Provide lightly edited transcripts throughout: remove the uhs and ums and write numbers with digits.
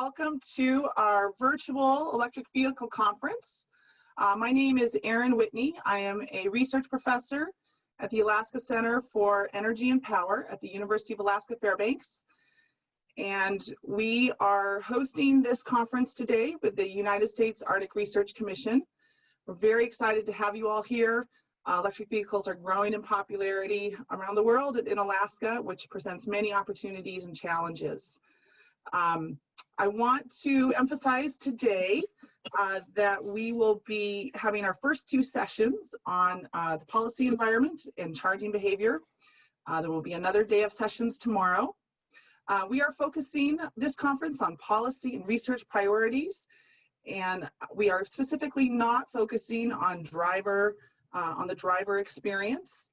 welcome to our virtual electric vehicle conference. My name is Erin Whitney. I am a research professor at the Alaska Center for Energy and Power at the University of Alaska Fairbanks. And we are hosting this conference today with the United States Arctic Research Commission. We're very excited to have you all here. Electric vehicles are growing in popularity around the world and in Alaska, which presents many opportunities and challenges. I want to emphasize today that we will be having our first two sessions on the policy environment and charging behavior. There will be another day of sessions tomorrow. We are focusing this conference on policy and research priorities, and we are specifically not focusing on the driver experience.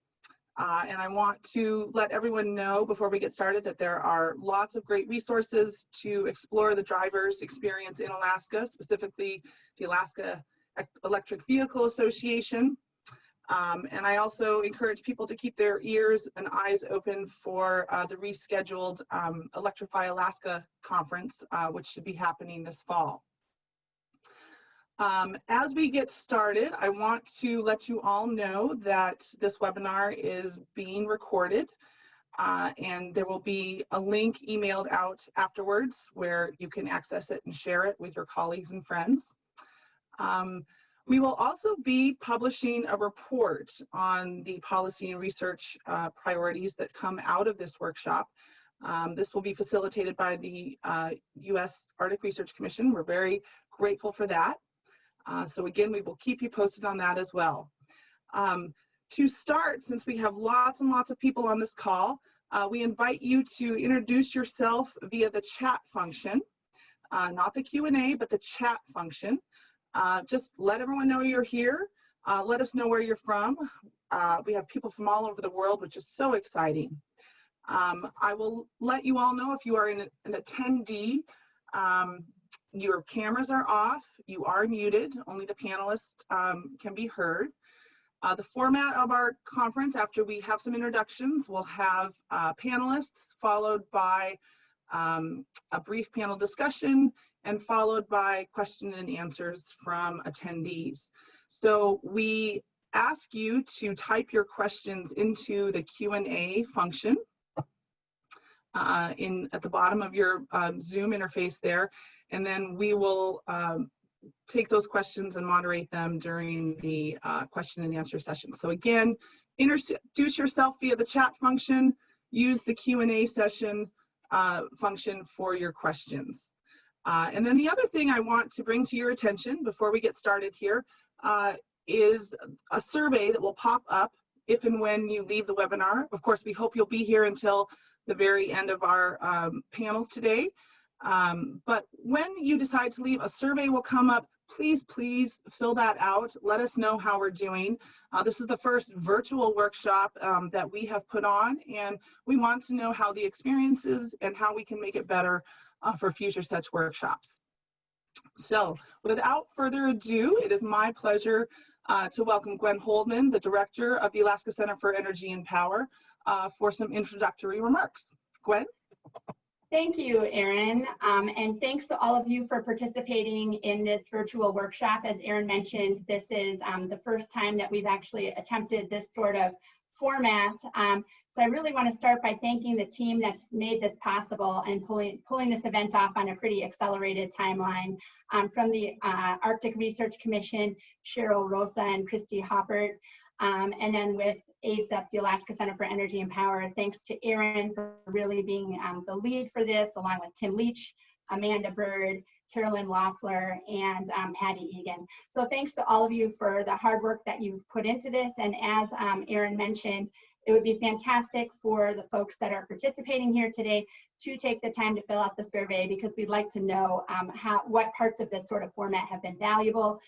And I want to let everyone know before we get started that there are lots of great resources to explore the driver's experience in Alaska, specifically the Alaska Electric Vehicle Association. And I also encourage people to keep their ears and eyes open for the rescheduled Electrify Alaska conference, which should be happening this fall. As we get started, I want to let you all know that this webinar is being recorded, and there will be a link emailed out afterwards where you can access it and share it with your colleagues and friends. We will also be publishing a report on the policy and research priorities that come out of this workshop. This will be facilitated by the U.S. Arctic Research Commission. We're very grateful for that. So again, we will keep you posted on that as well. To start, since we have lots and lots of people on this call, we invite you to introduce yourself via the chat function, not the Q&A, but the chat function. Just let everyone know you're here. Let us know where you're from. We have people from all over the world, which is so exciting. I will let you all know if you are an attendee, your cameras are off, you are muted, only the panelists can be heard. The format of our conference, after we have some introductions, we'll have panelists followed by a brief panel discussion and followed by question and answers from attendees. So we ask you to type your questions into the Q&A function at the bottom of your Zoom interface there. And then we will take those questions and moderate them during the question and answer session. So again, introduce yourself via the chat function, use the Q&A session function for your questions. And then the other thing I want to bring to your attention before we get started here is a survey that will pop up if and when you leave the webinar. Of course, we hope you'll be here until the very end of our panels today. But when you decide to leave, a survey will come up. Please fill that out. Let us know how we're doing. This is the first virtual workshop that we have put on, and we want to know how the experience is and how we can make it better for future such workshops. So without further ado, it is my pleasure to welcome Gwen Holdmann, the director of the Alaska Center for Energy and Power, for some introductory remarks. Gwen? Thank you, Erin, and thanks to all of you for participating in this virtual workshop. As Erin mentioned, this is the first time that we've actually attempted this sort of format. So I really want to start by thanking the team that's made this possible and pulling this event off on a pretty accelerated timeline. From the Arctic Research Commission, Cheryl, Rosa, and Christy Hoppert, and then with ACEP, the Alaska Center for Energy and Power. Thanks to Erin for really being the lead for this, along with Tim Leach, Amanda Bird, Carolyn Loeffler, and Patty Egan. So thanks to all of you for the hard work that you've put into this. And as Erin mentioned, it would be fantastic for the folks that are participating here today to take the time to fill out the survey, because we'd like to know what parts of this sort of format have been valuable.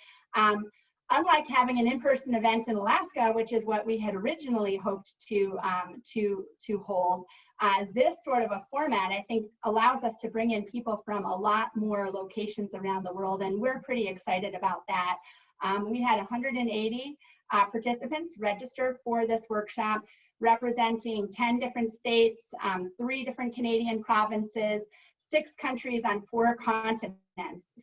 Unlike having an in-person event in Alaska, which is what we had originally hoped to hold, this sort of a format, I think, allows us to bring in people from a lot more locations around the world, and we're pretty excited about that. We had 180 participants register for this workshop, representing 10 different states, 3 different Canadian provinces, 6 countries on 4 continents.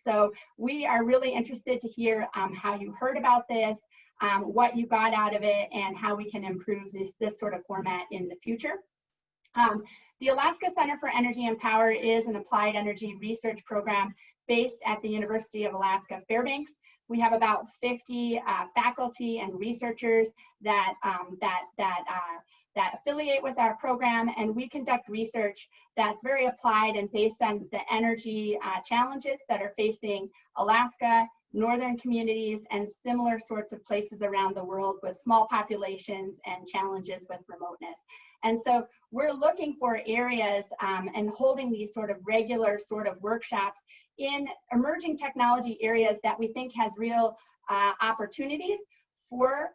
So we are really interested to hear how you heard about this, what you got out of it, and how we can improve this sort of format in the future. The Alaska Center for Energy and Power is an applied energy research program based at the University of Alaska Fairbanks. We have about 50 faculty and researchers that affiliate with our program, and we conduct research that's very applied and based on the energy challenges that are facing Alaska, northern communities, and similar sorts of places around the world with small populations and challenges with remoteness. And so we're looking for areas and holding these sort of regular sort of workshops in emerging technology areas that we think has real opportunities for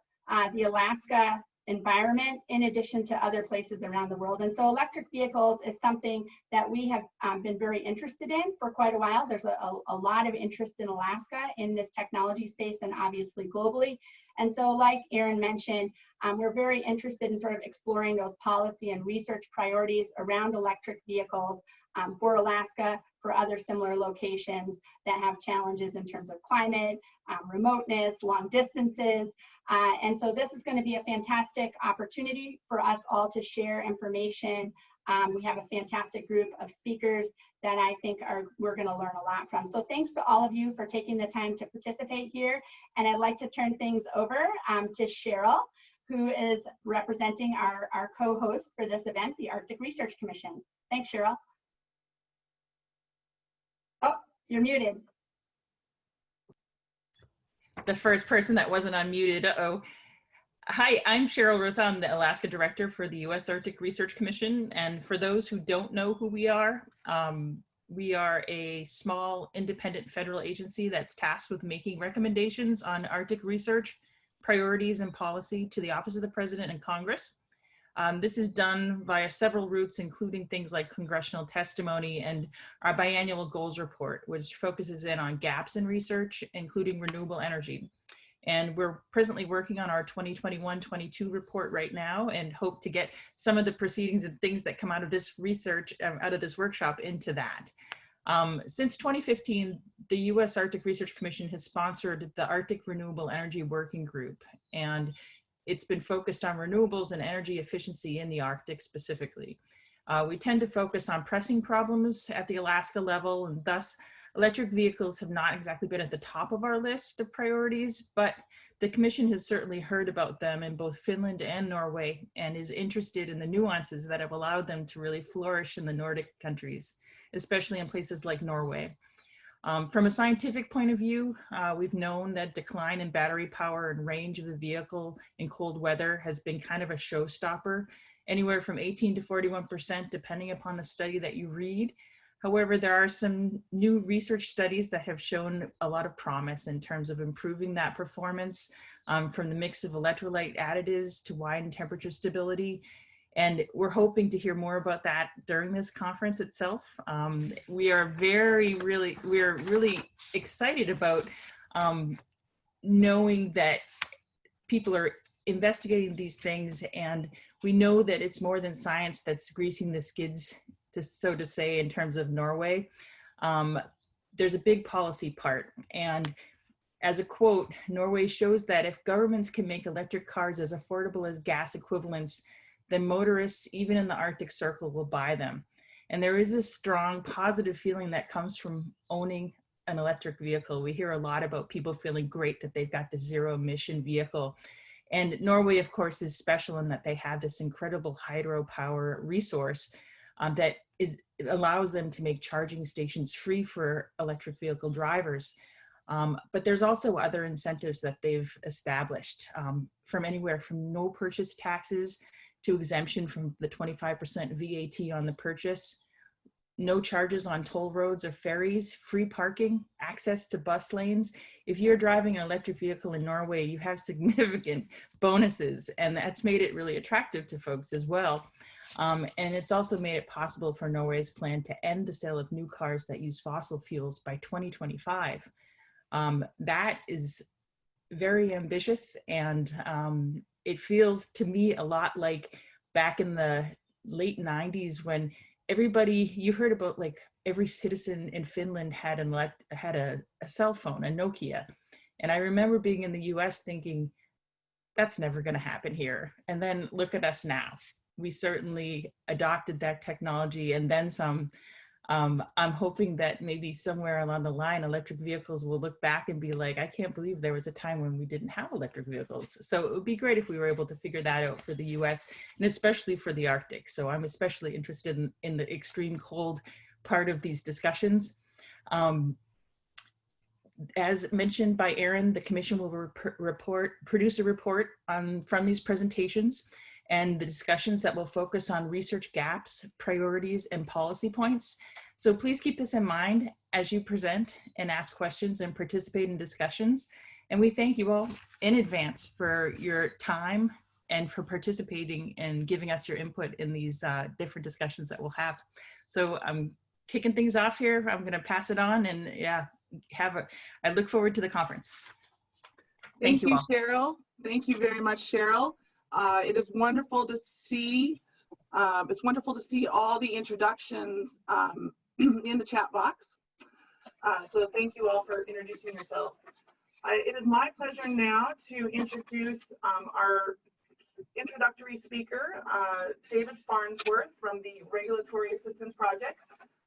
the Alaska environment, in addition to other places around the world. And so electric vehicles is something that we have been very interested in for quite a while. There's a lot of interest in Alaska in this technology space and obviously globally. And so like Aaron mentioned, we're very interested in sort of exploring those policy and research priorities around electric vehicles for Alaska, for other similar locations that have challenges in terms of climate, remoteness, long distances. And so this is going to be a fantastic opportunity for us all to share information. We have a fantastic group of speakers that I think we're going to learn a lot from. So thanks to all of you for taking the time to participate here. And I'd like to turn things over to Cheryl, who is representing our co-host for this event, the Arctic Research Commission. Thanks, Cheryl. Oh, you're muted. The first person that wasn't unmuted, uh-oh. Hi, I'm Cheryl Rosa. I'm the Alaska Director for the U.S. Arctic Research Commission. And for those who don't know who we are a small independent federal agency that's tasked with making recommendations on Arctic research, priorities, and policy to the Office of the President and Congress. This is done via several routes, including things like congressional testimony and our biannual goals report, which focuses in on gaps in research, including renewable energy. And we're presently working on our 2021-22 report right now and hope to get some of the proceedings and things that come out of this research, out of this workshop into that. Since 2015, the U.S. Arctic Research Commission has sponsored the Arctic Renewable Energy Working Group, and it's been focused on renewables and energy efficiency in the Arctic specifically. We tend to focus on pressing problems at the Alaska level, and thus electric vehicles have not exactly been at the top of our list of priorities, but the Commission has certainly heard about them in both Finland and Norway and is interested in the nuances that have allowed them to really flourish in the Nordic countries, especially in places like Norway. From a scientific point of view, we've known that decline in battery power and range of the vehicle in cold weather has been kind of a showstopper, anywhere from 18 to 41%, depending upon the study that you read. However, there are some new research studies that have shown a lot of promise in terms of improving that performance, from the mix of electrolyte additives to wine and temperature stability. And we're hoping to hear more about that during this conference itself. We are really excited about knowing that people are investigating these things, and we know that it's more than science that's greasing the skids, so to say, in terms of Norway. There's a big policy part, and as a quote, Norway shows that if governments can make electric cars as affordable as gas equivalents, then motorists, even in the Arctic Circle, will buy them. And there is a strong positive feeling that comes from owning an electric vehicle. We hear a lot about people feeling great that they've got the zero emission vehicle. And Norway, of course, is special in that they have this incredible hydropower resource that allows them to make charging stations free for electric vehicle drivers. But there's also other incentives that they've established, from anywhere from no purchase taxes to exemption from the 25% VAT on the purchase, no charges on toll roads or ferries, free parking, access to bus lanes. If you're driving an electric vehicle in Norway, you have significant bonuses, and that's made it really attractive to folks as well. And it's also made it possible for Norway's plan to end the sale of new cars that use fossil fuels by 2025. That is very ambitious, and it feels to me a lot like back in the late 90s when everybody, you heard about like every citizen in Finland had a cell phone, a Nokia. And I remember being in the US thinking, that's never going to happen here. And then look at us now. We certainly adopted that technology and then some. I'm hoping that maybe somewhere along the line, electric vehicles will look back and be like, I can't believe there was a time when we didn't have electric vehicles. So it would be great if we were able to figure that out for the US and especially for the Arctic. So I'm especially interested in the extreme cold part of these discussions. As mentioned by Aaron, the Commission will produce a report from these presentations and the discussions that will focus on research gaps, priorities, and policy points. So please keep this in mind as you present and ask questions and participate in discussions. And we thank you all in advance for your time and for participating and giving us your input in these different discussions that we'll have. So I'm kicking things off here. I'm gonna pass it on and yeah, I look forward to the conference. Thank you, all. Cheryl. Thank you very much, Cheryl. It is wonderful to see. It's wonderful to see all the introductions in the chat box. So thank you all for introducing yourselves. It is my pleasure now to introduce our introductory speaker, David Farnsworth from the Regulatory Assistance Project.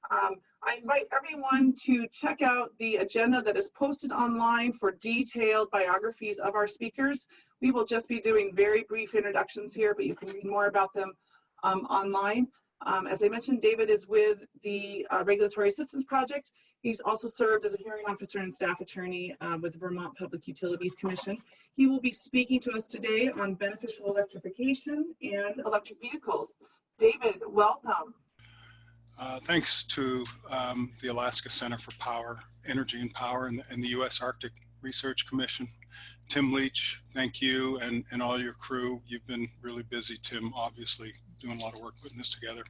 I invite everyone to check out the agenda that is posted online for detailed biographies of our speakers. We will just be doing very brief introductions here, but you can read more about them online. As I mentioned, David is with the Regulatory Assistance Project. He's also served as a hearing officer and staff attorney with the Vermont Public Utilities Commission. He will be speaking to us today on beneficial electrification and electric vehicles. David, welcome. Thanks to the Alaska Center for Power, Energy and Power and the U.S. Arctic Research Commission. Tim Leach, thank you, and all your crew. You've been really busy, Tim, obviously, doing a lot of work putting this together.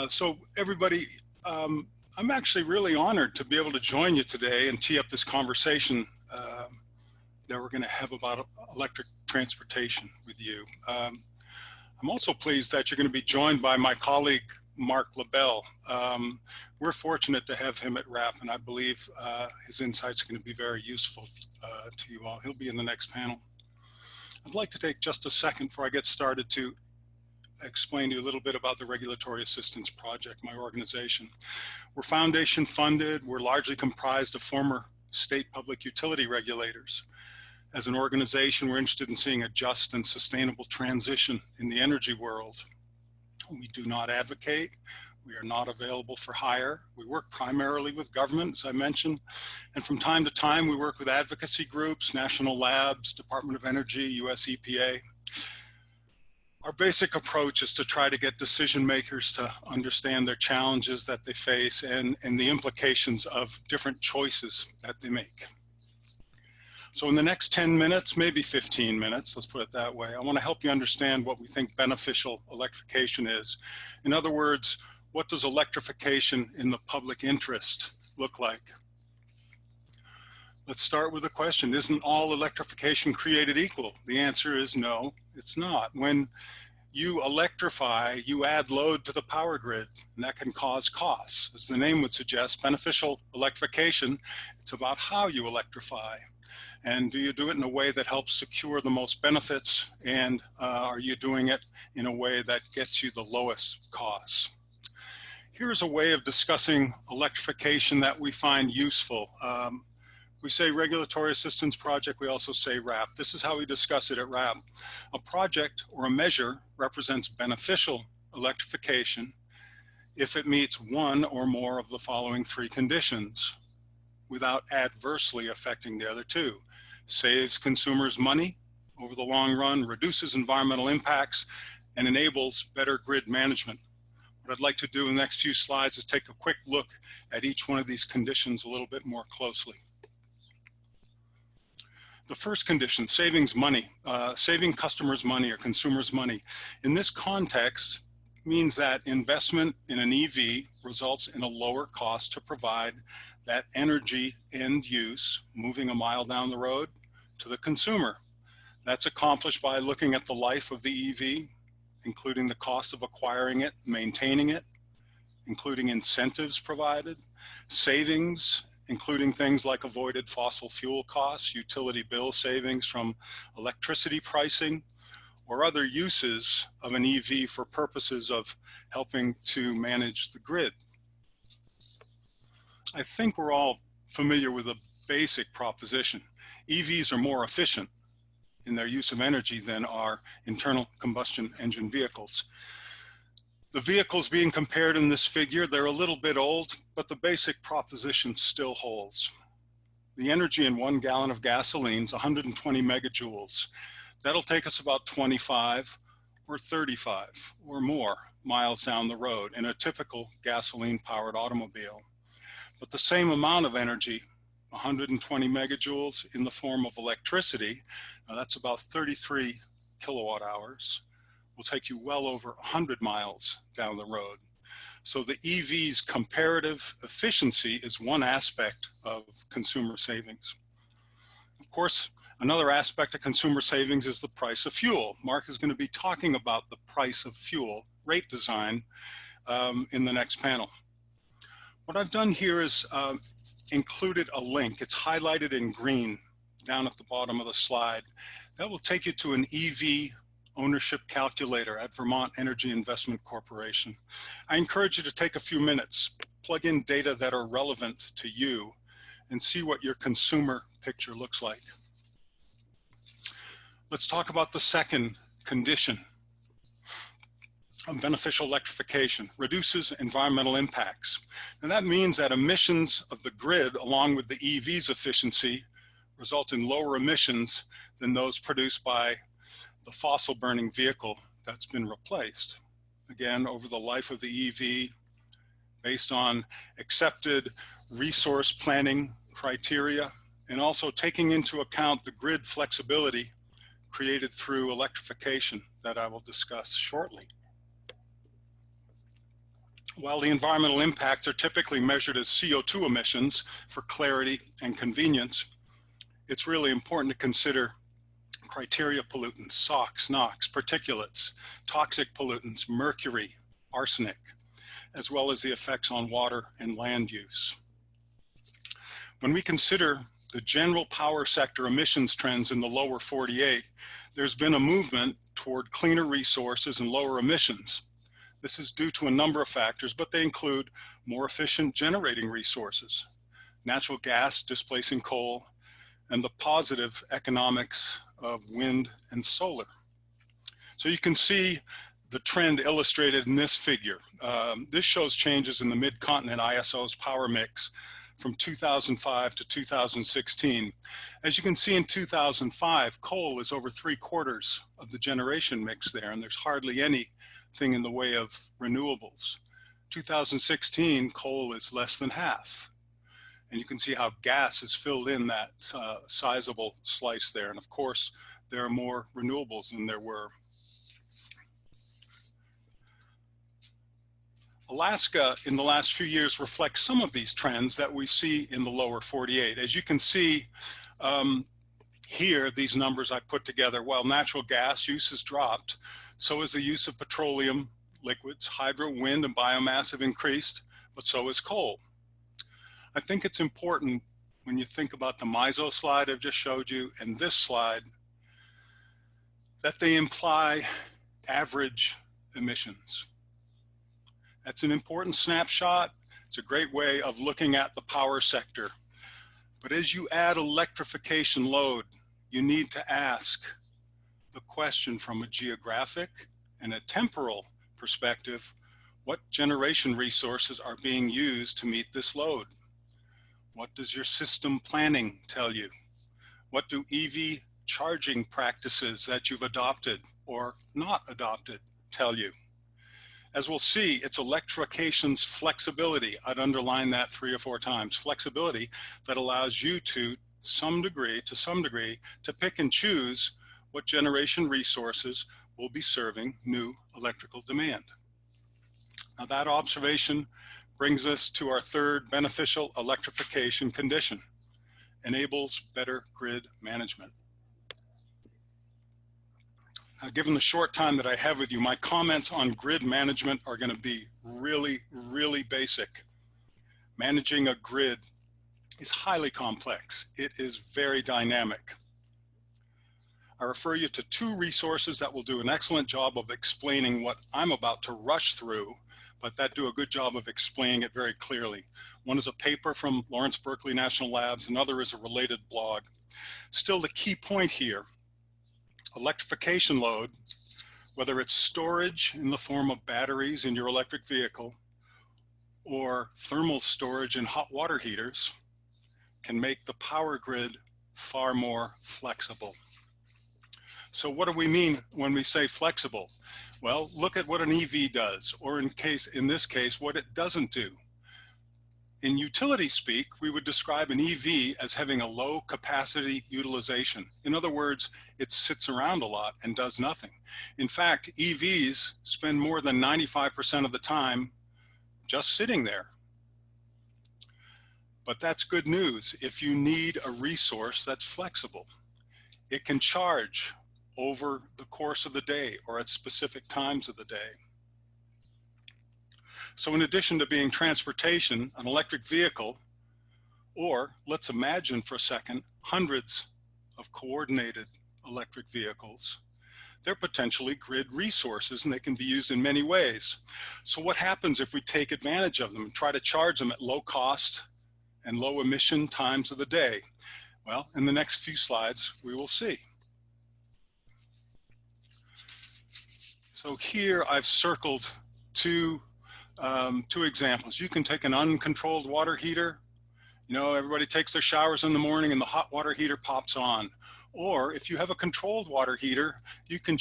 So everybody, I'm actually really honored to be able to join you today and tee up this conversation that we're going to have about electric transportation with you. I'm also pleased that you're going to be joined by my colleague, Mark LeBel. We're fortunate to have him at RAP, and I believe his insights are going to be very useful to you all. He'll be in the next panel. I'd like to take just a second before I get started to explain to you a little bit about the Regulatory Assistance Project, my organization. We're foundation funded. We're largely comprised of former state public utility regulators. As an organization, we're interested in seeing a just and sustainable transition in the energy world. We do not advocate. We are not available for hire. We work primarily with government, as I mentioned, and from time to time we work with advocacy groups, national labs, Department of Energy, US EPA. Our basic approach is to try to get decision makers to understand their challenges that they face and the implications of different choices that they make. So in the next 10 minutes, maybe 15 minutes, let's put it that way, I want to help you understand what we think beneficial electrification is. In other words, what does electrification in the public interest look like? Let's start with the question, isn't all electrification created equal? The answer is no, it's not. When you electrify, you add load to the power grid, and that can cause costs. As the name would suggest, beneficial electrification, it's about how you electrify. And do you do it in a way that helps secure the most benefits? And are you doing it in a way that gets you the lowest costs? Here's a way of discussing electrification that we find useful. We say Regulatory Assistance Project, we also say RAP. This is how we discuss it at RAP. A project or a measure represents beneficial electrification if it meets one or more of the following three conditions without adversely affecting the other two. Saves consumers money over the long run, reduces environmental impacts, and enables better grid management. What I'd like to do in the next few slides is take a quick look at each one of these conditions a little bit more closely. The first condition, saving customers money or consumers money. In this context, means that investment in an EV results in a lower cost to provide that energy end use, moving a mile down the road, to the consumer. That's accomplished by looking at the life of the EV, including the cost of acquiring it, maintaining it, including incentives provided, savings, including things like avoided fossil fuel costs, utility bill savings from electricity pricing, or other uses of an EV for purposes of helping to manage the grid. I think we're all familiar with a basic proposition. EVs are more efficient in their use of energy than our internal combustion engine vehicles. The vehicles being compared in this figure, they're a little bit old, but the basic proposition still holds. The energy in 1 gallon of gasoline is 120 megajoules. That'll take us about 25 or 35 or more miles down the road in a typical gasoline-powered automobile. But the same amount of energy, 120 megajoules in the form of electricity, now that's about 33 kilowatt hours, will take you well over 100 miles down the road. So the EV's comparative efficiency is one aspect of consumer savings. Of course, another aspect of consumer savings is the price of fuel. Mark is going to be talking about the price of fuel rate design in the next panel. What I've done here is included a link. It's highlighted in green down at the bottom of the slide. That will take you to an EV ownership calculator at Vermont Energy Investment Corporation. I encourage you to take a few minutes, plug in data that are relevant to you, and see what your consumer picture looks like. Let's talk about the second condition of beneficial electrification: reduces environmental impacts. And that means that emissions of the grid along with the EV's efficiency result in lower emissions than those produced by the fossil burning vehicle that's been replaced. Again, over the life of the EV, based on accepted resource planning criteria, and also taking into account the grid flexibility created through electrification that I will discuss shortly. While the environmental impacts are typically measured as CO2 emissions for clarity and convenience, it's really important to consider criteria pollutants, SOx, NOx, particulates, toxic pollutants, mercury, arsenic, as well as the effects on water and land use. When we consider the general power sector emissions trends in the lower 48, there's been a movement toward cleaner resources and lower emissions. This is due to a number of factors, but they include more efficient generating resources, natural gas displacing coal, and the positive economics of wind and solar. So you can see the trend illustrated in this figure. This shows changes in the Mid-Continent ISO's power mix from 2005 to 2016. As you can see, in 2005, coal is over 3/4 of the generation mix there, and there's hardly anything in the way of renewables. 2016, coal is less than half. And you can see how gas has filled in that sizable slice there. And of course, there are more renewables than there were. Alaska in the last few years reflects some of these trends that we see in the lower 48. As you can see here, these numbers I put together, while natural gas use has dropped, so has the use of petroleum, liquids, hydro, wind, and biomass have increased, but so has coal. I think it's important when you think about the MISO slide I've just showed you and this slide that they imply average emissions. That's an important snapshot. It's a great way of looking at the power sector. But as you add electrification load, you need to ask the question from a geographic and a temporal perspective: what generation resources are being used to meet this load? What does your system planning tell you? What do EV charging practices that you've adopted or not adopted tell you? As we'll see, it's electrification's flexibility. I'd underline that 3 or 4 times. Flexibility that allows you to some degree, to pick and choose what generation resources will be serving new electrical demand. Now that observation brings us to our third beneficial electrification condition: enables better grid management. Given the short time that I have with you, my comments on grid management are going to be really basic. Managing a grid is highly complex. It is very dynamic. I refer you to two resources that will do an excellent job of explaining what I'm about to rush through, but that do a good job of explaining it very clearly. One is a paper from Lawrence Berkeley National Labs, another is a related blog. Still, the key point here, electrification load, whether it's storage in the form of batteries in your electric vehicle or thermal storage in hot water heaters, can make the power grid far more flexible. So what do we mean when we say flexible? Well, look at what an EV does, or in this case, what it doesn't do. In utility speak, we would describe an EV as having a low capacity utilization. In other words, it sits around a lot and does nothing. In fact, EVs spend more than 95% of the time just sitting there. But that's good news if you need a resource that's flexible. It can charge over the course of the day or at specific times of the day. So in addition to being transportation, an electric vehicle, or let's imagine for a second, hundreds of coordinated electric vehicles, they're potentially grid resources and they can be used in many ways. So what happens if we take advantage of them and try to charge them at low cost and low emission times of the day? Well, in the next few slides, we will see. So here I've circled two examples. You can take an uncontrolled water heater. You know, everybody takes their showers in the morning and the hot water heater pops on. Or if you have a controlled water heater, you can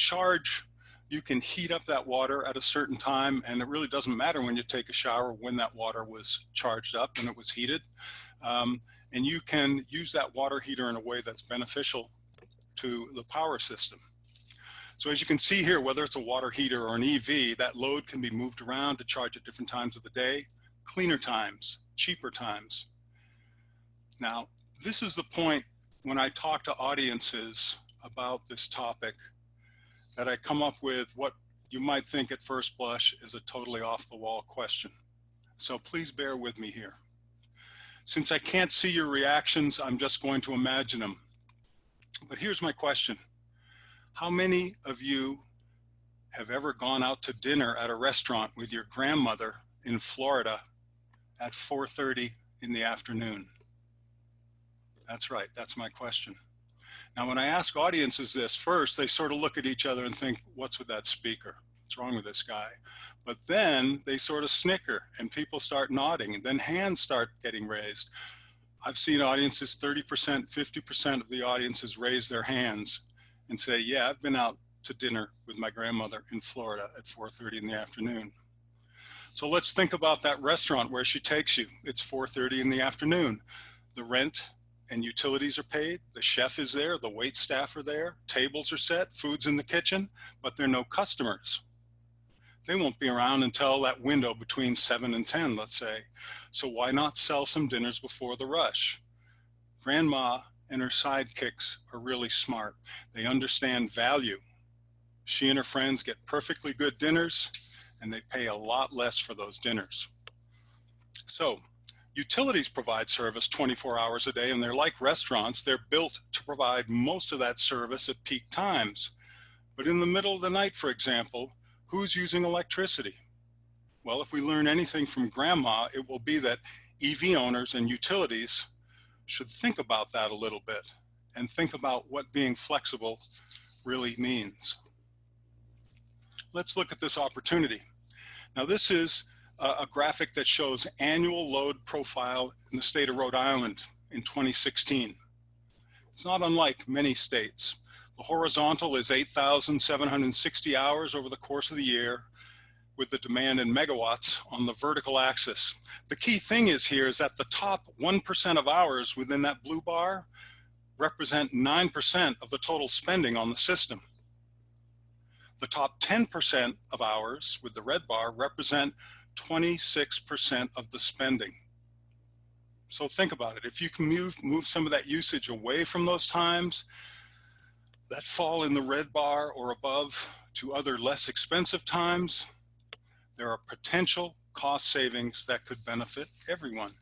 heat up that water at a certain time, and it really doesn't matter when you take a shower when that water was charged up and it was heated. And you can use that water heater in a way that's beneficial to the power system. So as you can see here, whether it's a water heater or an EV, that load can be moved around to charge at different times of the day, cleaner times, cheaper times. Now, this is the point when I talk to audiences about this topic that I come up with what you might think at first blush is a totally off the wall question. So please bear with me here. Since I can't see your reactions, I'm just going to imagine them. But here's my question. How many of you have ever gone out to dinner at a restaurant with your grandmother in Florida at 4:30 in the afternoon? That's right, that's my question. Now, when I ask audiences this, first, they sort of look at each other and think, what's with that speaker? What's wrong with this guy? But then they sort of snicker and people start nodding and then hands start getting raised. I've seen audiences, 30%, 50% of the audiences raise their hands and say, yeah, I've been out to dinner with my grandmother in Florida at 4:30 in the afternoon. So let's think about that restaurant where she takes you. It's 4:30 in the afternoon. The rent and utilities are paid. The chef is there. The wait staff are there. Tables are set. Food's in the kitchen, but there are no customers. They won't be around until that window between 7 and 10, let's say. So why not sell some dinners before the rush? Grandma and her sidekicks are really smart. They understand value. She and her friends get perfectly good dinners, and they pay a lot less for those dinners. So utilities provide service 24 hours a day, and they're like restaurants. They're built to provide most of that service at peak times. But in the middle of the night, for example, who's using electricity? Well, if we learn anything from Grandma, it will be that EV owners and utilities should think about that a little bit and think about what being flexible really means. Let's look at this opportunity. Now, this is a graphic that shows annual load profile in the state of Rhode Island in 2016. It's not unlike many states. The horizontal is 8,760 hours over the course of the year, with the demand in megawatts on the vertical axis. The key thing is that the top 1% of hours within that blue bar represent 9% of the total spending on the system. The top 10% of hours with the red bar represent 26% of the spending. So think about it. If you can move some of that usage away from those times, that fall in the red bar or above to other less expensive times, there are potential cost savings that could benefit everyone.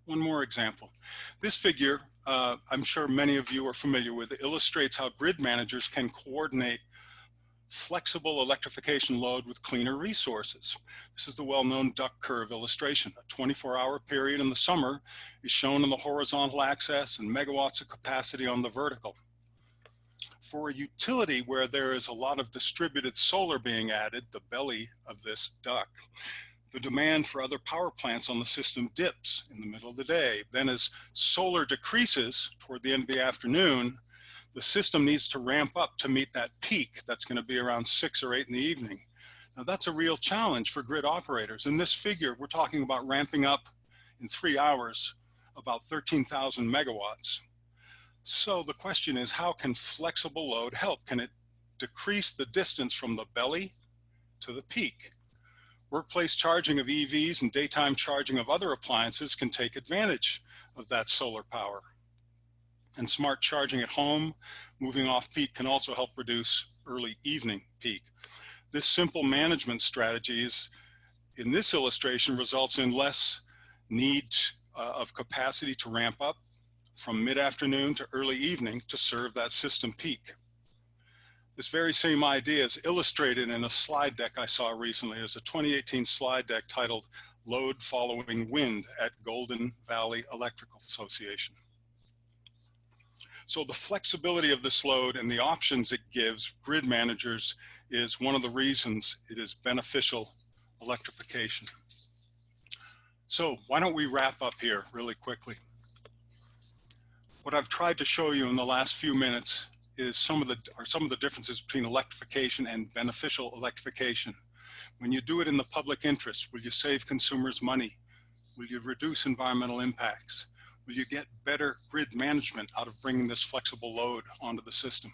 One more example. This figure, I'm sure many of you are familiar with, illustrates how grid managers can coordinate flexible electrification load with cleaner resources. This is the well-known duck curve illustration. A 24-hour period in the summer is shown on the horizontal axis and megawatts of capacity on the vertical. For a utility where there is a lot of distributed solar being added, the belly of this duck, the demand for other power plants on the system dips in the middle of the day. Then as solar decreases toward the end of the afternoon, the system needs to ramp up to meet that peak that's going to be around 6 or 8 in the evening. Now that's a real challenge for grid operators. In this figure, we're talking about ramping up in 3 hours about 13,000 megawatts. So the question is, how can flexible load help? Can it decrease the distance from the belly to the peak? Workplace charging of EVs and daytime charging of other appliances can take advantage of that solar power. And smart charging at home, moving off peak, can also help reduce early evening peak. This simple management strategy is, in this illustration, results in less need of capacity to ramp up from mid-afternoon to early evening to serve that system peak. This very same idea is illustrated in a slide deck I saw recently. There's a 2018 slide deck titled Load Following Wind at Golden Valley Electrical Association. So the flexibility of this load and the options it gives grid managers is one of the reasons it is beneficial electrification. So why don't we wrap up here really quickly? What I've tried to show you in the last few minutes is some of the differences between electrification and beneficial electrification. When you do it in the public interest, will you save consumers money? Will you reduce environmental impacts? Will you get better grid management out of bringing this flexible load onto the system?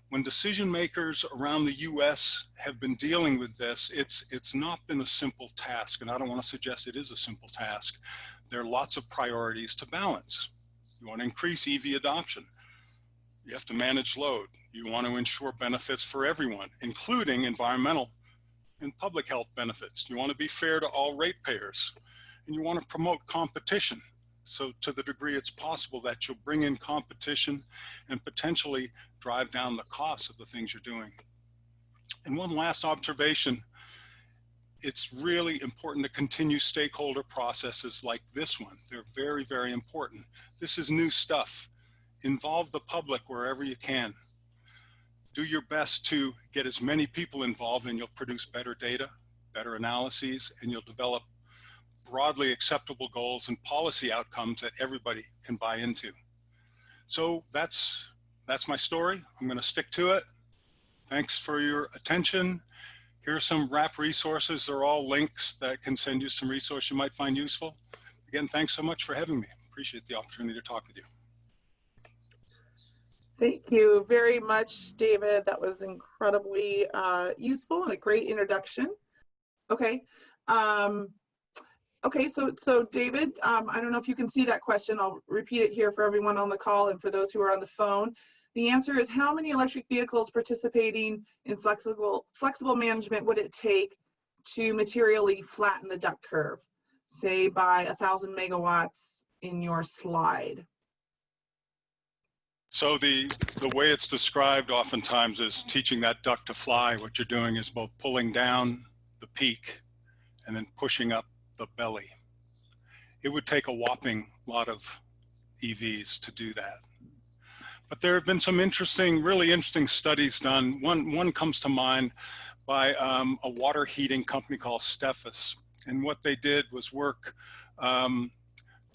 When decision makers around the US have been dealing with this, it's not been a simple task, and I don't want to suggest it is a simple task. There are lots of priorities to balance. You want to increase EV adoption. You have to manage load. You want to ensure benefits for everyone, including environmental and public health benefits. You want to be fair to all ratepayers, and you want to promote competition. So to the degree it's possible that you'll bring in competition and potentially drive down the costs of the things you're doing. And one last observation, it's really important to continue stakeholder processes like this one. They're very, very important. This is new stuff. Involve the public wherever you can. Do your best to get as many people involved, and you'll produce better data, better analyses, and you'll develop broadly acceptable goals and policy outcomes that everybody can buy into. So that's my story. I'm going to stick to it. Thanks for your attention. Here are some wrap resources. They're all links that can send you some resources you might find useful. Again, thanks so much for having me. Appreciate the opportunity to talk with you. Thank you very much, David. That was incredibly useful and a great introduction. Okay. Okay, so David, I don't know if you can see that question. I'll repeat it here for everyone on the call and for those who are on the phone. The answer is, how many electric vehicles participating in flexible management would it take to materially flatten the duck curve, say by 1,000 megawatts in your slide? So the way it's described oftentimes is teaching that duck to fly. What you're doing is both pulling down the peak and then pushing up the belly. It would take a whopping lot of EVs to do that. But there have been some really interesting studies done. One comes to mind by a water heating company called Steffes. And what they did was work on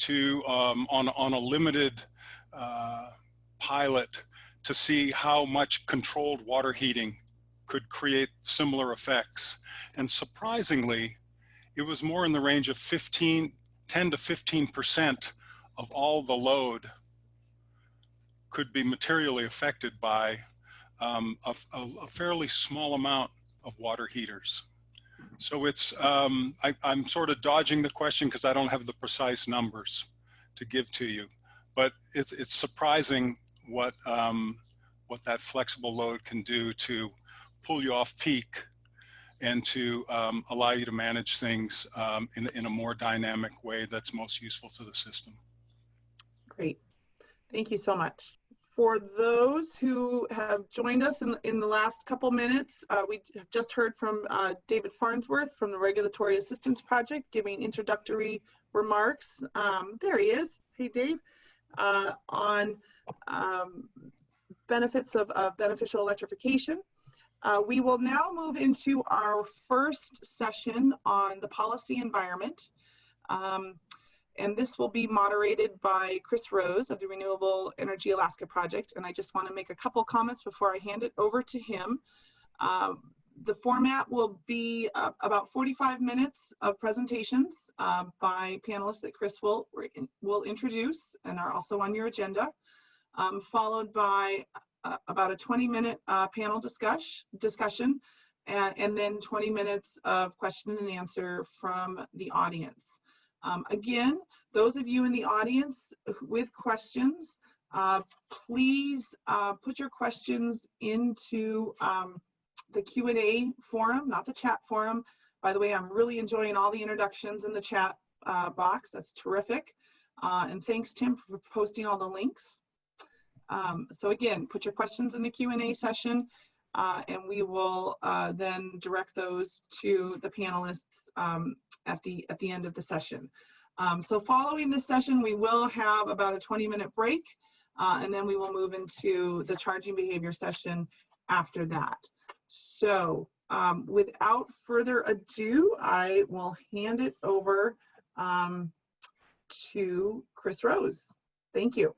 a limited pilot to see how much controlled water heating could create similar effects. And surprisingly, it was more in the range of 10 to 15% of all the load could be materially affected by a fairly small amount of water heaters. So it's, I'm sort of dodging the question because I don't have the precise numbers to give to you, but it's surprising what that flexible load can do to pull you off peak and to allow you to manage things in a more dynamic way that's most useful to the system. Great. Thank you so much. For those who have joined us in the last couple minutes, we have just heard from David Farnsworth from the Regulatory Assistance Project giving introductory remarks. There he is. Hey, Dave. On benefits of beneficial electrification. We will now move into our first session on the policy environment. And this will be moderated by Chris Rose of the Renewable Energy Alaska Project. And I just want to make a couple comments before I hand it over to him. The format will be about 45 minutes of presentations by panelists that Chris will introduce and are also on your agenda, followed by about a 20-minute panel discussion, and then 20 minutes of question and answer from the audience. Again, those of you in the audience with questions, please put your questions into the Q&A forum, not the chat forum. By the way, I'm really enjoying all the introductions in the chat box. That's terrific. And thanks, Tim, for posting all the links. So again, put your questions in the Q&A session, and we will then direct those to the panelists at the end of the session. So following this session, we will have about a 20-minute break, and then we will move into the charging behavior session after that. So without further ado, I will hand it over to Chris Rose. Thank you.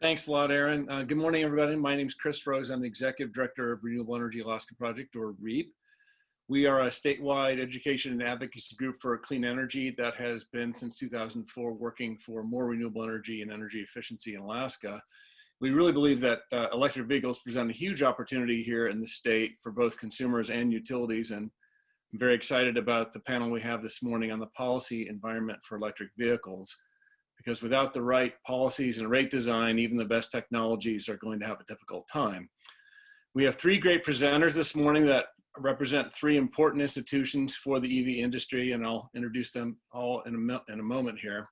Thanks a lot, Erin. Good morning, everybody. My name is Chris Rose. I'm the Executive Director of Renewable Energy Alaska Project, or REAP. We are a statewide education and advocacy group for clean energy that has been since 2004 working for more renewable energy and energy efficiency in Alaska. We really believe that electric vehicles present a huge opportunity here in the state for both consumers and utilities, and I'm very excited about the panel we have this morning on the policy environment for electric vehicles, because without the right policies and rate design, even the best technologies are going to have a difficult time. We have three great presenters this morning that represent three important institutions for the EV industry, and I'll introduce them all in a moment here.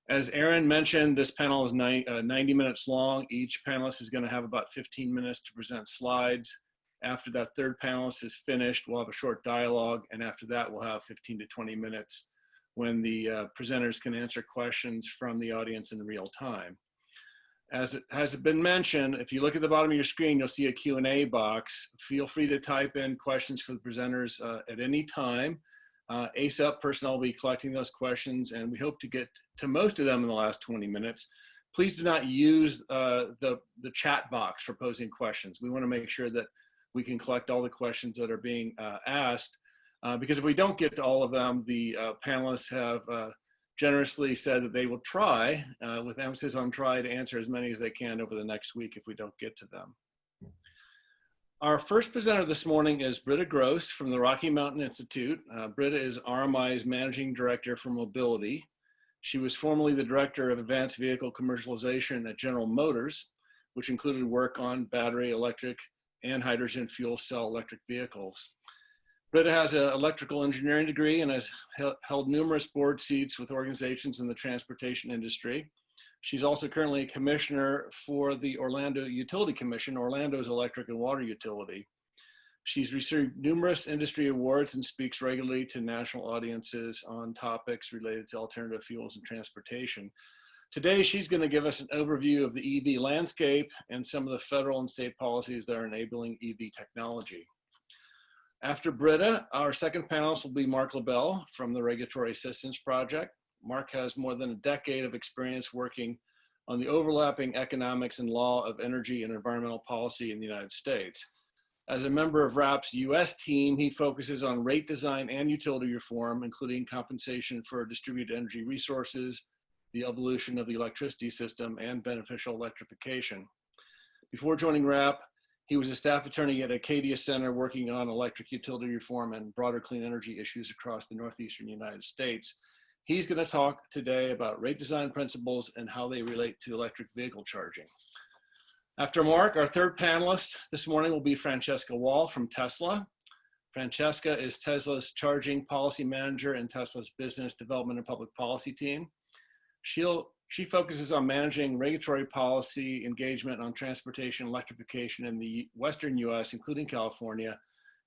As Erin mentioned, this panel is 90 minutes long. Each panelist is going to have about 15 minutes to present slides. After that third panelist is finished, we'll have a short dialogue, and after that, we'll have 15 to 20 minutes when the presenters can answer questions from the audience in real time. As it has been mentioned, if you look at the bottom of your screen, you'll see a Q&A box. Feel free to type in questions for the presenters at any time. ASAP personnel will be collecting those questions, and we hope to get to most of them in the last 20 minutes. Please do not use the chat box for posing questions. We want to make sure that we can collect all the questions that are being asked, because if we don't get to all of them, the panelists have generously said that they will try, with emphasis on try, to answer as many as they can over the next week if we don't get to them. Our first presenter this morning is Britta Gross from the Rocky Mountain Institute. Britta is RMI's Managing Director for Mobility. She was formerly the Director of Advanced Vehicle Commercialization at General Motors, which included work on battery, electric, and hydrogen fuel cell electric vehicles. Britta has an electrical engineering degree and has held numerous board seats with organizations in the transportation industry. She's also currently a commissioner for the Orlando Utility Commission, Orlando's electric and water utility. She's received numerous industry awards and speaks regularly to national audiences on topics related to alternative fuels and transportation. Today, she's going to give us an overview of the EV landscape and some of the federal and state policies that are enabling EV technology. After Britta, our second panelist will be Mark LeBel from the Regulatory Assistance Project. Mark has more than a decade of experience working on the overlapping economics and law of energy and environmental policy in the United States. As a member of RAP's US team, he focuses on rate design and utility reform, including compensation for distributed energy resources, the evolution of the electricity system, and beneficial electrification. Before joining RAP, he was a staff attorney at Acadia Center working on electric utility reform and broader clean energy issues across the northeastern United States. He's going to talk today about rate design principles and how they relate to electric vehicle charging. After Mark, our third panelist this morning will be Francesca Wahl from Tesla. Francesca is Tesla's charging policy manager in Tesla's business development and public policy team. She focuses on managing regulatory policy engagement on transportation electrification in the Western US, including California,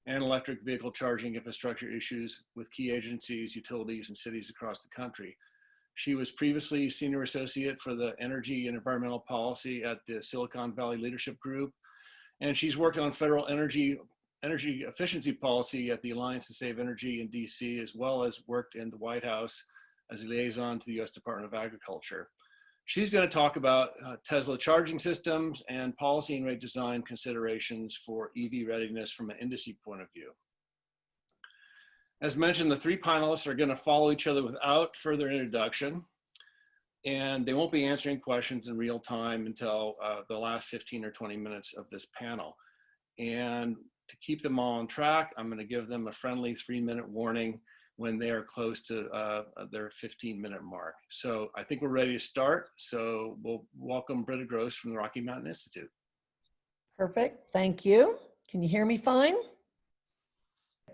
and electric vehicle charging infrastructure issues with key agencies, utilities, and cities across the country. She was previously Senior Associate for the Energy and Environmental Policy at the Silicon Valley Leadership Group, and she's worked on federal energy efficiency policy at the Alliance to Save Energy in DC, as well as worked in the White House as a liaison to the US Department of Agriculture. She's going to talk about Tesla charging systems and policy and rate design considerations for EV readiness from an industry point of view. As mentioned, the three panelists are going to follow each other without further introduction, and they won't be answering questions in real time until the last 15 or 20 minutes of this panel. And to keep them all on track, I'm going to give them a friendly 3-minute warning when they are close to their 15-minute mark. So I think we're ready to start. So we'll welcome Britta Gross from the Rocky Mountain Institute. Perfect, thank you. Can you hear me fine?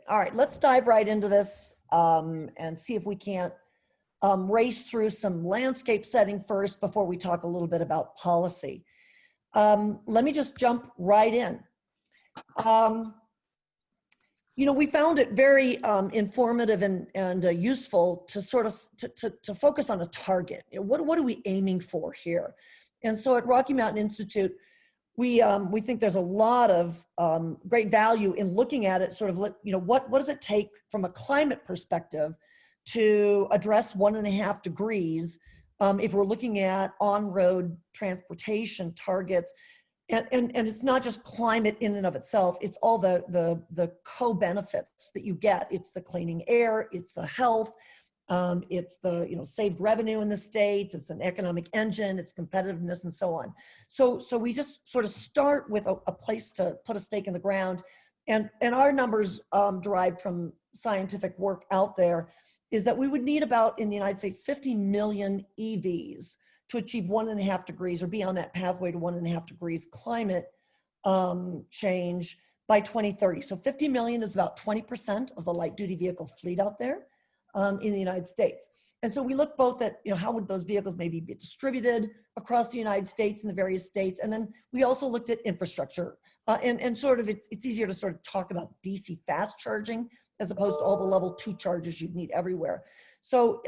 All right, let's dive right into this and see if we can't race through some landscape setting first before we talk a little bit about policy. Let me just jump right in. You know, we found it very informative and useful to sort of to focus on a target. You know, what are we aiming for here? And so at Rocky Mountain Institute, we think there's a lot of great value in looking at it. Sort of, you know, what does it take from a climate perspective to address 1.5 degrees if we're looking at on-road transportation targets? And it's not just climate in and of itself, it's all the co-benefits that you get. It's the cleaning air, it's the health, it's the, you know, saved revenue in the states, it's an economic engine, it's competitiveness, and so on. So we just sort of start with a place to put a stake in the ground. And our numbers derived from scientific work out there is that we would need about, in the United States, 50 million EVs to achieve 1.5 degrees or be on that pathway to 1.5 degrees climate change by 2030. So 50 million is about 20% of the light duty vehicle fleet out there in the United States. And so we look both at, you know, how would those vehicles maybe be distributed across the United States and the various states. And then we also looked at infrastructure and sort of, it's easier to sort of talk about DC fast charging as opposed to all the level 2 chargers you'd need everywhere. So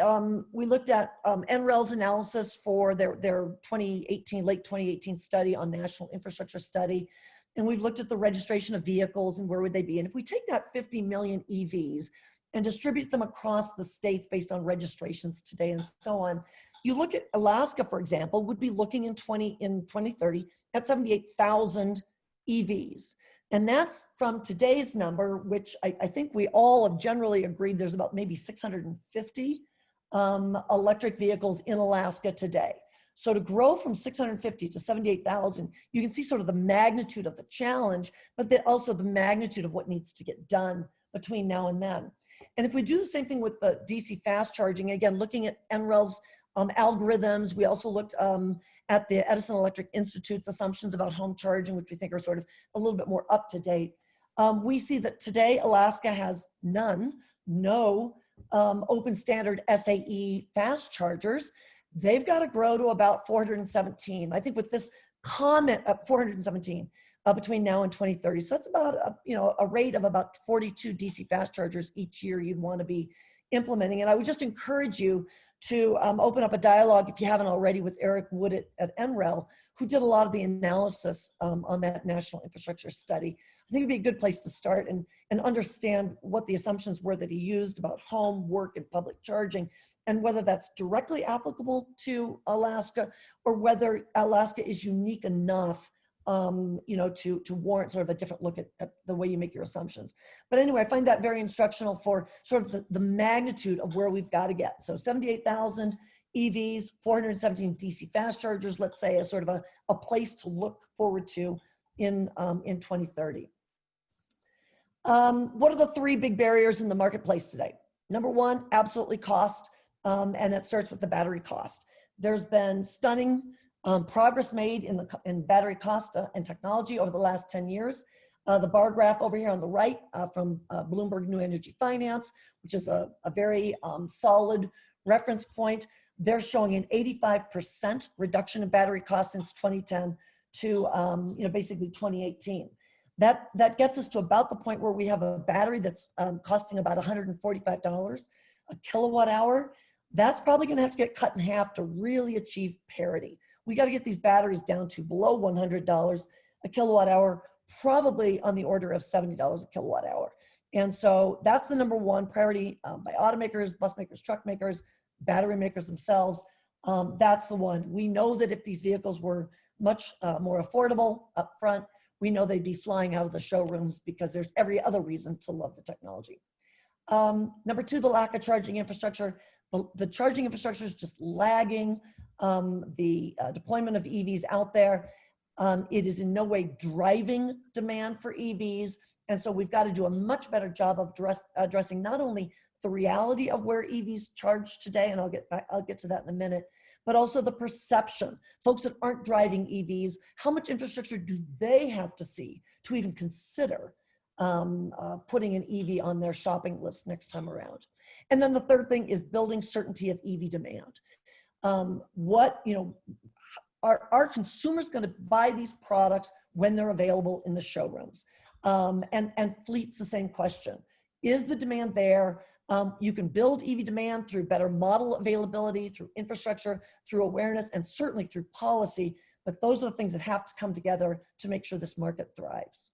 we looked at NREL's analysis for their 2018, late 2018 study on national infrastructure study. And we've looked at the registration of vehicles and where would they be. And if we take that 50 million EVs and distribute them across the states based on registrations today and so on, you look at Alaska, for example, would be looking in 2030 at 78,000 EVs. And that's from today's number, which I think we all have generally agreed there's about maybe 650 electric vehicles in Alaska today. So to grow from 650 to 78,000, you can see sort of the magnitude of the challenge, but also the magnitude of what needs to get done between now and then. And if we do the same thing with the DC fast charging, again, looking at NREL's algorithms, we also looked at the Edison Electric Institute's assumptions about home charging, which we think are sort of a little bit more up to date. We see that today Alaska has no open standard SAE fast chargers. They've got to grow to about 417. I think with this comment of 417 between now and 2030. So that's about a rate of about 42 DC fast chargers each year you'd want to be implementing. And I would just encourage you to open up a dialogue, if you haven't already, with Eric Wood at NREL, who did a lot of the analysis on that national infrastructure study. I think it'd be a good place to start and understand what the assumptions were that he used about home, work, and public charging, and whether that's directly applicable to Alaska or whether Alaska is unique enough to warrant sort of a different look at the way you make your assumptions. But anyway, I find that very instructional for sort of the magnitude of where we've got to get. So 78,000 EVs, 417 DC fast chargers, let's say, as sort of a place to look forward to in 2030. What are the 3 big barriers in the marketplace today? Number 1, absolutely cost, and that starts with the battery cost. There's been stunning Progress made in battery cost and technology over the last 10 years. The bar graph over here on the right from Bloomberg New Energy Finance, which is a very solid reference point. They're showing an 85% reduction in battery costs since 2010 to basically 2018. That gets us to about the point where we have a battery that's costing about $145 a kilowatt hour. That's probably going to have to get cut in half to really achieve parity. We got to get these batteries down to below $100 a kilowatt hour, probably on the order of $70 a kilowatt hour. And so that's the number one priority by automakers, bus makers, truck makers, battery makers themselves. That's the one. We know that if these vehicles were much more affordable up front, we know they'd be flying out of the showrooms because there's every other reason to love the technology. Number two, the lack of charging infrastructure. The charging infrastructure is just lagging the deployment of EVs out there. It is in no way driving demand for EVs. And so we've got to do a much better job of addressing not only the reality of where EVs charge today, and I'll get to that in a minute, but also the perception. Folks that aren't driving EVs, how much infrastructure do they have to see to even consider putting an EV on their shopping list next time around? And then the third thing is building certainty of EV demand. Are consumers going to buy these products when they're available in the showrooms? And fleet's the same question. Is the demand there? You can build EV demand through better model availability, through infrastructure, through awareness, and certainly through policy. But those are the things that have to come together to make sure this market thrives.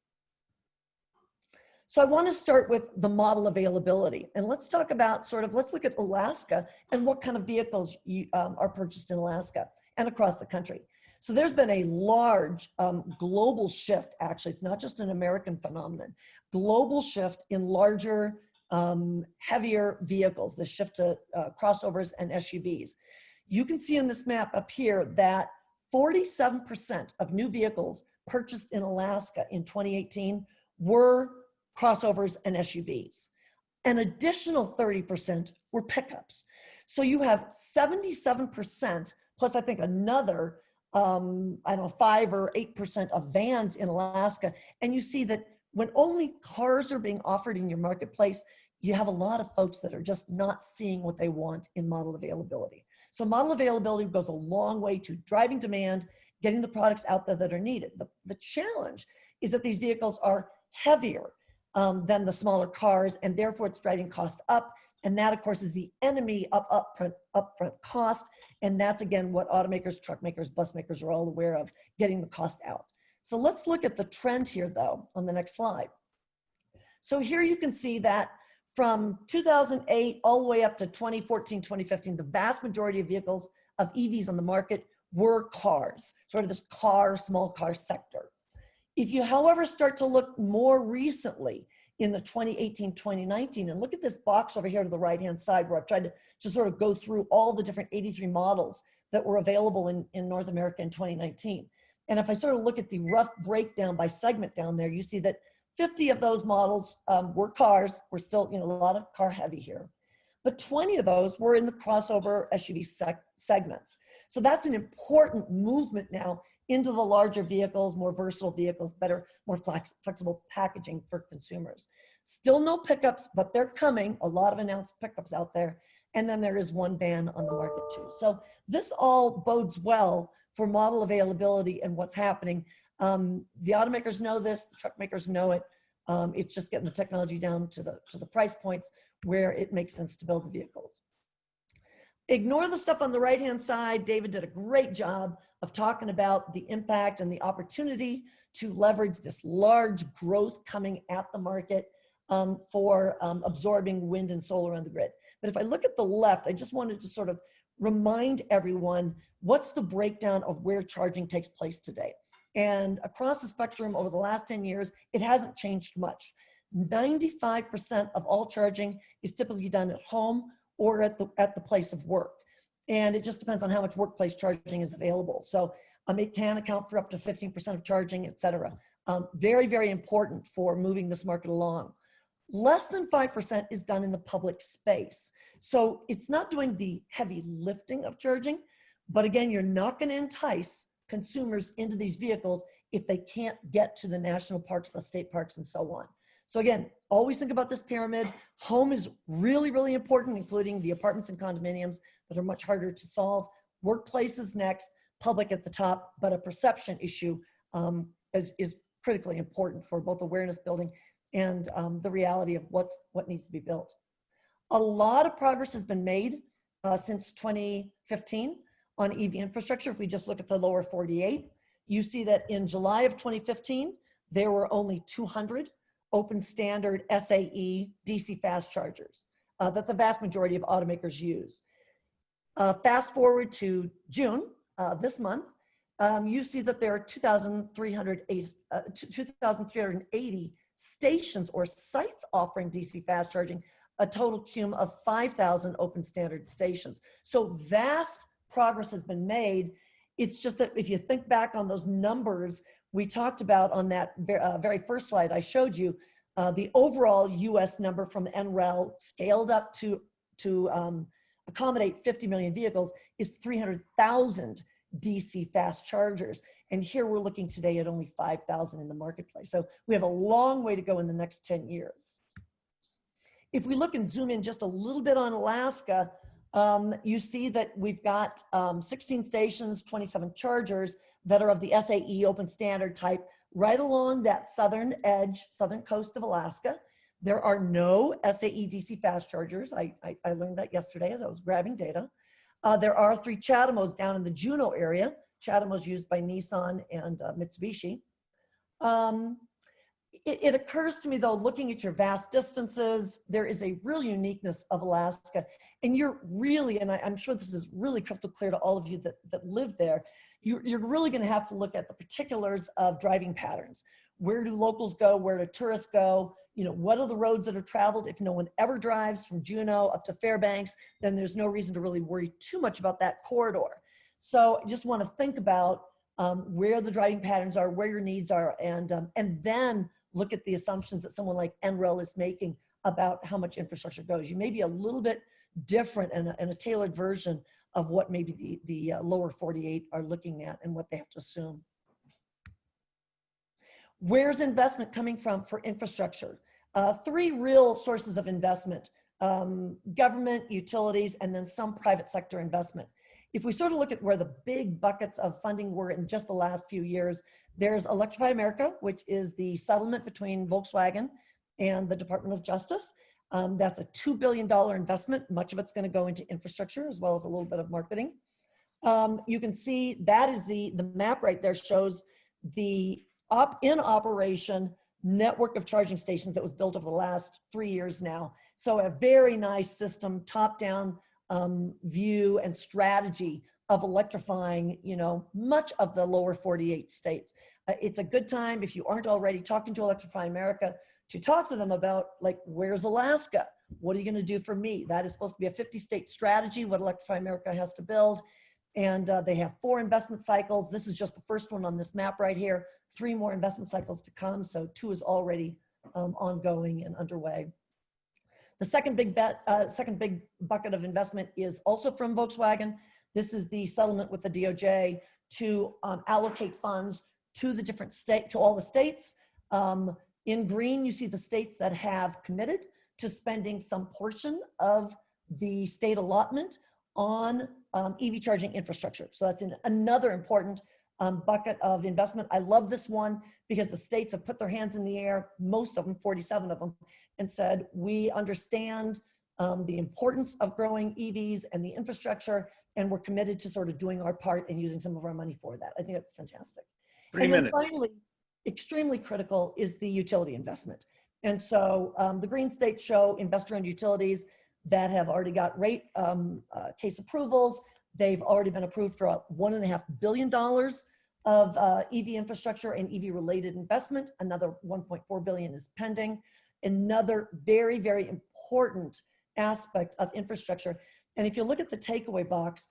So I want to start with the model availability. And let's talk about let's look at Alaska and what kind of vehicles are purchased in Alaska and across the country. So there's been a large global shift, actually, it's not just an American phenomenon, global shift in larger, heavier vehicles, the shift to crossovers and SUVs. You can see on this map up here that 47% of new vehicles purchased in Alaska in 2018 were crossovers and SUVs. An additional 30% were pickups. So you have 77% plus I think another, 5 or 8% of vans in Alaska. And you see that when only cars are being offered in your marketplace, you have a lot of folks that are just not seeing what they want in model availability. So model availability goes a long way to driving demand, getting the products out there that are needed. The challenge is that these vehicles are heavier than the smaller cars, and therefore it's driving cost up. And that, of course, is the enemy of upfront cost. And that's, again, what automakers, truck makers, bus makers are all aware of, getting the cost out. So let's look at the trend here, though, on the next slide. So here you can see that from 2008 all the way up to 2014, 2015, the vast majority of vehicles of EVs on the market were cars, sort of this small car sector. If you, however, start to look more recently in the 2018, 2019, and look at this box over here to the right-hand side where I've tried to sort of go through all the different 83 models that were available in North America in 2019. And if I sort of look at the rough breakdown by segment down there, you see that 50 of those models were cars. We're still, a lot of car heavy here. But 20 of those were in the crossover SUV segments. So that's an important movement now into the larger vehicles, more versatile vehicles, better, more flexible packaging for consumers. Still no pickups, but they're coming. A lot of announced pickups out there. And then there is one van on the market too. So this all bodes well for model availability and what's happening. The automakers know this, the truck makers know it. It's just getting the technology down to the price points where it makes sense to build the vehicles. Ignore the stuff on the right-hand side. David did a great job of talking about the impact and the opportunity to leverage this large growth coming at the market for absorbing wind and solar on the grid. But if I look at the left, I just wanted to sort of remind everyone what's the breakdown of where charging takes place today. And across the spectrum over the last 10 years, it hasn't changed much. 95% of all charging is typically done at home or at the place of work. And it just depends on how much workplace charging is available. So it can account for up to 15% of charging, et cetera. Very, very important for moving this market along. Less than 5% is done in the public space. So it's not doing the heavy lifting of charging, But again, you're not going to entice consumers into these vehicles if they can't get to the national parks, the state parks, and so on. So again, always think about this pyramid. Home is really, really important, including the apartments and condominiums that are much harder to solve. Workplace is next, public at the top, but a perception issue is critically important for both awareness building and the reality of what needs to be built. A lot of progress has been made since 2015 on EV infrastructure. If we just look at the lower 48, you see that in July of 2015, there were only 200 open standard SAE DC fast chargers that the vast majority of automakers use. Fast forward to June this month, you see that there are 2,380 stations or sites offering DC fast charging, a total cum of 5,000 open standard stations. So vast progress has been made. It's just that if you think back on those numbers we talked about on that very first slide I showed you, the overall US number from NREL scaled up to accommodate 50 million vehicles is 300,000 DC fast chargers. And here we're looking today at only 5,000 in the marketplace. So we have a long way to go in the next 10 years. If we look and zoom in just a little bit on Alaska, you see that we've got 16 stations, 27 chargers that are of the SAE open standard type right along that southern edge, southern coast of Alaska. There are no SAE DC fast chargers. I learned that yesterday as I was grabbing data. There are 3 CHAdeMOs down in the Juneau area. CHAdeMOs used by Nissan and Mitsubishi. It occurs to me though, looking at your vast distances, there is a real uniqueness of Alaska. And you're really, and I'm sure this is really crystal clear to all of you that live there, you're really gonna have to look at the particulars of driving patterns. Where do locals go? Where do tourists go? You know, what are the roads that are traveled? If no one ever drives from Juneau up to Fairbanks, then there's no reason to really worry too much about that corridor. So I just want to think about where the driving patterns are, where your needs are, and then look at the assumptions that someone like NREL is making about how much infrastructure goes. You may be a little bit different and a tailored version of what maybe the lower 48 are looking at and what they have to assume. Where's investment coming from for infrastructure? 3 real sources of investment: government, utilities, and then some private sector investment. If we sort of look at where the big buckets of funding were in just the last few years, there's Electrify America, which is the settlement between Volkswagen and the Department of Justice. That's a $2 billion investment. Much of it's going to go into infrastructure as well as a little bit of marketing. You can see that is the map right there shows the in operation network of charging stations that was built over the last 3 years now. So a very nice system, top-down view and strategy of electrifying, you know, much of the lower 48 states. It's a good time, if you aren't already talking to Electrify America, to talk to them about, like, where's Alaska? What are you going to do for me? That is supposed to be a 50-state strategy, what Electrify America has to build. And they have 4 investment cycles. This is just the first one on this map right here. 3 more investment cycles to come. So 2 is already ongoing and underway. The second big bucket of investment is also from Volkswagen. This is the settlement with the DOJ to allocate funds to the different to all the states. In green, you see the states that have committed to spending some portion of the state allotment on EV charging infrastructure. So that's another important bucket of investment. I love this one because the states have put their hands in the air, most of them, 47 of them, and said, we understand the importance of growing EVs and the infrastructure, and we're committed to sort of doing our part and using some of our money for that. I think that's fantastic. 3 minutes. And then finally, extremely critical is the utility investment. And so the green states show investor-owned utilities that have already got rate case approvals. They've already been approved for $1.5 billion of EV infrastructure and EV related investment. Another $1.4 billion is pending. Another very, very important aspect of infrastructure. And if you look at the takeaway box,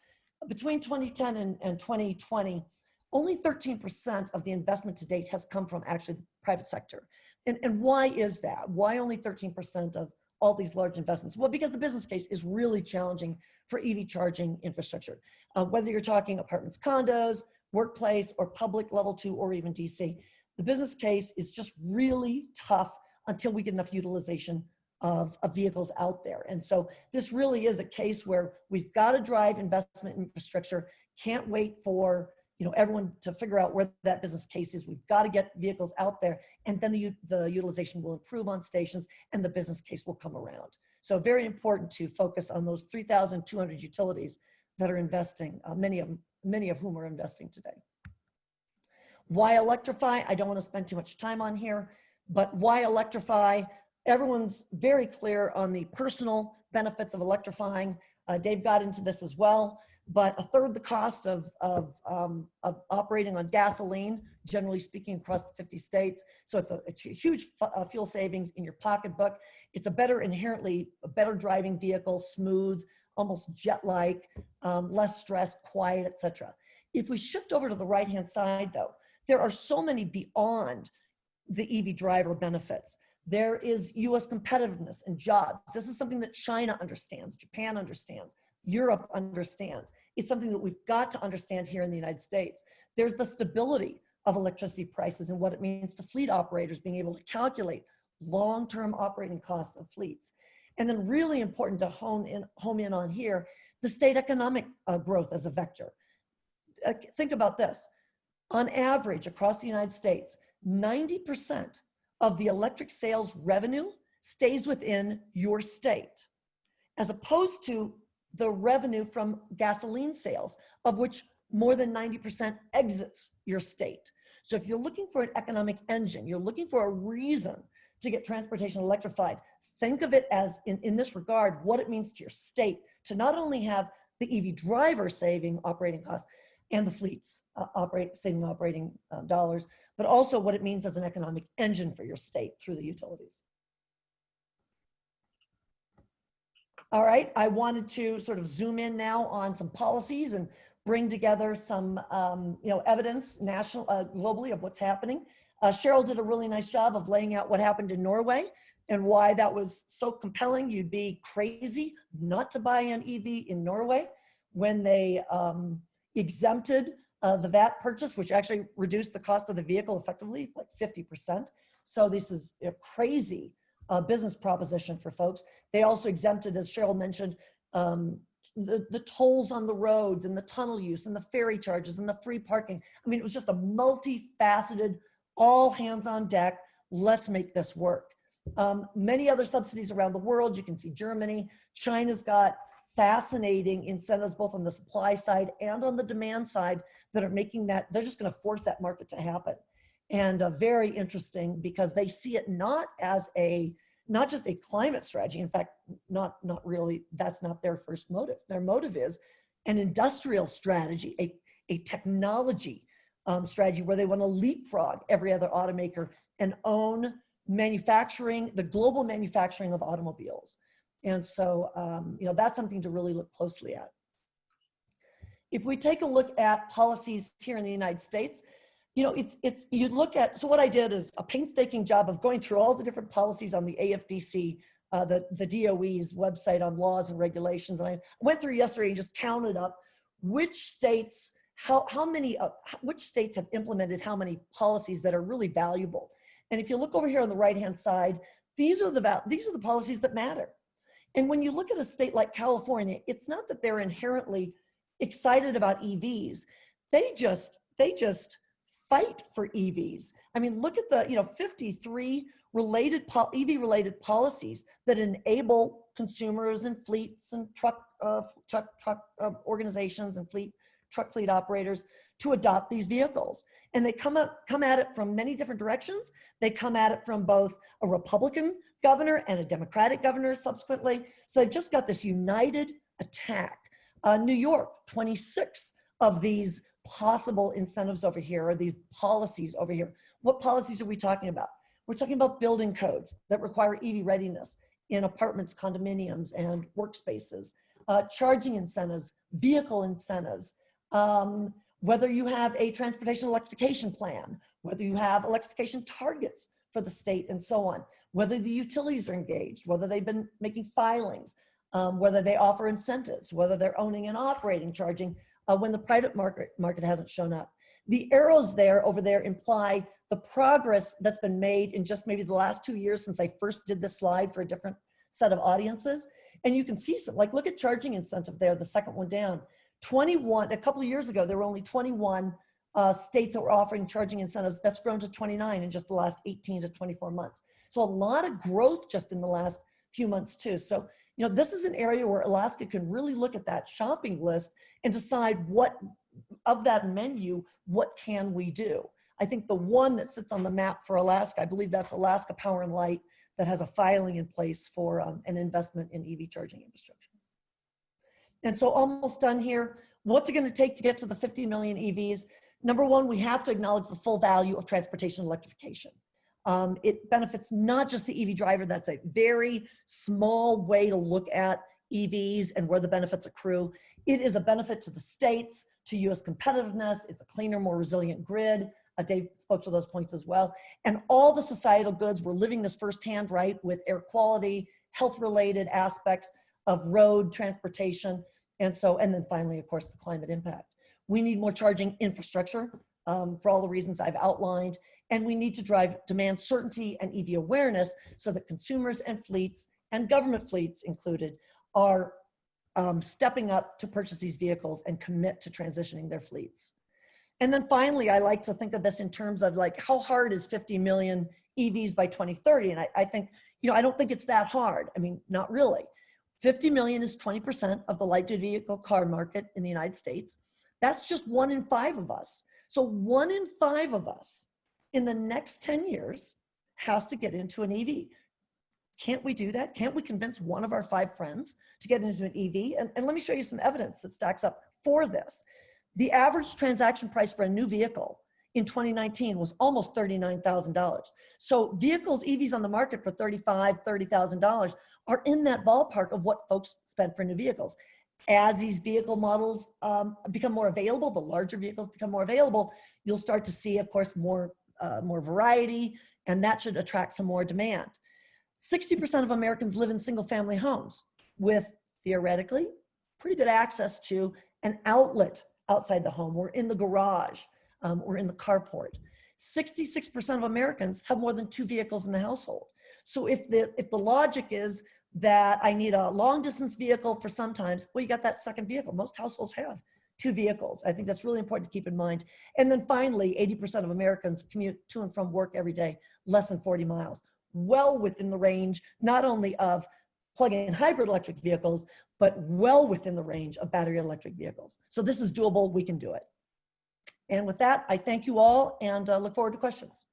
between 2010 and 2020, only 13% of the investment to date has come from actually the private sector. And why is that? Why only 13% of all these large investments? Well, because the business case is really challenging for EV charging infrastructure. Whether you're talking apartments, condos, workplace, or public level 2, or even DC, the business case is just really tough until we get enough utilization of vehicles out there. And so this really is a case where we've got to drive investment in infrastructure. Can't wait for everyone to figure out where that business case is. We've got to get vehicles out there, and then the utilization will improve on stations and the business case will come around. So very important to focus on those 3,200 utilities that are investing, many of whom are investing today. Why electrify? I don't want to spend too much time on here, but why electrify? Everyone's very clear on the personal benefits of electrifying. Dave got into this as well, but 1/3 the cost of operating on gasoline, generally speaking, across the 50 states. So it's a huge fuel savings in your pocketbook. It's inherently a better driving vehicle, smooth, almost jet-like, less stress, quiet, etc. If we shift over to the right-hand side, though, there are so many beyond the EV driver benefits. There is US competitiveness and jobs. This is something that China understands, Japan understands, Europe understands. It's something that we've got to understand here in the United States. There's the stability of electricity prices and what it means to fleet operators being able to calculate long-term operating costs of fleets. And then really important to home in on here, the state economic growth as a vector. Think about this. On average, across the United States, 90% of the electric sales revenue stays within your state, as opposed to the revenue from gasoline sales, of which more than 90% exits your state. So if you're looking for an economic engine, you're looking for a reason to get transportation electrified, think of it as, in this regard, what it means to your state to not only have the EV driver saving operating costs and the fleets saving operating dollars, but also what it means as an economic engine for your state through the utilities. All right, I wanted to sort of zoom in now on some policies and bring together some evidence globally of what's happening. Cheryl did a really nice job of laying out what happened in Norway and why that was so compelling. You'd be crazy not to buy an EV in Norway when they exempted the VAT purchase, which actually reduced the cost of the vehicle effectively like 50%. So this is a crazy business proposition for folks. They also exempted, as Cheryl mentioned, the tolls on the roads and the tunnel use and the ferry charges and the free parking. I mean, it was just a multifaceted, all hands on deck, let's make this work. Many other subsidies around the world. You can see Germany. China's got fascinating incentives both on the supply side and on the demand side that are making that, they're just going to force that market to happen. And very interesting because they see it not just a climate strategy. In fact, not really, that's not their first motive. Their motive is an industrial strategy, a technology strategy where they want to leapfrog every other automaker and own manufacturing, the global manufacturing of automobiles. And so, that's something to really look closely at. If we take a look at policies here in the United States, you look at, so what I did is a painstaking job of going through all the different policies on the AFDC, the DOE's website on laws and regulations. And I went through yesterday and just counted up which states, which states have implemented how many policies that are really valuable. And if you look over here on the right-hand side, these are the policies that matter. And when you look at a state like California, it's not that they're inherently excited about EVs. They just fight for EVs. I mean, look at the 53 EV-related policies that enable consumers and fleets and truck organizations and truck fleet operators to adopt these vehicles. And they come at it from many different directions. They come at it from both a Republican governor and a Democratic governor subsequently. So they've just got this united attack. New York, 26 of these possible incentives over here, or these policies over here. What policies are we talking about? We're talking about building codes that require EV readiness in apartments, condominiums, and workspaces, charging incentives, vehicle incentives, whether you have a transportation electrification plan, whether you have electrification targets for the state and so on, whether the utilities are engaged, whether they've been making filings, whether they offer incentives, whether they're owning and operating charging when the private market hasn't shown up. The arrows over there imply the progress that's been made in just maybe the last 2 years since I first did this slide for a different set of audiences. And you can see some, like, look at charging incentive there, the second one down. 21, a couple of years ago, there were only 21 states that were offering charging incentives. That's grown to 29 in just the last 18 to 24 months. So a lot of growth just in the last few months too. So, you know, this is an area where Alaska can really look at that shopping list and decide what of that menu, what can we do? I think the one that sits on the map for Alaska, I believe that's Alaska Power and Light, that has a filing in place for an investment in EV charging infrastructure. And so almost done here. What's it going to take to get to the 50 million EVs? Number one, we have to acknowledge the full value of transportation electrification. It benefits not just the EV driver. That's a very small way to look at EVs and where the benefits accrue. It is a benefit to the states, to US competitiveness. It's a cleaner, more resilient grid. Dave spoke to those points as well. And all the societal goods, we're living this firsthand, right, with air quality, health-related aspects of road transportation. And then finally, of course, the climate impact. We need more charging infrastructure for all the reasons I've outlined. And we need to drive demand certainty and EV awareness so that consumers and fleets, and government fleets included, are stepping up to purchase these vehicles and commit to transitioning their fleets. And then finally, I like to think of this in terms of, like, how hard is 50 million EVs by 2030? And I think, you know, I don't think it's that hard. I mean, not really. 50 million is 20% of the light duty vehicle car market in the United States. That's just 1 in 5 of us. So 1 in 5 of us in the next 10 years has to get into an EV. Can't we do that? Can't we convince 1 of our 5 friends to get into an EV? And let me show you some evidence that stacks up for this. The average transaction price for a new vehicle in 2019 was almost $39,000. So vehicles, EVs on the market for $35,000, $30,000 are in that ballpark of what folks spend for new vehicles. As these vehicle models become more available, the larger vehicles become more available, you'll start to see, of course, more variety, and that should attract some more demand. 60% of Americans live in single-family homes with, theoretically, pretty good access to an outlet outside the home, or in the garage, or in the carport. 66% of Americans have more than 2 vehicles in the household. So if the logic is that I need a long distance vehicle for sometimes, well, you got that second vehicle. Most households have 2 vehicles. I think that's really important to keep in mind. And then finally, 80% of Americans commute to and from work every day, less than 40 miles, well within the range, not only of plug-in hybrid electric vehicles, but well within the range of battery electric vehicles. So this is doable, we can do it. And with that, I thank you all and look forward to questions.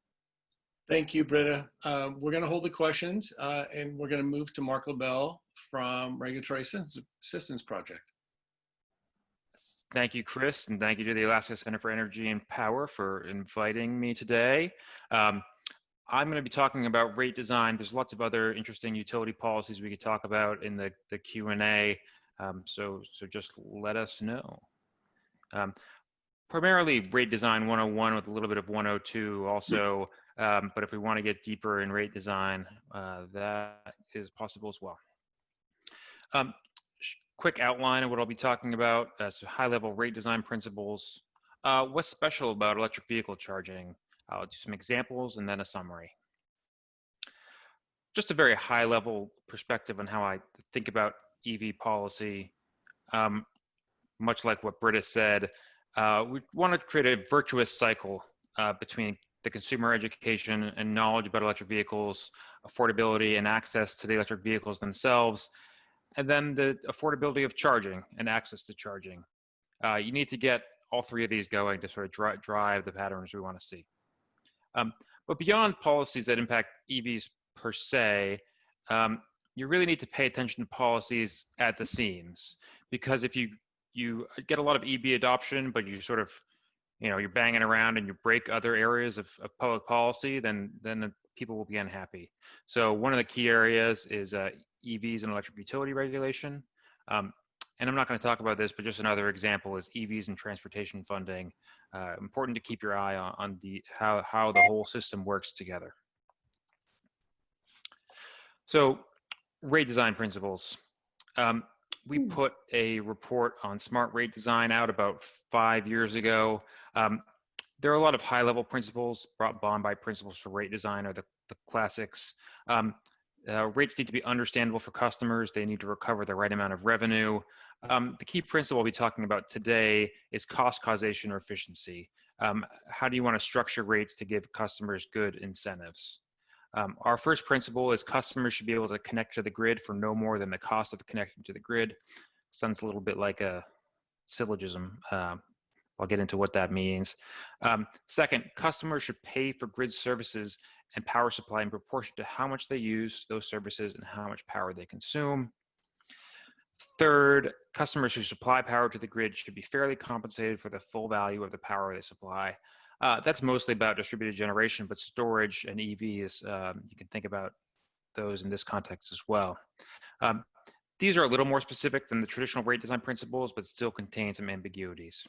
Thank you, Britta. We're going to hold the questions and we're going to move to Mark LeBel from Regulatory Assistance Project. Thank you, Chris, and thank you to the Alaska Center for Energy and Power for inviting me today. I'm going to be talking about rate design. There's lots of other interesting utility policies we could talk about in the Q&A, so just let us know. Primarily rate design 101 with a little bit of 102 also, but if we want to get deeper in rate design, that is possible as well. Quick outline of what I'll be talking about, so high-level rate design principles. What's special about electric vehicle charging? I'll do some examples and then a summary. Just a very high-level perspective on how I think about EV policy. Much like what Britta said, we want to create a virtuous cycle between the consumer education and knowledge about electric vehicles, affordability and access to the electric vehicles themselves, and then the affordability of charging and access to charging. You need to get all 3 of these going to sort of drive the patterns we want to see. But beyond policies that impact EVs per se, you really need to pay attention to policies at the seams, because if you get a lot of EV adoption, but you sort of, you're banging around and you break other areas of public policy, then people will be unhappy. So one of the key areas is EVs and electric utility regulation. And I'm not going to talk about this, but just another example is EVs and transportation funding. Important to keep your eye on how the whole system works together. So rate design principles. We put a report on smart rate design out about 5 years ago. There are a lot of high-level principles. Bond-by principles for rate design are the classics. Rates need to be understandable for customers. They need to recover the right amount of revenue. The key principle we'll be talking about today is cost causation or efficiency. How do you want to structure rates to give customers good incentives? Our first principle is customers should be able to connect to the grid for no more than the cost of connecting to the grid. Sounds a little bit like a syllogism. I'll get into what that means. Second, customers should pay for grid services and power supply in proportion to how much they use those services and how much power they consume. Third, customers who supply power to the grid should be fairly compensated for the full value of the power they supply. That's mostly about distributed generation, but storage and EVs, you can think about those in this context as well. These are a little more specific than the traditional rate design principles, but still contain some ambiguities.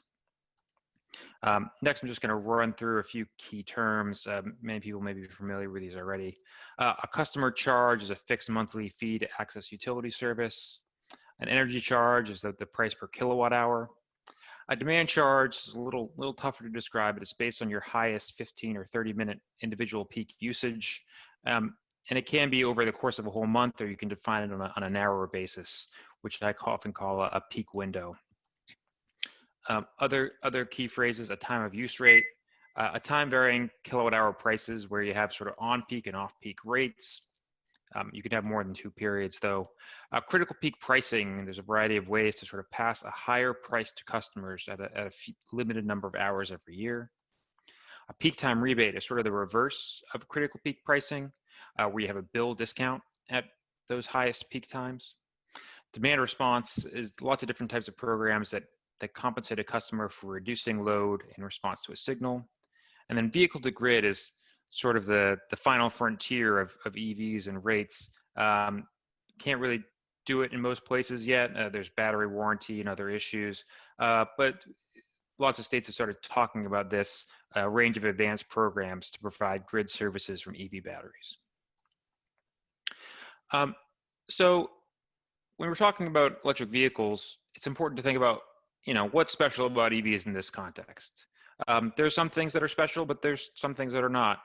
Next, I'm just going to run through a few key terms. Many people may be familiar with these already. A customer charge is a fixed monthly fee to access utility service. An energy charge is the price per kilowatt hour. A demand charge is a little tougher to describe, but it's based on your highest 15 or 30-minute individual peak usage. And it can be over the course of a whole month, or you can define it on a narrower basis, which I often call a peak window. Other key phrases: a time of use rate, a time varying kilowatt hour prices where you have sort of on peak and off peak rates. You can have more than 2 periods though. Critical peak pricing, there's a variety of ways to sort of pass a higher price to customers at a limited number of hours every year. A peak time rebate is sort of the reverse of critical peak pricing, where you have a bill discount at those highest peak times. Demand response is lots of different types of programs that compensate a customer for reducing load in response to a signal. And then vehicle to grid is sort of the final frontier of EVs and rates. Can't really do it in most places yet. There's battery warranty and other issues, but lots of states have started talking about this range of advanced programs to provide grid services from EV batteries. So when we're talking about electric vehicles, it's important to think about, what's special about EVs in this context. There's some things that are special, but there's some things that are not.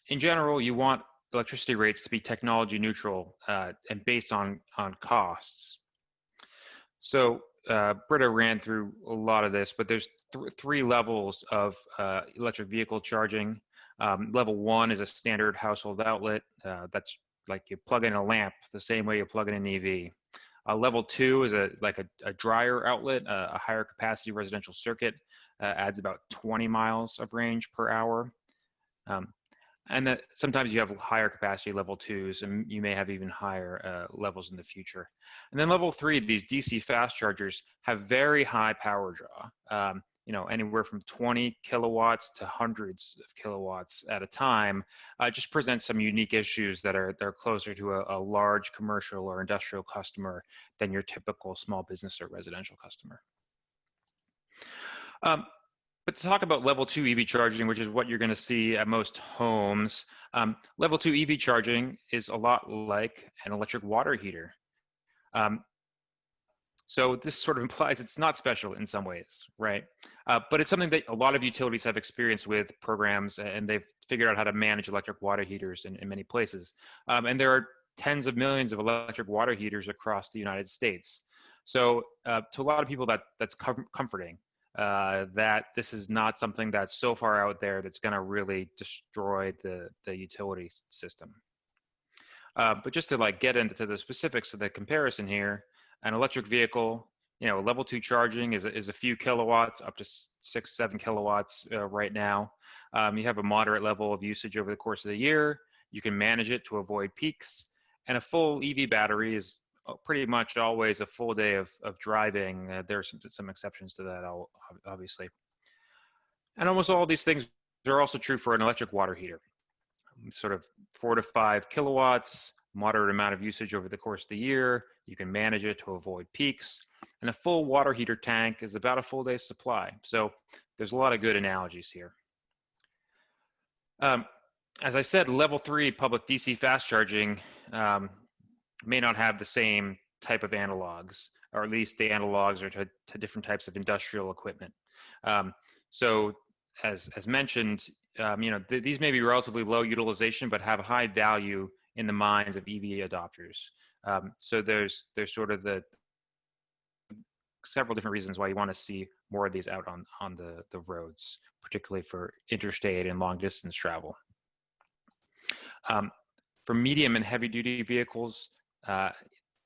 In general, you want electricity rates to be technology neutral and based on costs. So Britta ran through a lot of this, but there's 3 levels of electric vehicle charging. Level 1 is a standard household outlet. That's like you plug in a lamp the same way you plug in an EV. Level 2 is a drier outlet, a higher capacity residential circuit, adds about 20 miles of range per hour. And that sometimes you have higher capacity level 2s, and you may have even higher levels in the future. And then level 3, these DC fast chargers have very high power draw, anywhere from 20 kilowatts to hundreds of kilowatts at a time. Just presents some unique issues that are closer to a large commercial or industrial customer than your typical small business or residential customer. But to talk about level 2 EV charging, which is what you're going to see at most homes, level 2 EV charging is a lot like an electric water heater. So this sort of implies it's not special in some ways, right? But it's something that a lot of utilities have experience with programs, and they've figured out how to manage electric water heaters in many places. And there are tens of millions of electric water heaters across the United States. So to a lot of people, that's comforting. That this is not something that's so far out there that's going to really destroy the utility system. But just to get into the specifics of the comparison here, an electric vehicle, level 2 charging is a few kilowatts, up to 6-7 kilowatts right now. You have a moderate level of usage over the course of the year. You can manage it to avoid peaks, and a full EV battery is pretty much always a full day of driving. There are some exceptions to that, obviously. And almost all of these things are also true for an electric water heater. Sort of 4 to 5 kilowatts, moderate amount of usage over the course of the year. You can manage it to avoid peaks. And a full water heater tank is about a full day's supply. So there's a lot of good analogies here. As I said, level 3 public DC fast charging may not have the same type of analogs, or at least the analogs are to different types of industrial equipment. So as mentioned, these may be relatively low utilization, but have high value in the minds of EV adopters. So there's sort of the several different reasons why you want to see more of these out on the roads, particularly for interstate and long distance travel. For medium and heavy duty vehicles,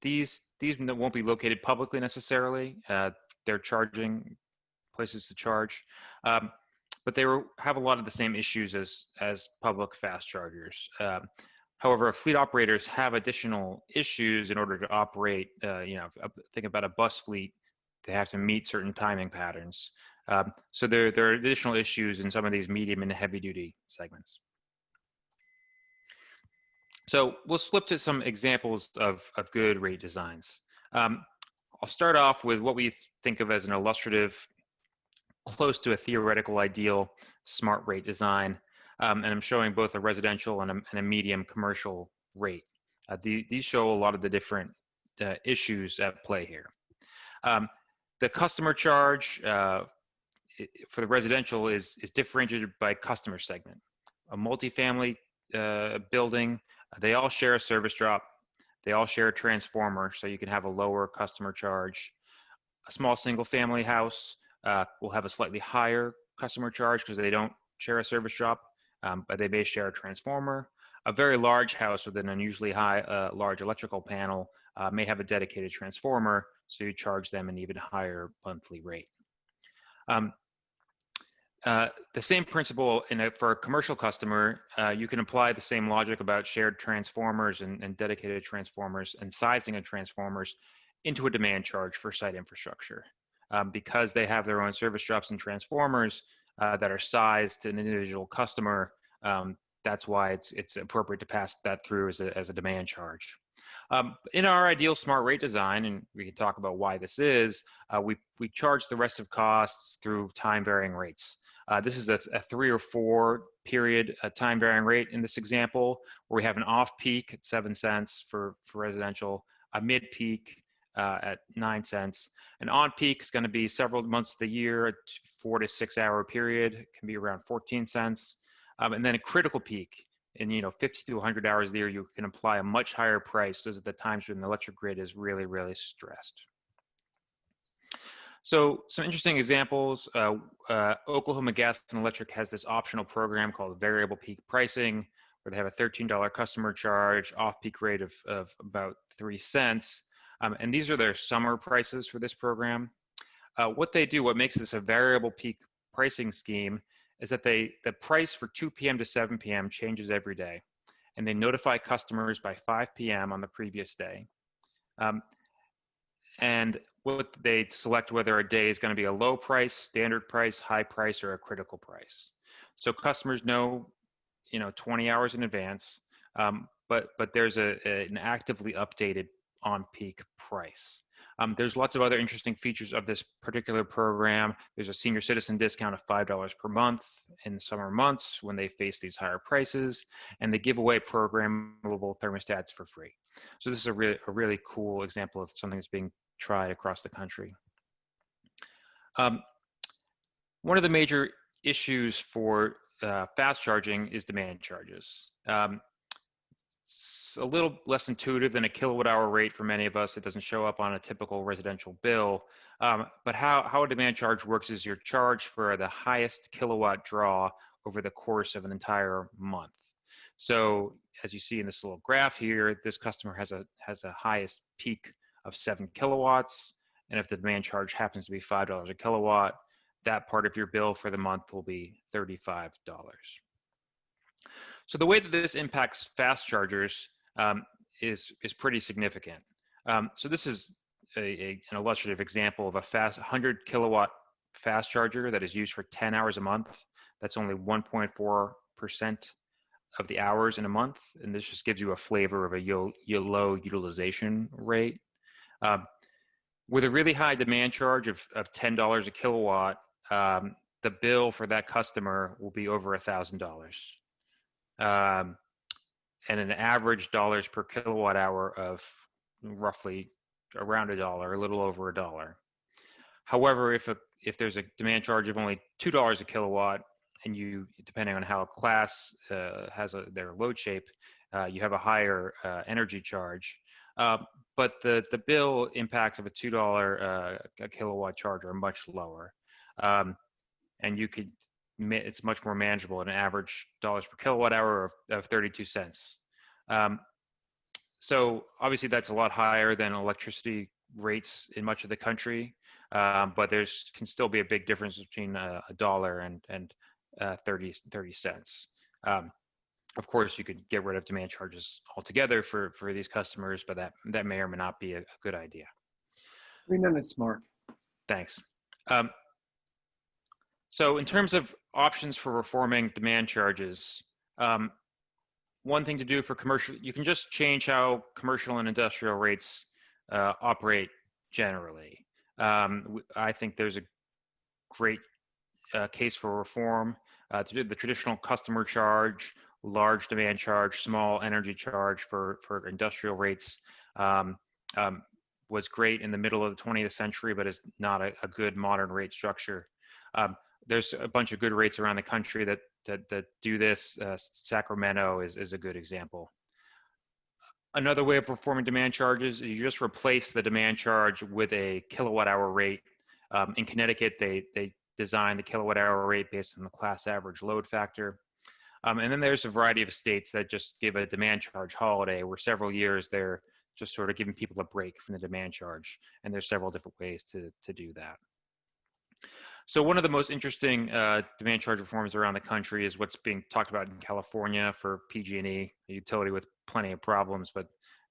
these won't be located publicly necessarily. They're charging places to charge, but they have a lot of the same issues as public fast chargers. However, fleet operators have additional issues in order to operate. Think about a bus fleet; they have to meet certain timing patterns. So there are additional issues in some of these medium and heavy duty segments. So we'll flip to some examples of good rate designs. I'll start off with what we think of as an illustrative, close to a theoretical ideal smart rate design. And I'm showing both a residential and a medium commercial rate. These show a lot of the different issues at play here. The customer charge for the residential is differentiated by customer segment. A multifamily building, they all share a service drop. They all share a transformer, so you can have a lower customer charge. A small single family house will have a slightly higher customer charge because they don't share a service drop, but they may share a transformer. A very large house with an unusually large electrical panel may have a dedicated transformer, so you charge them an even higher monthly rate. The same principle for a commercial customer, you can apply the same logic about shared transformers and dedicated transformers and sizing of transformers into a demand charge for site infrastructure. Because they have their own service drops and transformers that are sized to an individual customer, that's why it's appropriate to pass that through as a demand charge. In our ideal smart rate design, and we can talk about why this is, we charge the rest of costs through time varying rates. This is a 3 or 4 period time varying rate in this example, where we have an off peak at 7 cents for residential, a mid peak at 9 cents. An on peak is going to be several months of the year, a 4 to 6 hour period, it can be around 14 cents. And then a critical peak in 50 to 100 hours a year, you can apply a much higher price. Those are the times when the electric grid is really, really stressed. So some interesting examples, Oklahoma Gas and Electric has this optional program called variable peak pricing, where they have a $13 customer charge, off-peak rate of about 3 cents. And these are their summer prices for this program. What makes this a variable peak pricing scheme is that the price for 2 p.m. to 7 p.m. changes every day, and they notify customers by 5 p.m. on the previous day. And what they select whether a day is going to be a low price, standard price, high price, or a critical price. So customers know, 20 hours in advance, but there's an actively updated on-peak price. There's lots of other interesting features of this particular program. There's a senior citizen discount of $5 per month in the summer months when they face these higher prices, and they give away programmable thermostats for free. So this is a really cool example of something that's being tried across the country. One of the major issues for fast charging is demand charges. It's a little less intuitive than a kilowatt hour rate for many of us. It doesn't show up on a typical residential bill. But how a demand charge works is you're charged for the highest kilowatt draw over the course of an entire month. So as you see in this little graph here, this customer has a highest peak of 7 kilowatts. And if the demand charge happens to be $5 a kilowatt, that part of your bill for the month will be $35. So the way that this impacts fast chargers is pretty significant. So this is an illustrative example of a 100 kilowatt fast charger that is used for 10 hours a month. That's only 1.4% of the hours in a month. And this just gives you a flavor of a low utilization rate. With a really high demand charge of $10 a kilowatt, the bill for that customer will be over $1,000. an average dollars per kilowatt hour of roughly around $1, a little over $1. However, if there's a demand charge of only $2 a kilowatt, and you, depending on how a class has their load shape, you have a higher energy charge. But the bill impacts of a $2 a kilowatt charge are much lower. And it's much more manageable at an average dollars per kilowatt hour of 32 cents. So obviously that's a lot higher than electricity rates in much of the country, but can still be a big difference between $1 and 30 cents. Of course, you could get rid of demand charges altogether for these customers, but that may or may not be a good idea. 3 minutes, Mark. Thanks. So in terms of options for reforming demand charges, one thing to do for commercial, you can just change how commercial and industrial rates operate generally. I think there's a great case for reform. To do the traditional customer charge, large demand charge, small energy charge for industrial rates was great in the middle of the 20th century, but is not a good modern rate structure. There's a bunch of good rates around the country that do this. Sacramento is a good example. Another way of reforming demand charges is you just replace the demand charge with a kilowatt hour rate. In Connecticut, they designed the kilowatt hour rate based on the class average load factor. And then there's a variety of states that just give a demand charge holiday, where several years they're just sort of giving people a break from the demand charge. And there's several different ways to do that. So one of the most interesting demand charge reforms around the country is what's being talked about in California for PG&E, a utility with plenty of problems, but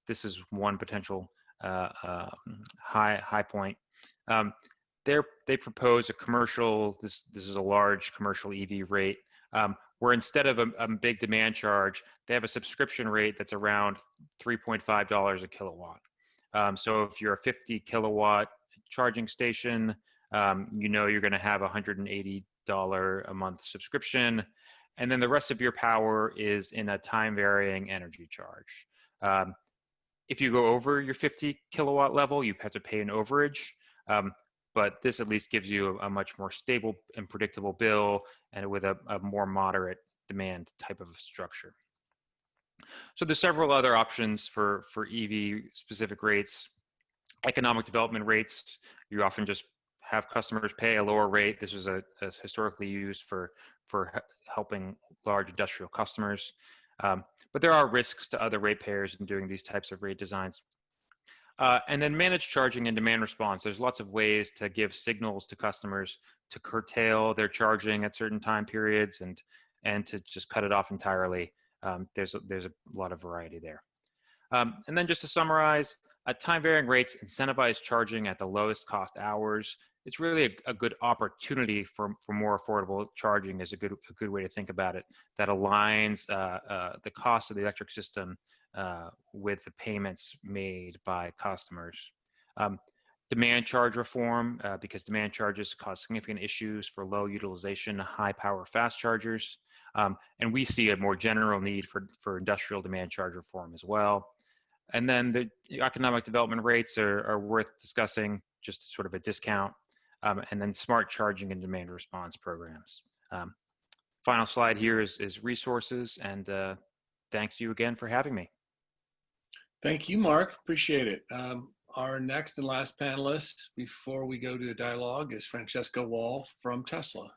this is one potential high point. They propose a commercial, this is a large commercial EV rate, where instead of a big demand charge, they have a subscription rate that's around $3.5 a kilowatt. So if you're a 50 kilowatt charging station, you know you're going to have a $180 a month subscription, and then the rest of your power is in a time varying energy charge. If you go over your 50 kilowatt level, you have to pay an overage, but this at least gives you a much more stable and predictable bill, and with a more moderate demand type of structure. So there's several other options for EV specific rates. Economic development rates, you often just have customers pay a lower rate. This was historically used for helping large industrial customers. But there are risks to other ratepayers in doing these types of rate designs. And then managed charging and demand response. There's lots of ways to give signals to customers to curtail their charging at certain time periods and to just cut it off entirely. There's a lot of variety there. And then just to summarize, time varying rates incentivize charging at the lowest cost hours. It's really a good opportunity for more affordable charging is a good way to think about it. That aligns the cost of the electric system with the payments made by customers. Demand charge reform, because demand charges cause significant issues for low utilization, high power fast chargers. And we see a more general need for industrial demand charge reform as well. And then the economic development rates are worth discussing, just sort of a discount. And then smart charging and demand response programs. Final slide here is resources, and thanks you again for having me. Thank you, Mark. Appreciate it. Our next and last panelist before we go to a dialogue is Francesca Wahl from Tesla.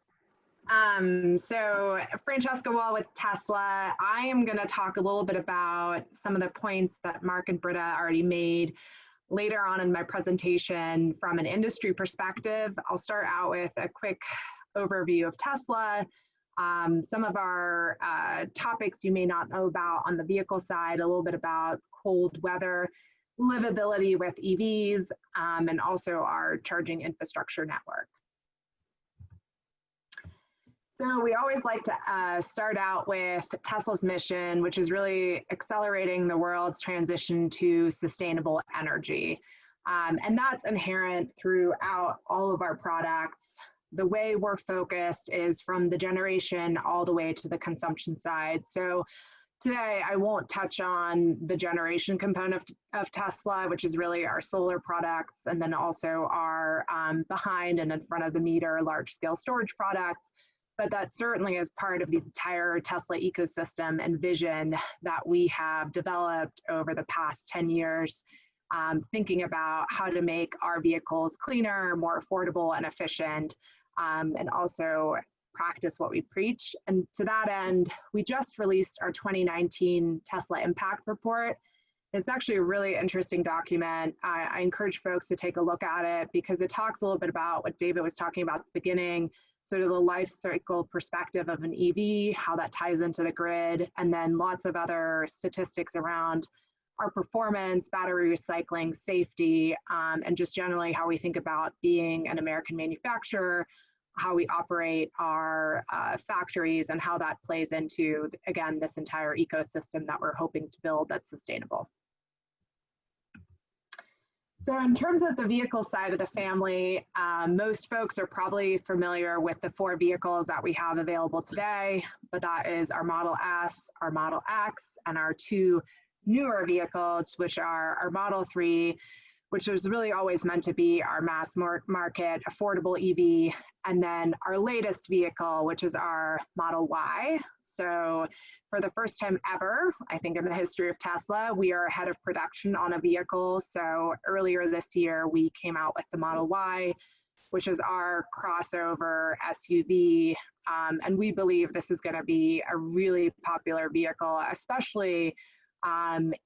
So Francesca Wahl with Tesla. I am going to talk a little bit about some of the points that Mark and Britta already made later on in my presentation from an industry perspective. I'll start out with a quick overview of Tesla. Some of our topics you may not know about on the vehicle side, a little bit about cold weather, livability with EVs, and also our charging infrastructure network. So we always like to start out with Tesla's mission, which is really accelerating the world's transition to sustainable energy. And that's inherent throughout all of our products. The way we're focused is from the generation all the way to the consumption side. So today I won't touch on the generation component of Tesla, which is really our solar products, and then also our behind and in front of the meter large scale storage products. But that certainly is part of the entire Tesla ecosystem and vision that we have developed over the past 10 years, thinking about how to make our vehicles cleaner, more affordable and efficient, and also practice what we preach. And to that end, we just released our 2019 Tesla Impact Report. It's actually a really interesting document. I encourage folks to take a look at it because it talks a little bit about what David was talking about at the beginning, sort of the life cycle perspective of an EV, how that ties into the grid, and then lots of other statistics around our performance, battery recycling, safety, and just generally how we think about being an American manufacturer, how we operate our factories, and how that plays into, again, this entire ecosystem that we're hoping to build that's sustainable. So in terms of the vehicle side of the family, most folks are probably familiar with the 4 vehicles that we have available today, but that is our Model S, our Model X, and our 2 newer vehicles, which are our Model 3, which was really always meant to be our mass market affordable EV, and then our latest vehicle, which is our Model Y. So for the first time ever, I think in the history of Tesla, we are ahead of production on a vehicle. So earlier this year, we came out with the Model Y, which is our crossover SUV. And we believe this is going to be a really popular vehicle, especially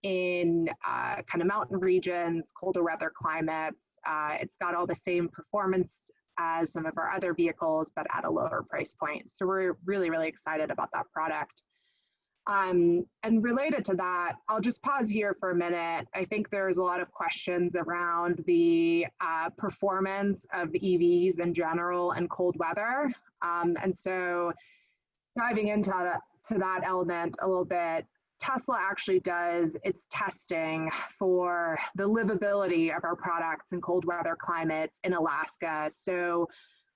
in kind of mountain regions, colder weather climates. It's got all the same performance as some of our other vehicles, but at a lower price point. So we're really, really excited about that product. And related to that, I'll just pause here for a minute. I think there's a lot of questions around the performance of EVs in general and cold weather. And so diving into that element a little bit, Tesla actually does its testing for the livability of our products in cold weather climates in Alaska. So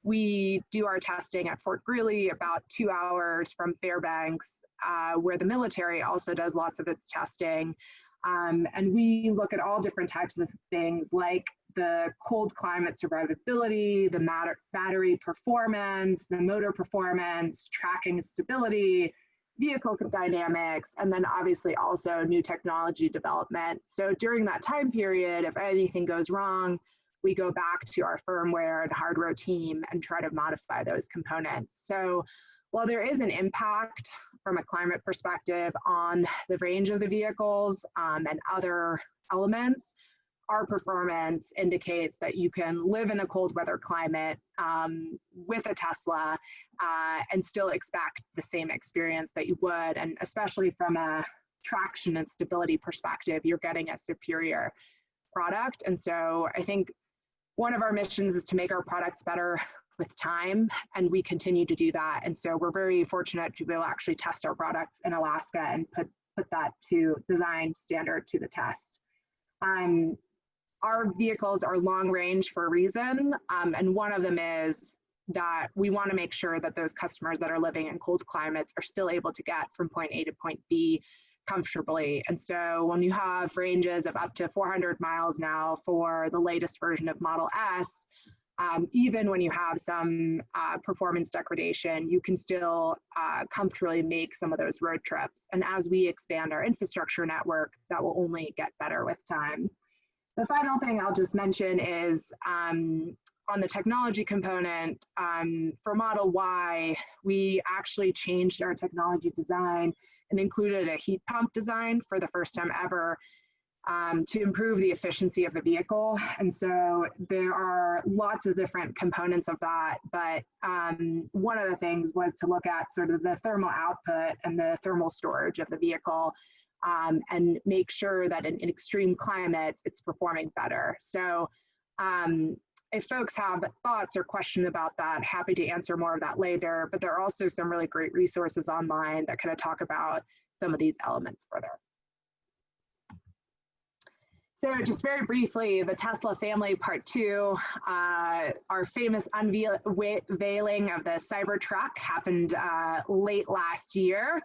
we do our testing at Fort Greely, about 2 hours from Fairbanks, where the military also does lots of its testing. And we look at all different types of things like the cold climate survivability, the battery performance, the motor performance, tracking stability, vehicle dynamics, and then obviously also new technology development. So during that time period, if anything goes wrong, we go back to our firmware and hardware team and try to modify those components. So while there is an impact from a climate perspective on the range of the vehicles and other elements, our performance indicates that you can live in a cold weather climate with a Tesla and still expect the same experience that you would. And especially from a traction and stability perspective, you're getting a superior product. And so I think one of our missions is to make our products better with time, and we continue to do that. And so we're very fortunate to be able to actually test our products in Alaska and put that to design standard to the test. Our vehicles are long range for a reason, and one of them is that we want to make sure that those customers that are living in cold climates are still able to get from point A to point B comfortably. And so when you have ranges of up to 400 miles now for the latest version of Model S, even when you have some performance degradation, you can still comfortably make some of those road trips. And as we expand our infrastructure network, that will only get better with time. The final thing I'll just mention is on the technology component, for Model Y, we actually changed our technology design and included a heat pump design for the first time ever to improve the efficiency of the vehicle. And so there are lots of different components of that, but one of the things was to look at sort of the thermal output and the thermal storage of the vehicle and make sure that in extreme climates, it's performing better. So if folks have thoughts or questions about that, happy to answer more of that later, but there are also some really great resources online that kind of talk about some of these elements further. So just very briefly, the Tesla family part 2, our famous unveiling of the Cybertruck happened late last year,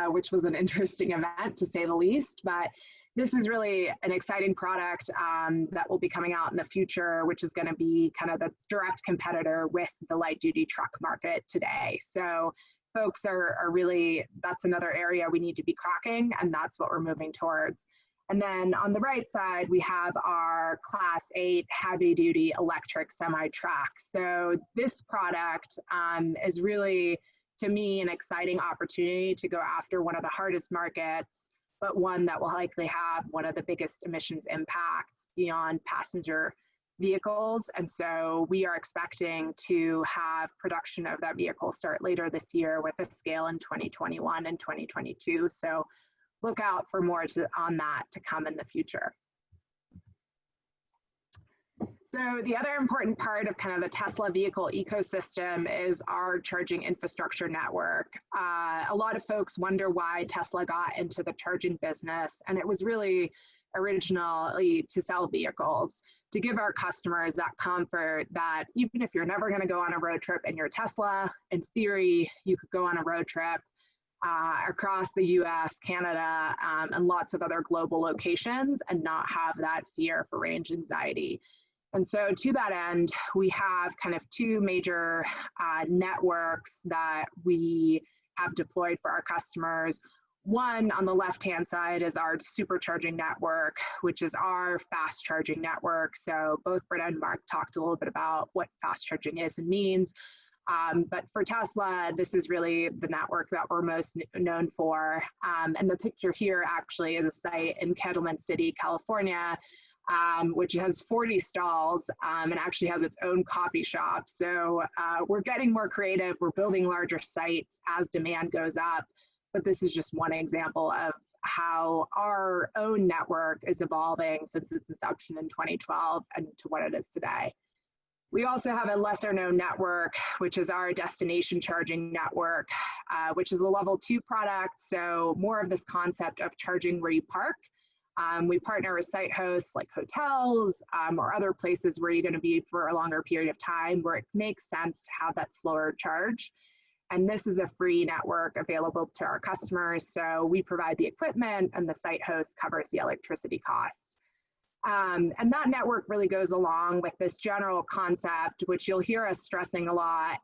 which was an interesting event to say the least, but this is really an exciting product that will be coming out in the future, which is going to be kind of the direct competitor with the light duty truck market today. So folks are really, that's another area we need to be cracking, and that's what we're moving towards. And then on the right side, we have our Class 8 heavy-duty electric semi-truck. So this product is really, to me, an exciting opportunity to go after one of the hardest markets, but one that will likely have one of the biggest emissions impacts beyond passenger vehicles. And so we are expecting to have production of that vehicle start later this year with a scale in 2021 and 2022. So look out for more on that to come in the future. So the other important part of kind of the Tesla vehicle ecosystem is our charging infrastructure network. A lot of folks wonder why Tesla got into the charging business, and it was really originally to sell vehicles, to give our customers that comfort that even if you're never going to go on a road trip in your Tesla, in theory, you could go on a road trip across the US, Canada, and lots of other global locations and not have that fear for range anxiety. And so to that end, we have kind of 2 major networks that we have deployed for our customers. One on the left-hand side is our supercharging network, which is our fast charging network. So both Britta and Mark talked a little bit about what fast charging is and means. But for Tesla, this is really the network that we're most known for. And the picture here actually is a site in Kettleman City, California, which has 40 stalls and actually has its own coffee shop. So we're getting more creative. We're building larger sites as demand goes up. But this is just one example of how our own network is evolving since its inception in 2012 and to what it is today. We also have a lesser known network, which is our destination charging network, which is a level 2 product. So more of this concept of charging where you park. We partner with site hosts like hotels or other places where you're going to be for a longer period of time where it makes sense to have that slower charge. And this is a free network available to our customers. So we provide the equipment and the site host covers the electricity costs. And that network really goes along with this general concept, which you'll hear us stressing a lot,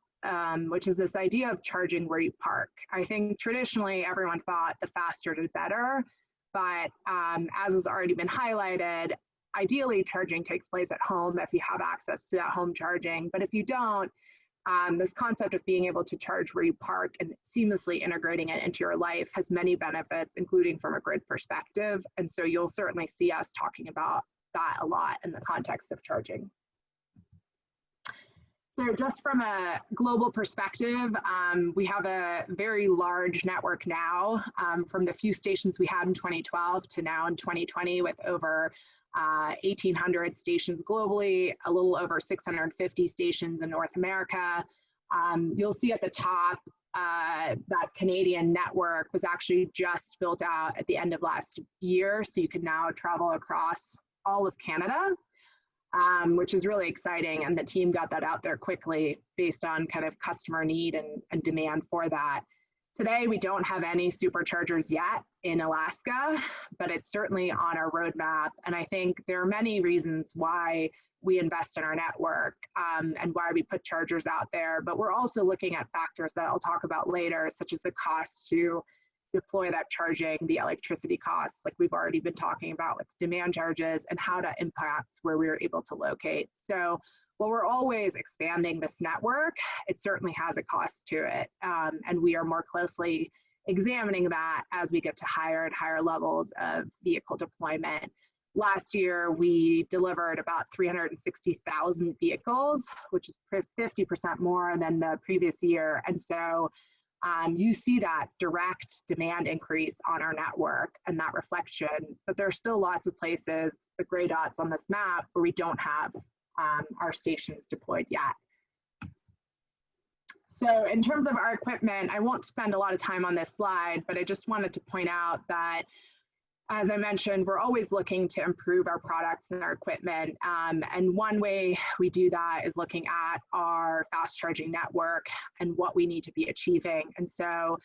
which is this idea of charging where you park. I think traditionally everyone thought the faster the better, but as has already been highlighted, ideally charging takes place at home if you have access to that home charging. But if you don't, this concept of being able to charge where you park and seamlessly integrating it into your life has many benefits, including from a grid perspective. And so you'll certainly see us talking about that a lot in the context of charging. So just from a global perspective, we have a very large network now, from the few stations we had in 2012 to now in 2020 with over 1,800 stations globally, a little over 650 stations in North America. You'll see at the top that Canadian network was actually just built out at the end of last year, so you can now travel across all of Canada, which is really exciting, and the team got that out there quickly based on kind of customer need and demand for that. Today, we don't have any superchargers yet in Alaska, but it's certainly on our roadmap. And I think there are many reasons why we invest in our network and why we put chargers out there. But we're also looking at factors that I'll talk about later, such as the cost to deploy that charging, the electricity costs, like we've already been talking about with demand charges, and how that impacts where we're able to locate. So while we're always expanding this network, it certainly has a cost to it. And we are more closely examining that as we get to higher and higher levels of vehicle deployment. Last year, we delivered about 360,000 vehicles, which is 50% more than the previous year. And so you see that direct demand increase on our network and that reflection, but there are still lots of places, the gray dots on this map, where we don't have our stations deployed yet. So in terms of our equipment, I won't spend a lot of time on this slide, but I just wanted to point out that as I mentioned, we're always looking to improve our products and our equipment. And one way we do that is looking at our fast charging network and what we need to be achieving. And so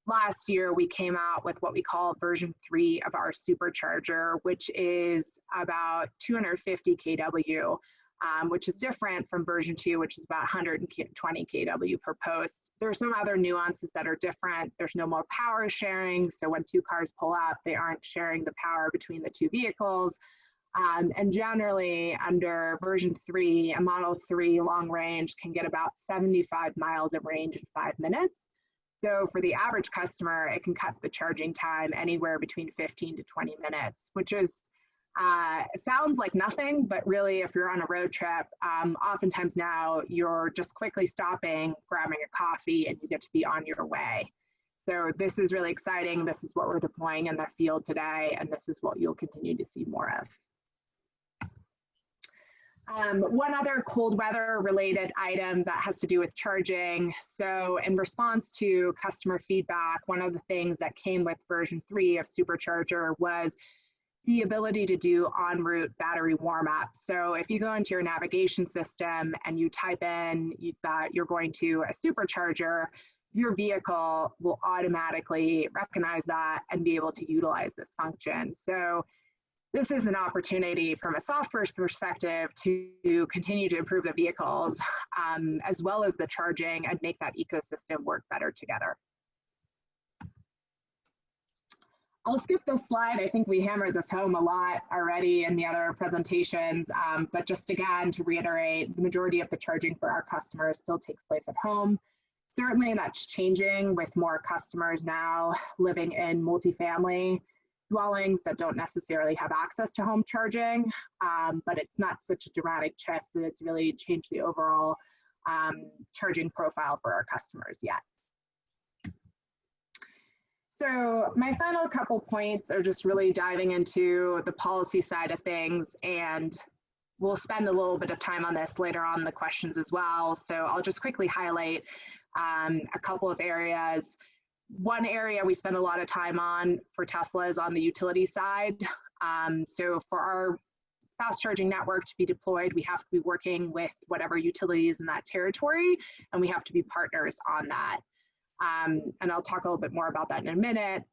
last year we came out with what we call version 3 of our supercharger, which is about 250 kW, which is different from version 2, which is about 120 kW per post. There are some other nuances that are different. There's no more power sharing. So when 2 cars pull up, they aren't sharing the power between the 2 vehicles. And generally under version 3, a Model 3 long range can get about 75 miles of range in 5 minutes. So for the average customer, it can cut the charging time anywhere between 15 to 20 minutes, which is it sounds like nothing, but really if you're on a road trip, oftentimes now you're just quickly stopping, grabbing a coffee, and you get to be on your way. So this is really exciting. This is what we're deploying in the field today, and this is what you'll continue to see more of. One other cold weather related item that has to do with charging. So in response to customer feedback, one of the things that came with version 3 of Supercharger was the ability to do en route battery warm up. So if you go into your navigation system and you type in that you're going to a supercharger, your vehicle will automatically recognize that and be able to utilize this function. So this is an opportunity from a software perspective to continue to improve the vehicles as well as the charging and make that ecosystem work better together. I'll skip this slide. I think we hammered this home a lot already in the other presentations, but just again to reiterate, the majority of the charging for our customers still takes place at home. Certainly that's changing with more customers now living in multifamily dwellings that don't necessarily have access to home charging, but it's not such a dramatic shift that it's really changed the overall charging profile for our customers yet. So my final couple points are just really diving into the policy side of things, and we'll spend a little bit of time on this later on in the questions as well. So I'll just quickly highlight a couple of areas. One area we spend a lot of time on for Tesla is on the utility side. So for our fast charging network to be deployed, we have to be working with whatever utility is in that territory, and we have to be partners on that. And I'll talk a little bit more about that in a minute.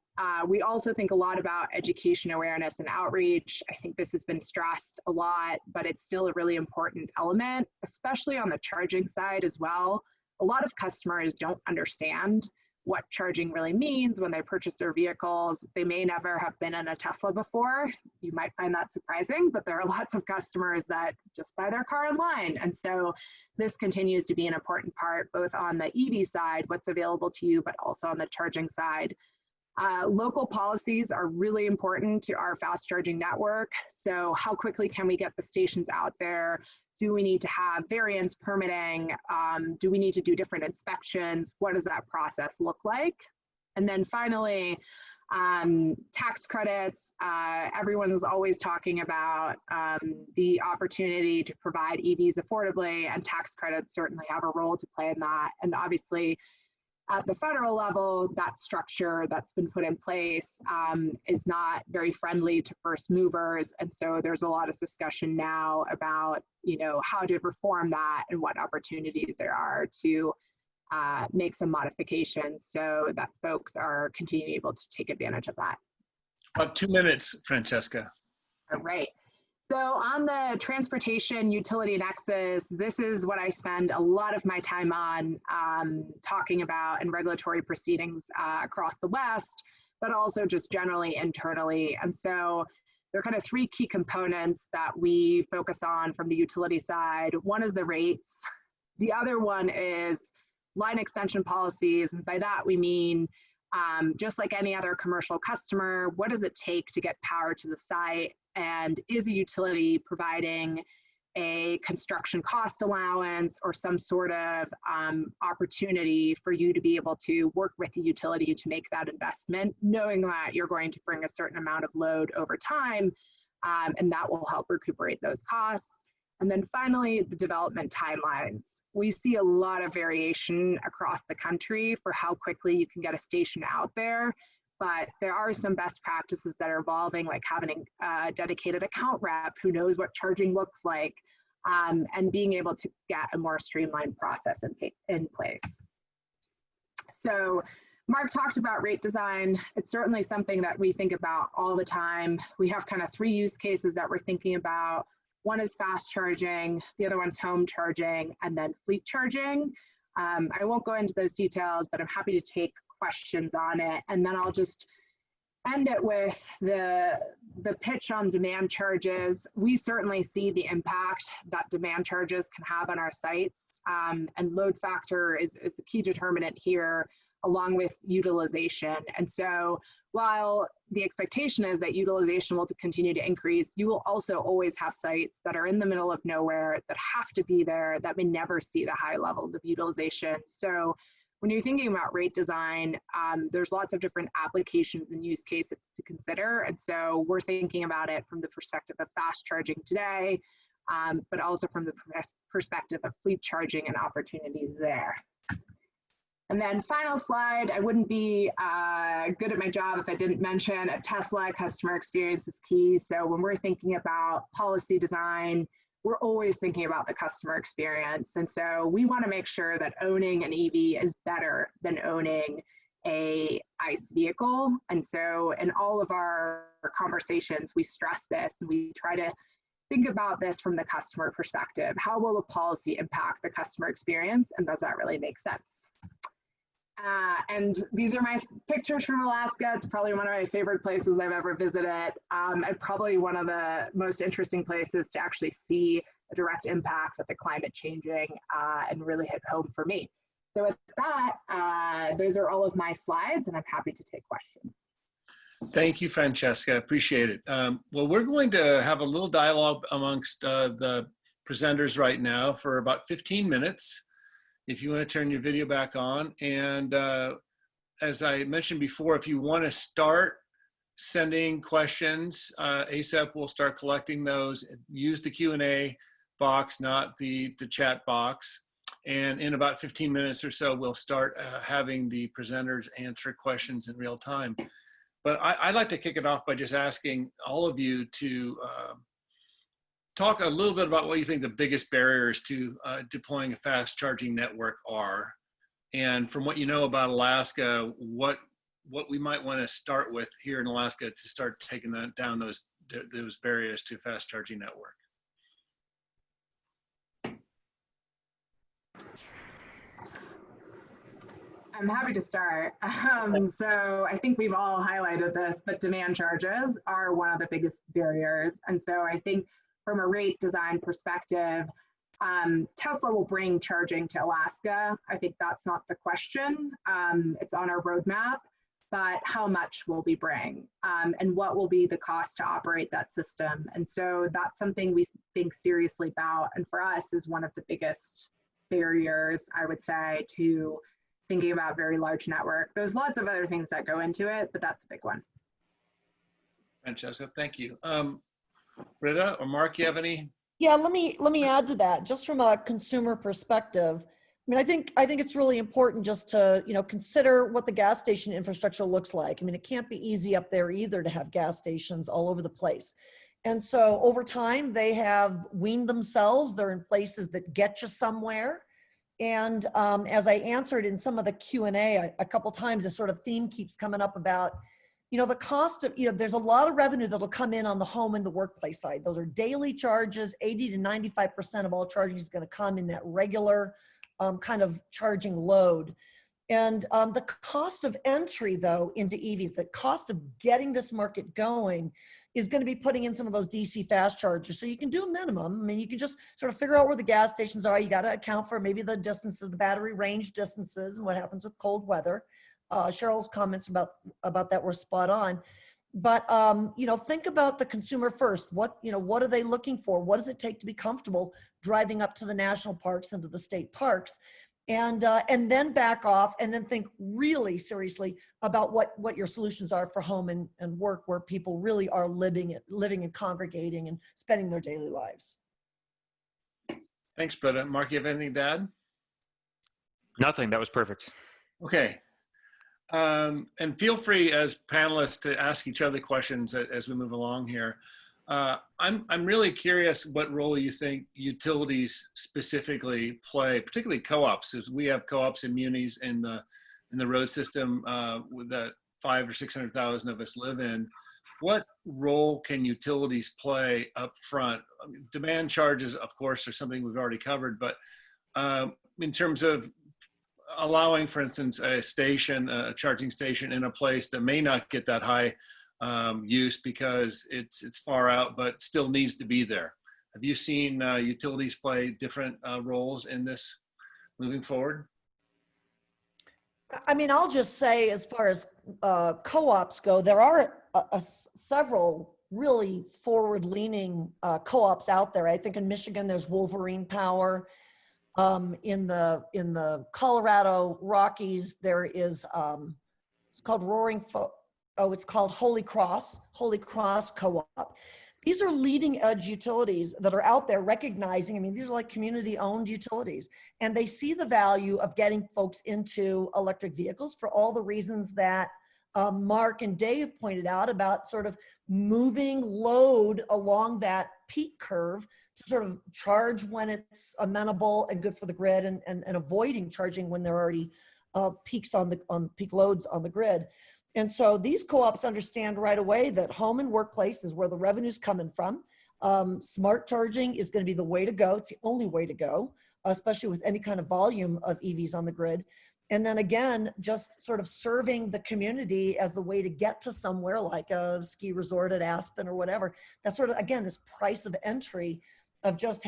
We also think a lot about education, awareness, and outreach. I think this has been stressed a lot, but it's still a really important element, especially on the charging side as well. A lot of customers don't understand what charging really means when they purchase their vehicles. They may never have been in a Tesla before. You might find that surprising, but there are lots of customers that just buy their car online. And so this continues to be an important part, both on the EV side, what's available to you, but also on the charging side. Local policies are really important to our fast charging network. So how quickly can we get the stations out there? Do we need to have variance permitting? Do we need to do different inspections? What does that process look like? And then finally, tax credits. Everyone is always talking about the opportunity to provide EVs affordably, and tax credits certainly have a role to play in that. And obviously, at the federal level, that structure that's been put in place is not very friendly to first movers. And so there's a lot of discussion now about, how to reform that and what opportunities there are to make some modifications so that folks are continuing able to take advantage of that. About 2 minutes, Francesca. All right. So on the transportation utility nexus, this is what I spend a lot of my time on talking about in regulatory proceedings across the West, but also just generally internally. And so there are kind of 3 key components that we focus on from the utility side. One is the rates. The other one is line extension policies. And by that, we mean just like any other commercial customer, what does it take to get power to the site? And is a utility providing a construction cost allowance or some sort of opportunity for you to be able to work with the utility to make that investment, knowing that you're going to bring a certain amount of load over time, and that will help recuperate those costs. And then finally, the development timelines. We see a lot of variation across the country for how quickly you can get a station out there, but there are some best practices that are evolving, like having a dedicated account rep who knows what charging looks like, and being able to get a more streamlined process in place. So Mark talked about rate design. It's certainly something that we think about all the time. We have kind of 3 use cases that we're thinking about. One is fast charging, the other one's home charging, and then fleet charging. I won't go into those details, but I'm happy to take questions on it. And then I'll just end it with the pitch on demand charges. We certainly see the impact that demand charges can have on our sites, and load factor is a key determinant here, along with utilization. And so while the expectation is that utilization will continue to increase, you will also always have sites that are in the middle of nowhere that have to be there that may never see the high levels of utilization. So when you're thinking about rate design, there's lots of different applications and use cases to consider. And so we're thinking about it from the perspective of fast charging today, but also from the perspective of fleet charging and opportunities there. And then final slide, I wouldn't be good at my job if I didn't mention at Tesla, customer experience is key. So when we're thinking about policy design, we're always thinking about the customer experience. And so we want to make sure that owning an EV is better than owning a ICE vehicle. And so in all of our conversations, we stress this, and we try to think about this from the customer perspective. How will the policy impact the customer experience, and does that really make sense? And these are my pictures from Alaska. It's probably one of my favorite places I've ever visited, and probably one of the most interesting places to actually see a direct impact with the climate changing, and really hit home for me. So with that, those are all of my slides, and I'm happy to take questions. Thank you, Francesca. Appreciate it. Well, we're going to have a little dialogue amongst the presenters right now for about 15 minutes. If you want to turn your video back on. And as I mentioned before, if you want to start sending questions, ASAP will start collecting those. Use the Q&A box, not the chat box. And in about 15 minutes or so, we'll start having the presenters answer questions in real time. But I'd like to kick it off by just asking all of you to talk a little bit about what you think the biggest barriers to deploying a fast charging network are. And from what you know about Alaska, what we might want to start with here in Alaska to start taking down those barriers to a fast charging network. I'm happy to start. So I think we've all highlighted this, but demand charges are one of the biggest barriers. And so I think from a rate design perspective, Tesla will bring charging to Alaska. I think that's not the question. It's on our roadmap, but how much will we bring? And what will be the cost to operate that system? And so that's something we think seriously about. And for us is one of the biggest barriers, I would say, to thinking about very large network. There's lots of other things that go into it, but that's a big one. Francesca, thank you. Britta or Mark, you have any? Yeah, let me add to that. Just from a consumer perspective, I mean, I think it's really important just to consider what the gas station infrastructure looks like. I mean, it can't be easy up there either to have gas stations all over the place. And so over time, they have weaned themselves. They're in places that get you somewhere. And as I answered in some of the Q&A a couple times, this sort of theme keeps coming up about, the cost of, there's a lot of revenue that'll come in on the home and the workplace side. Those are daily charges. 80 to 95% of all charging is going to come in that regular kind of charging load. And the cost of entry, though, into EVs, the cost of getting this market going is going to be putting in some of those DC fast chargers. So you can do a minimum. I mean, you can just sort of figure out where the gas stations are. You got to account for maybe the distances, the battery range distances, and what happens with cold weather. Cheryl's comments about that were spot on. But, think about the consumer first. What are they looking for? What does it take to be comfortable driving up to the national parks and to the state parks? And then back off and then think really seriously about what your solutions are for home and work, where people really are living and congregating and spending their daily lives. Thanks, Britta. Mark, you have anything to add? Nothing. That was perfect. Okay. And feel free as panelists to ask each other questions as we move along here. I'm really curious what role you think utilities specifically play, particularly co-ops, as we have co-ops and munis in the road system that 500,000 or 600,000 of us live in. What role can utilities play up front? I mean, demand charges, of course, are something we've already covered, but in terms of allowing, for instance, a charging station in a place that may not get that high use because it's far out, but still needs to be there. Have you seen utilities play different roles in this moving forward? I mean, I'll just say, as far as co-ops go, there are several really forward-leaning co-ops out there. I think in Michigan, there's Wolverine Power. In the Colorado Rockies, there is it's called it's called Holy Cross Co-op. These are leading edge utilities that are out there recognizing, I mean, these are like community owned utilities, and they see the value of getting folks into electric vehicles for all the reasons that Mark and Dave pointed out about sort of moving load along that peak curve to sort of charge when it's amenable and good for the grid, and avoiding charging when there are already peak loads on the grid. And so these co-ops understand right away that home and workplace is where the revenue's coming from. Smart charging is going to be the way to go. It's the only way to go, especially with any kind of volume of EVs on the grid. And then again, just sort of serving the community as the way to get to somewhere like a ski resort at Aspen or whatever. That's sort of, again, this price of entry of just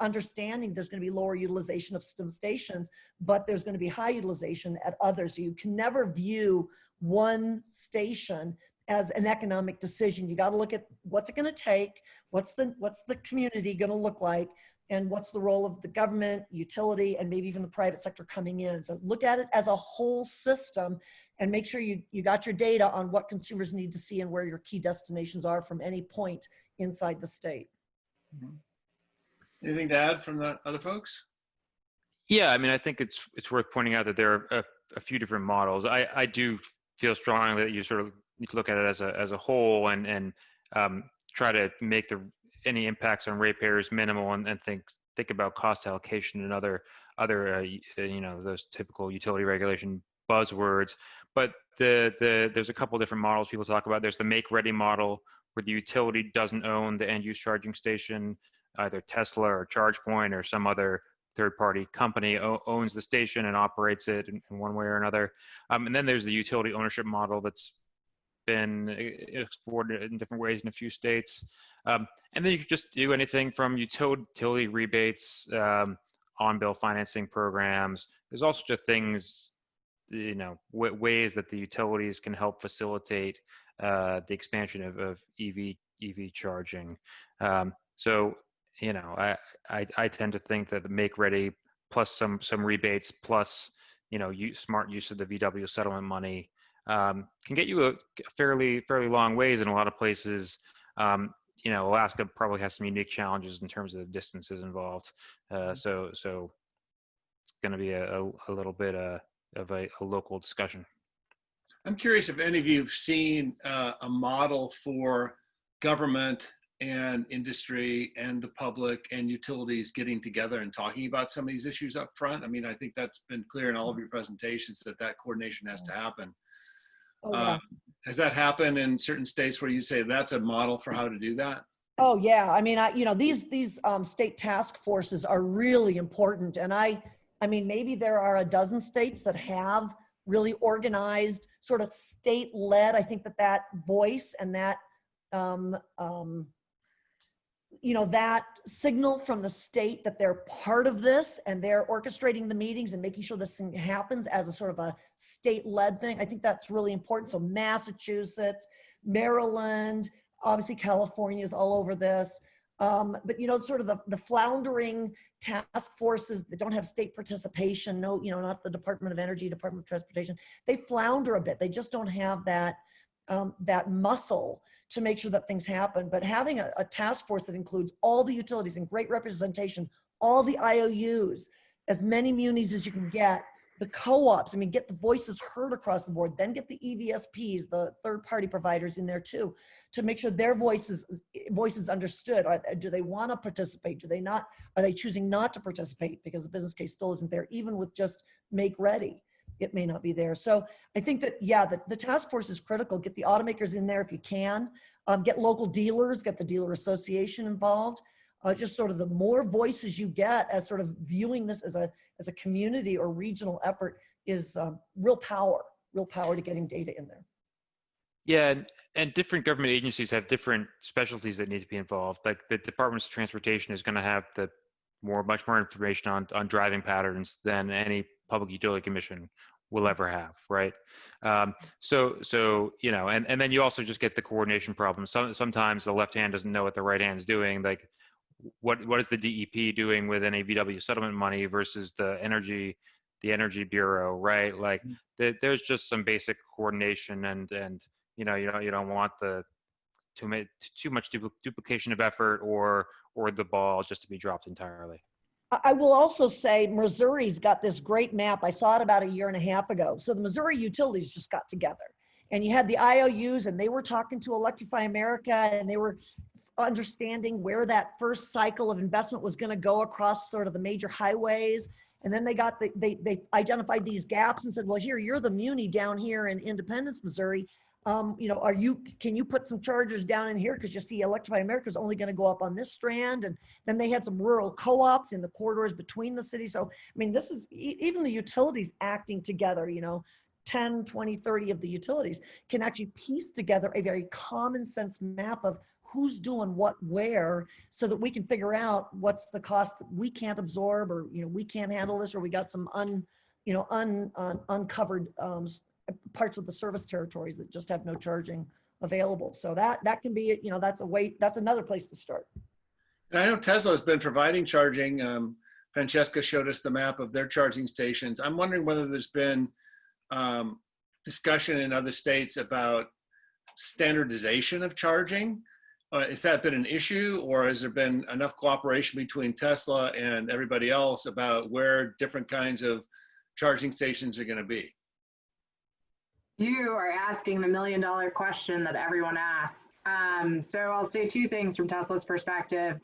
understanding there's going to be lower utilization of some stations, but there's going to be high utilization at others. So you can never view one station as an economic decision. You got to look at what's it going to take, what's the community going to look like, and what's the role of the government, utility, and maybe even the private sector coming in. So look at it as a whole system and make sure you got your data on what consumers need to see and where your key destinations are from any point inside the state. Mm-hmm. Anything to add from the other folks? Yeah, I mean, I think it's worth pointing out that there are a few different models. I do feel strongly that you sort of need to look at it as a whole and try to make any impacts on ratepayers minimal, and think about cost allocation and other those typical utility regulation buzzwords. But there's a couple different models people talk about. There's the make ready model, where the utility doesn't own the end use charging station. Either Tesla or ChargePoint or some other third-party company owns the station and operates it in one way or another. And then there's the utility ownership model that's been explored in different ways in a few states. And then you could just do anything from utility rebates, on-bill financing programs. There's all sorts of things, ways that the utilities can help facilitate the expansion of EV charging. So, I tend to think that the make ready plus some rebates plus, smart use of the VW settlement money can get you a fairly long ways in a lot of places. Alaska probably has some unique challenges in terms of the distances involved. So it's going to be a little bit of a local discussion. I'm curious if any of you have seen a model for government and industry and the public and utilities getting together and talking about some of these issues up front. I mean, I think that's been clear in all of your presentations that coordination has to happen. Oh, yeah. Has that happened in certain states where you say that's a model for how to do that? Oh yeah, I mean, these state task forces are really important, and I mean, maybe there are a dozen states that have really organized, sort of state-led. I think that voice and that that signal from the state that they're part of this and they're orchestrating the meetings and making sure this thing happens as a sort of a state-led thing. I think that's really important. So Massachusetts, Maryland, obviously California is all over this. But sort of the floundering task forces that don't have state participation, not the Department of Energy, Department of Transportation, they flounder a bit. They just don't have that muscle to make sure that things happen. But having a task force that includes all the utilities and great representation, all the IOUs, as many munis as you can get, the co-ops, I mean, get the voices heard across the board, then get the EVSPs, the third-party providers in there too, to make sure their voices understood. Do they want to participate? Do they not? Are they choosing not to participate because the business case still isn't there? Even with just make ready, it may not be there. So I think that, yeah, the task force is critical. Get the automakers in there if you can. Get local dealers, get the dealer association involved. Just sort of the more voices you get as sort of viewing this as a community or regional effort is real power to getting data in there. Yeah, and different government agencies have different specialties that need to be involved. Like the Department of Transportation is going to have much more information on driving patterns than any public utility commission will ever have, right? So you know, and then you also just get the coordination problem. Sometimes the left hand doesn't know what the right hand's doing. Like, what is the DEP doing with any VW settlement money versus the Energy Bureau, right? Like, there's just some basic coordination, and you know, you don't want too much duplication of effort or the ball just to be dropped entirely. I will also say Missouri's got this great map. I saw it about a year and a half ago. So the Missouri utilities just got together, and you had the IOUs, and they were talking to Electrify America, and they were understanding where that first cycle of investment was going to go across sort of the major highways. And then they identified these gaps and said, well, here, you're the muni down here in Independence, Missouri. You know, can you put some chargers down in here? Because you see Electrify America is only going to go up on this strand. And then they had some rural co-ops in the corridors between the cities. So, I mean, this is even the utilities acting together, you know, 10, 20, 30 of the utilities can actually piece together a very common sense map of who's doing what where, so that we can figure out what's the cost that we can't absorb, or, you know, we can't handle this, or we got some uncovered parts of the service territories that just have no charging available. So that can be, you know, that's another place to start. And I know Tesla has been providing charging. Francesca showed us the map of their charging stations. I'm wondering whether there's been discussion in other states about standardization of charging. Has that been an issue, or has there been enough cooperation between Tesla and everybody else about where different kinds of charging stations are going to be? You are asking the $1 million question that everyone asks. So I'll say two things from Tesla's perspective.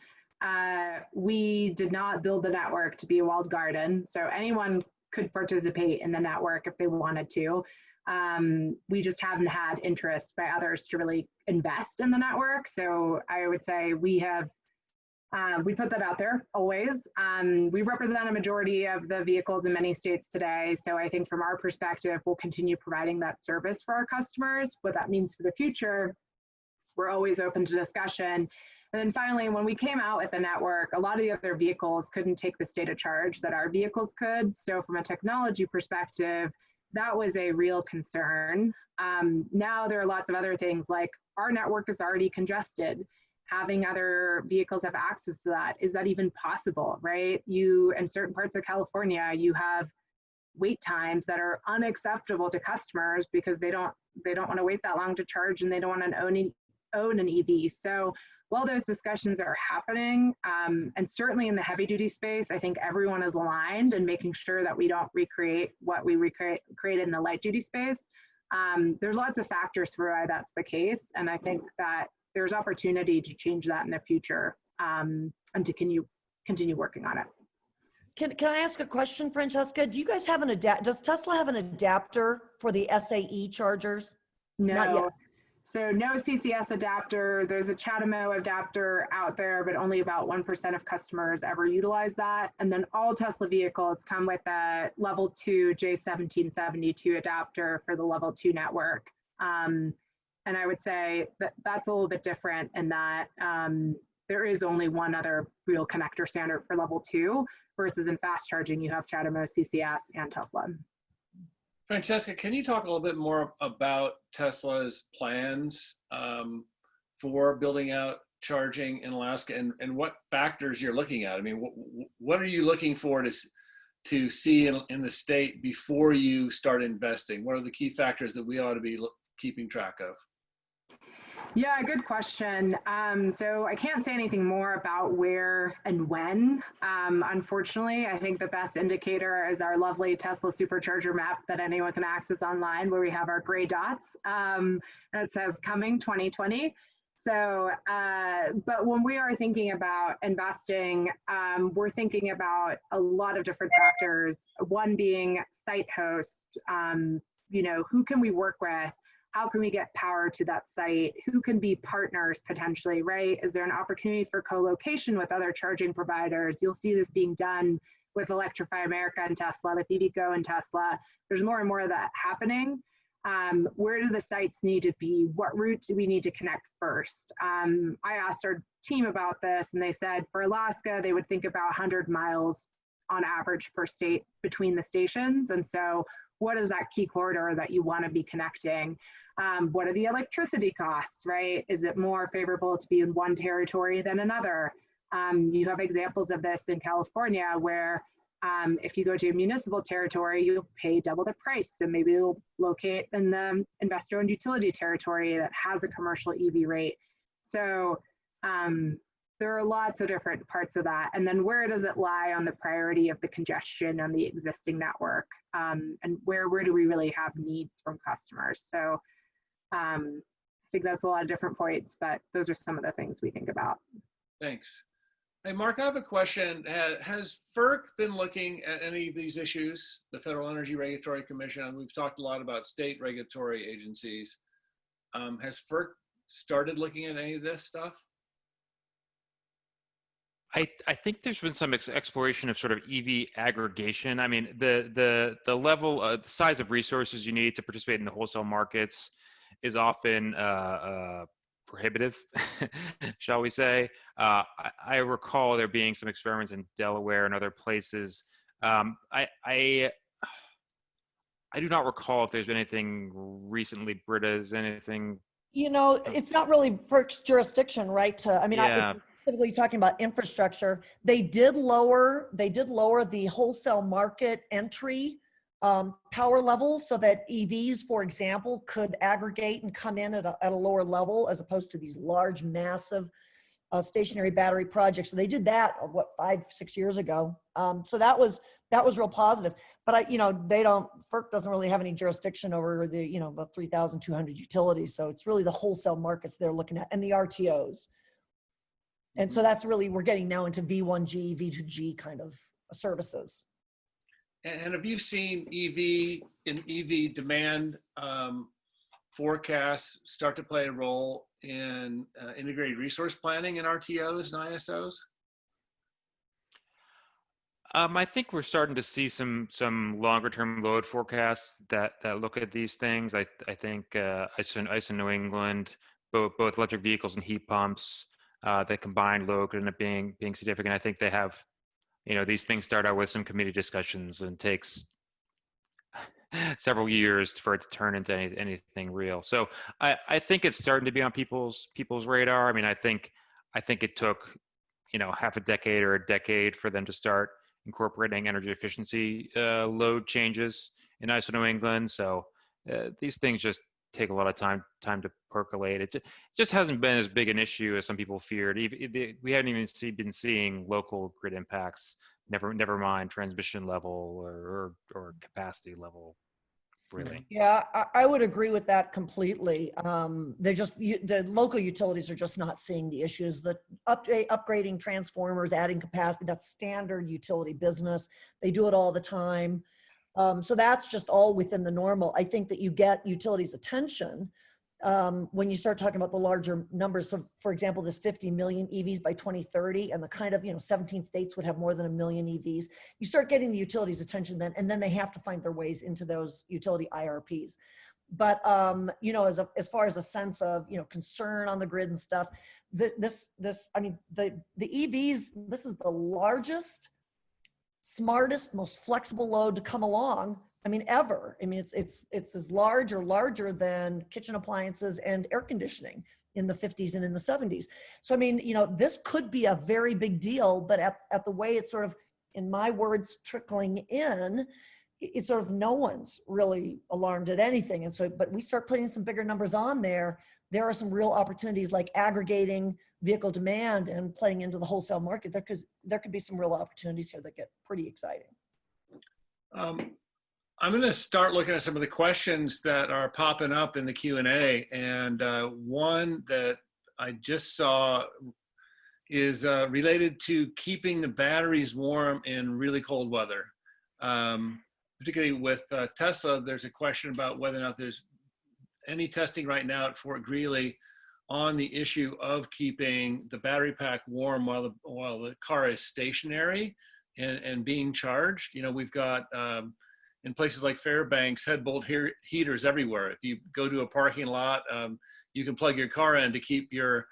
We did not build the network to be a walled garden, so anyone could participate in the network if they wanted to. We just haven't had interest by others to really invest in the network. So I would say we put that out there always. We represent a majority of the vehicles in many states today. So I think from our perspective, we'll continue providing that service for our customers. What that means for the future, we're always open to discussion. And then finally, when we came out with the network, a lot of the other vehicles couldn't take the state of charge that our vehicles could. So from a technology perspective, that was a real concern. Now there are lots of other things, like our network is already congested. Having other vehicles have access to that, is that even possible, right? In certain parts of California, you have wait times that are unacceptable to customers because they don't want to wait that long to charge, and they don't want to own an EV. So while those discussions are happening, and certainly in the heavy duty space, I think everyone is aligned and making sure that we don't recreate what we created in the light duty space. There's lots of factors for why that's the case. And I think that there's opportunity to change that in the future, and to continue working on it. Can I ask a question, Francesca? Do you guys have does Tesla have an adapter for the SAE chargers? No. Not yet. So no CCS adapter. There's a CHAdeMO adapter out there, but only about 1% of customers ever utilize that. And then all Tesla vehicles come with a level 2 J1772 adapter for the level 2 network. And I would say that that's a little bit different in that there is only one other real connector standard for level 2, versus in fast charging, you have CHAdeMO, CCS, and Tesla. Francesca, can you talk a little bit more about Tesla's plans for building out charging in Alaska, and what factors you're looking at? I mean, what are you looking for to see in the state before you start investing? What are the key factors that we ought to be keeping track of? Yeah, good question. So I can't say anything more about where and when. Unfortunately, I think the best indicator is our lovely Tesla supercharger map that anyone can access online, where we have our gray dots. And it says coming 2020. So, but when we are thinking about investing, we're thinking about a lot of different factors. One being site host, who can we work with? How can we get power to that site? Who can be partners potentially, right? Is there an opportunity for co-location with other charging providers? You'll see this being done with Electrify America and Tesla, with EVgo and Tesla. There's more and more of that happening. Where do the sites need to be? What routes do we need to connect first? I asked our team about this, and they said for Alaska, they would think about 100 miles on average per state between the stations. And so what is that key corridor that you want to be connecting? What are the electricity costs, right? Is it more favorable to be in one territory than another? You have examples of this in California where if you go to a municipal territory, you'll pay double the price. So maybe you'll locate in the investor-owned utility territory that has a commercial EV rate. So there are lots of different parts of that. And then where does it lie on the priority of the congestion on the existing network? And where do we really have needs from customers? So I think that's a lot of different points, but those are some of the things we think about. Thanks. Hey, Mark, I have a question. Has FERC been looking at any of these issues? The Federal Energy Regulatory Commission, we've talked a lot about state regulatory agencies. Has FERC started looking at any of this stuff? I think there's been some exploration of sort of EV aggregation. I mean, the level, the size of resources you need to participate in the wholesale markets is often prohibitive, shall we say. I recall there being some experiments in Delaware and other places. I do not recall if there's been anything recently. Britta, is anything? It's not really FERC's jurisdiction, right? Yeah. Specifically talking about infrastructure, they did lower the wholesale market entry power level so that EVs, for example, could aggregate and come in at a lower level as opposed to these large, massive stationary battery projects. So they did that, 5-6 years ago. So that was real positive. But FERC doesn't really have any jurisdiction over the 3,200 utilities. So it's really the wholesale markets they're looking at and the RTOs. And so that's really, we're getting now into V1G, V2G kind of services. And have you seen EV demand forecasts start to play a role in integrated resource planning in RTOs and ISOs? I think we're starting to see some longer term load forecasts that look at these things. I think ISO New England, both electric vehicles and heat pumps, the combined load could end up being significant. I think they have, these things start out with some committee discussions and takes several years for it to turn into anything real. So I think it's starting to be on people's radar. I mean, I think it took, half a decade or a decade for them to start incorporating energy efficiency load changes in ISO New England. So these things just take a lot of time to percolate. It just hasn't been as big an issue as some people feared. We haven't even been seeing local grid impacts. Never mind transmission level or capacity level, really. Yeah, I would agree with that completely. The local utilities are just not seeing the issues. The upgrading transformers, adding capacity, that's standard utility business. They do it all the time. So that's just all within the normal. I think that you get utilities' attention when you start talking about the larger numbers. So for example, this 50 million EVs by 2030 and the kind of, 17 states would have more than 1 million EVs. You start getting the utilities' attention then, and then they have to find their ways into those utility IRPs. But, as far as a sense of, concern on the grid and stuff, the EVs, this is the largest, smartest, most flexible load to come along, ever. It's as large or larger than kitchen appliances and air conditioning in the 50s and in the 70s. So, this could be a very big deal, but at the way it's sort of, in my words, trickling in, it's sort of no one's really alarmed at anything. And so, but we start putting some bigger numbers on there, there are some real opportunities like aggregating vehicle demand and playing into the wholesale market. There could be some real opportunities here that get pretty exciting. I'm going to start looking at some of the questions that are popping up in the Q&A, and one that I just saw is related to keeping the batteries warm in really cold weather. Particularly with Tesla, there's a question about whether or not there's any testing right now at Fort Greely on the issue of keeping the battery pack warm while the car is stationary and being charged. You know, we've got in places like Fairbanks, head-bolt heaters everywhere. If you go to a parking lot, you can plug your car in to keep your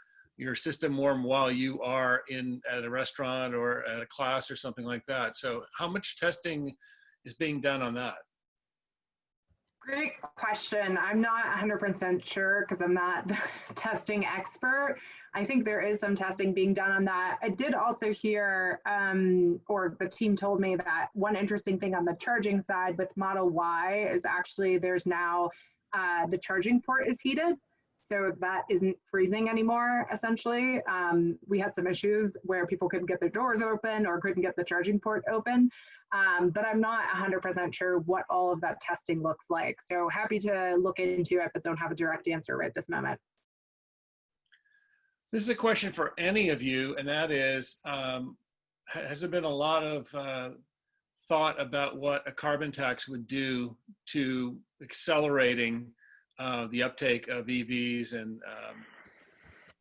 system warm while you are at a restaurant or at a class or something like that. So how much testing is being done on that? Great question. I'm not 100% sure because I'm not the testing expert. I think there is some testing being done on that. I did also hear, or the team told me that one interesting thing on the charging side with Model Y is actually there's now the charging port is heated. So that isn't freezing anymore, essentially. We had some issues where people couldn't get their doors open or couldn't get the charging port open. But I'm not 100% sure what all of that testing looks like. So happy to look into it, but don't have a direct answer right this moment. This is a question for any of you, and that is, has there been a lot of thought about what a carbon tax would do to accelerating the uptake of EVs, and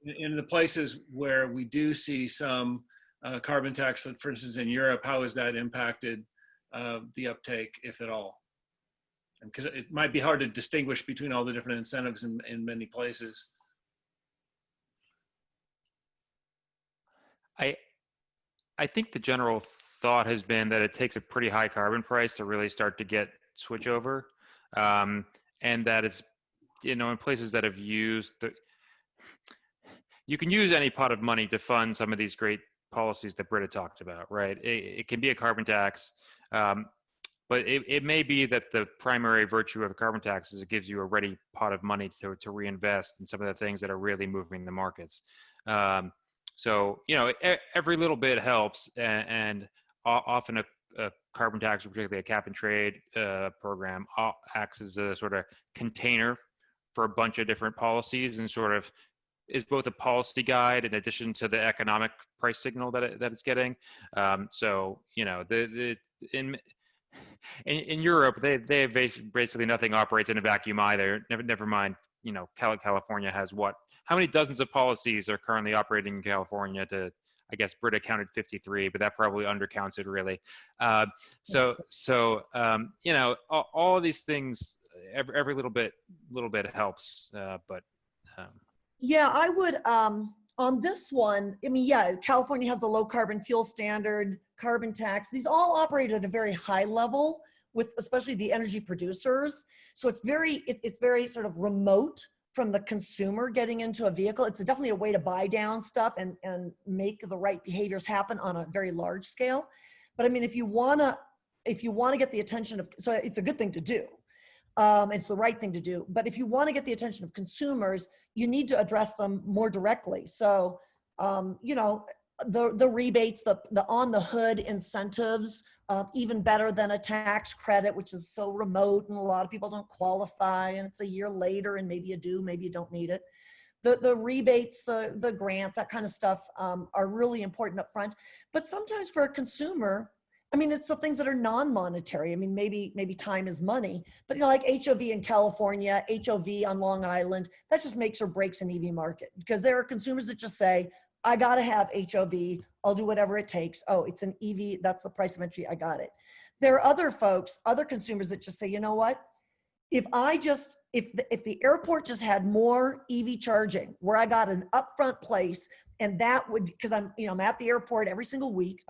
in the places where we do see some carbon tax, for instance, in Europe, how has that impacted the uptake, if at all? Because it might be hard to distinguish between all the different incentives in many places. I think the general thought has been that it takes a pretty high carbon price to really start to get switchover, and that it's, you know, in places that have used you can use any pot of money to fund some of these great policies that Britta talked about, right? It can be a carbon tax, but it may be that the primary virtue of a carbon tax is it gives you a ready pot of money to reinvest in some of the things that are really moving the markets. So, you know, every little bit helps, and often a carbon tax, particularly a cap and trade program, acts as a sort of container for a bunch of different policies, and sort of is both a policy guide in addition to the economic price signal that it's getting. So, you know, in Europe, they have basically nothing operates in a vacuum either. Never mind, you know, California has how many dozens of policies are currently operating in California? I guess Britta counted 53, but that probably undercounts it really. So you know, all of these things, every little bit helps. Yeah, I would, on this one, I mean, yeah, California has the low carbon fuel standard, carbon tax. These all operate at a very high level with especially the energy producers. So it's very sort of remote from the consumer getting into a vehicle. It's definitely a way to buy down stuff and make the right behaviors happen on a very large scale. But I mean, if you wanna get the attention of, so it's a good thing to do. It's the right thing to do. But if you want to get the attention of consumers, you need to address them more directly. So, you know, the rebates, the on the hood incentives, even better than a tax credit, which is so remote and a lot of people don't qualify, and it's a year later and maybe you do, maybe you don't need it. The rebates, the grants, that kind of stuff are really important up front. But sometimes for a consumer, I mean, it's the things that are non-monetary. I mean, maybe time is money, but you know, like HOV in California, HOV on Long Island, that just makes or breaks an EV market, because there are consumers that just say, I gotta have HOV, I'll do whatever it takes. Oh, it's an EV, that's the price of entry, I got it. There are other folks, other consumers that just say, you know what? If the airport just had more EV charging, where I got an upfront place, and that would, because I'm at the airport every single week,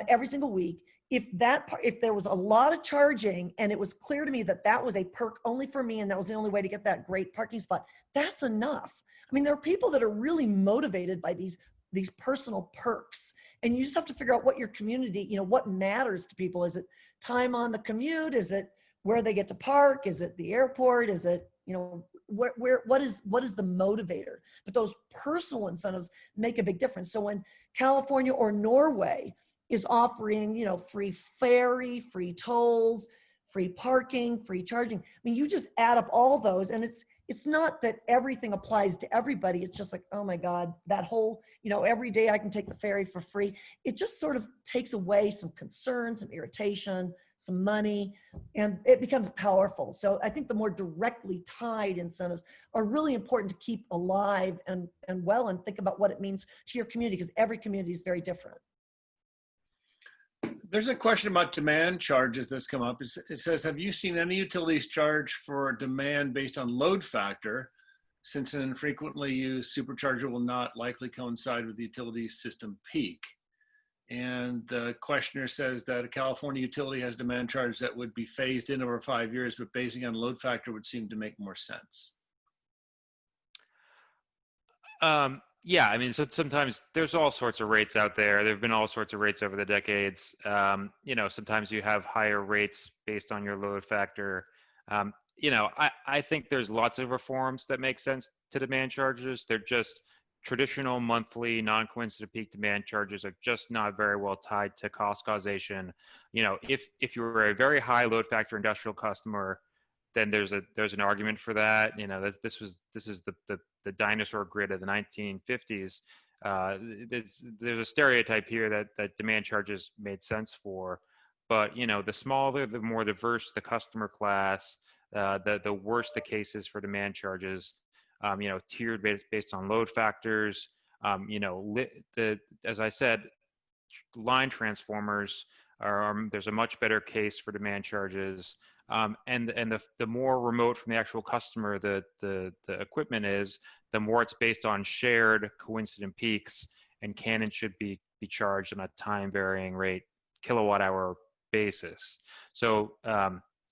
every single week. If there was a lot of charging and it was clear to me that that was a perk only for me and that was the only way to get that great parking spot, that's enough. I mean, there are people that are really motivated by these personal perks, and you just have to figure out what your community, you know, what matters to people. Is it time on the commute? Is it where they get to park? Is it the airport? Is it, you know, what is the motivator? But those personal incentives make a big difference. So when California or Norway is offering, you know, free ferry, free tolls, free parking, free charging, I mean, you just add up all those, and it's not that everything applies to everybody. It's just like, oh my God, that whole, you know, every day I can take the ferry for free. It just sort of takes away some concern, some irritation, some money, and it becomes powerful. So I think the more directly tied incentives are really important to keep alive and well, and think about what it means to your community, because every community is very different. There's a question about demand charges that's come up. It says, have you seen any utilities charge for demand based on load factor, since an infrequently used supercharger will not likely coincide with the utility system peak? And the questioner says that a California utility has demand charge that would be phased in over 5 years, but basing on load factor would seem to make more sense. Yeah, I mean, so sometimes there's all sorts of rates out there. There have been all sorts of rates over the decades. You know, sometimes you have higher rates based on your load factor. You know, I think there's lots of reforms that make sense to demand charges. They're just traditional monthly non-coincident peak demand charges are just not very well tied to cost causation. You know, if you were a very high load factor industrial customer, then there's an argument for that. You know, this is the dinosaur grid of the 1950s. There's a stereotype here that demand charges made sense for, but you know, the smaller, the more diverse the customer class, the worse the cases for demand charges. You know, tiered based on load factors. You know, as I said, line transformers there's a much better case for demand charges. And the more remote from the actual customer the equipment is, the more it's based on shared coincident peaks, and Canon should be charged on a time varying rate kilowatt hour basis. So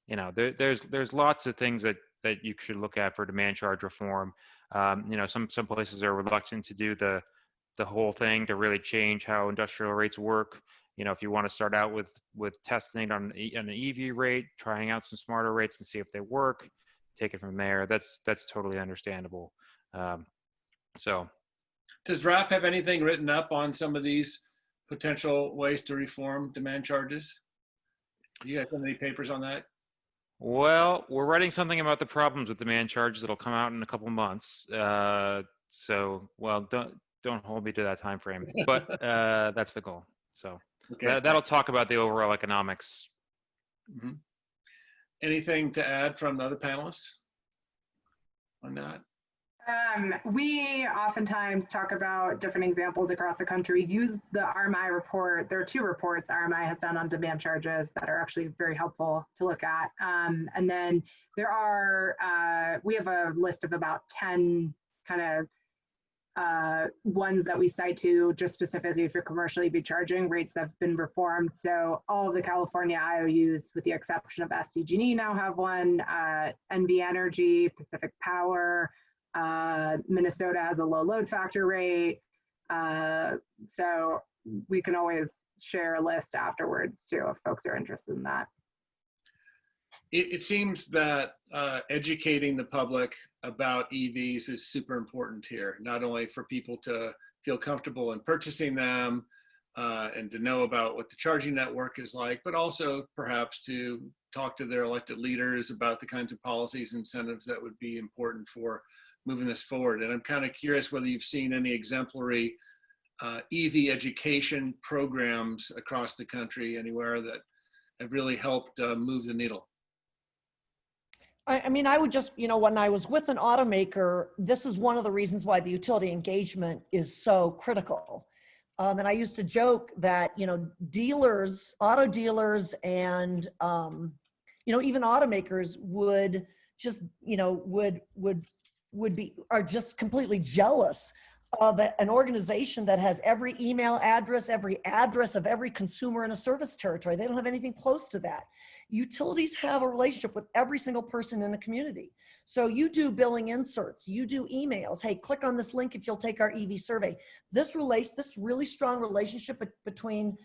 you know, there's lots of things that you should look at for demand charge reform. You know, some places are reluctant to do the whole thing to really change how industrial rates work. You know, if you want to start out with testing on an EV rate, trying out some smarter rates and see if they work, take it from there. That's totally understandable. So, does RAP have anything written up on some of these potential ways to reform demand charges? Do you guys have any papers on that? Well, we're writing something about the problems with demand charges that'll come out in a couple months. So, well, don't hold me to that time frame, but that's the goal. So. Okay. That'll talk about the overall economics. Mm-hmm. Anything to add from the other panelists on that? We oftentimes talk about different examples across the country, use the RMI report. There are 2 reports RMI has done on demand charges that are actually very helpful to look at. And then there are, we have a list of about 10 kind of ones that we cite to just specifically for commercial EV charging rates that have been reformed. So all of the California IOUs, with the exception of SCG&E, now have one. NV Energy, Pacific Power, Minnesota has a low load factor rate. So we can always share a list afterwards too if folks are interested in that. It seems that educating the public about EVs is super important here, not only for people to feel comfortable in purchasing them and to know about what the charging network is like, but also perhaps to talk to their elected leaders about the kinds of policies and incentives that would be important for moving this forward. And I'm kind of curious whether you've seen any exemplary EV education programs across the country anywhere that have really helped move the needle. I mean, I would just, you know, when I was with an automaker, this is one of the reasons why the utility engagement is so critical. And I used to joke that, you know, dealers, auto dealers, and, you know, even automakers would just, you know, are just completely jealous of an organization that has every email address, every address of every consumer in a service territory. They don't have anything close to that. Utilities have a relationship with every single person in the community. So you do billing inserts, you do emails. Hey, click on this link if you'll take our EV survey. This really strong relationship between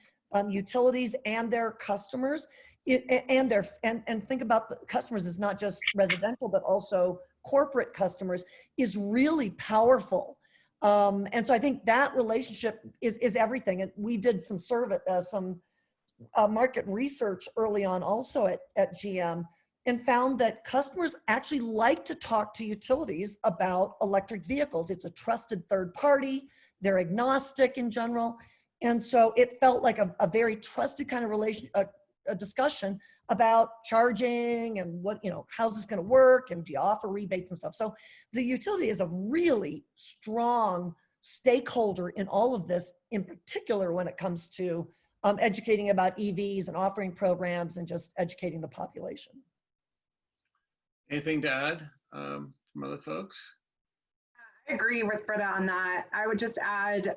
utilities and their customers, and think about the customers as not just residential, but also corporate customers is really powerful. And so I think that relationship is everything. And we did some market research early on also at GM, and found that customers actually like to talk to utilities about electric vehicles. It's a trusted third party. They're agnostic in general. And so it felt like a very trusted kind of a discussion about charging and what, how's this going to work, and do you offer rebates and stuff. So the utility is a really strong stakeholder in all of this, in particular when it comes to educating about EVs and offering programs and just educating the population. Anything to add from other folks? I agree with Britta on that. I would just add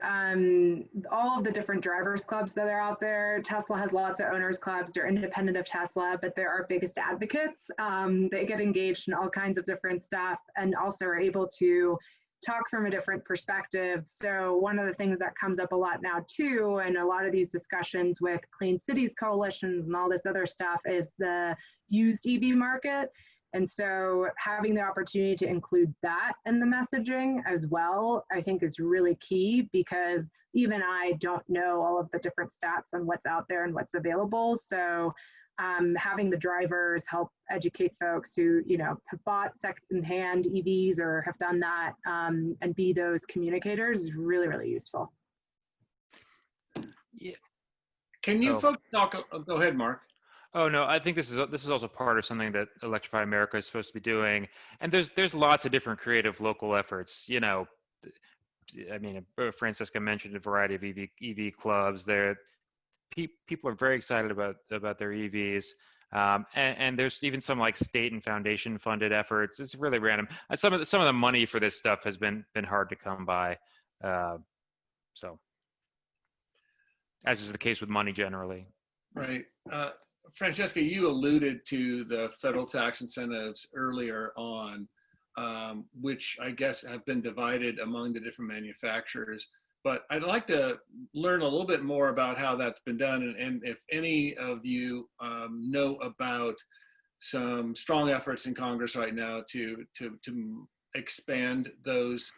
all of the different drivers clubs that are out there. Tesla has lots of owners clubs. They're independent of Tesla, but they're our biggest advocates. They get engaged in all kinds of different stuff and also are able to talk from a different perspective. So one of the things that comes up a lot now too, and a lot of these discussions with Clean Cities coalitions and all this other stuff, is the used EV market. And so having the opportunity to include that in the messaging as well, I think is really key, because even I don't know all of the different stats on what's out there and what's available. So having the drivers help educate folks who, have bought secondhand EVs or have done that, and be those communicators is really, really useful. Yeah. Can you folks talk? Go ahead, Mark. Oh no, I think this is also part of something that Electrify America is supposed to be doing, and there's lots of different creative local efforts. I mean, Francesca mentioned a variety of EV clubs. People are very excited about their EVs, and there's even some like state and foundation funded efforts. It's really random. And some of the money for this stuff has been hard to come by, so as is the case with money generally. Right. Francesca, you alluded to the federal tax incentives earlier on, which I guess have been divided among the different manufacturers. But I'd like to learn a little bit more about how that's been done, and if any of you know about some strong efforts in Congress right now to expand those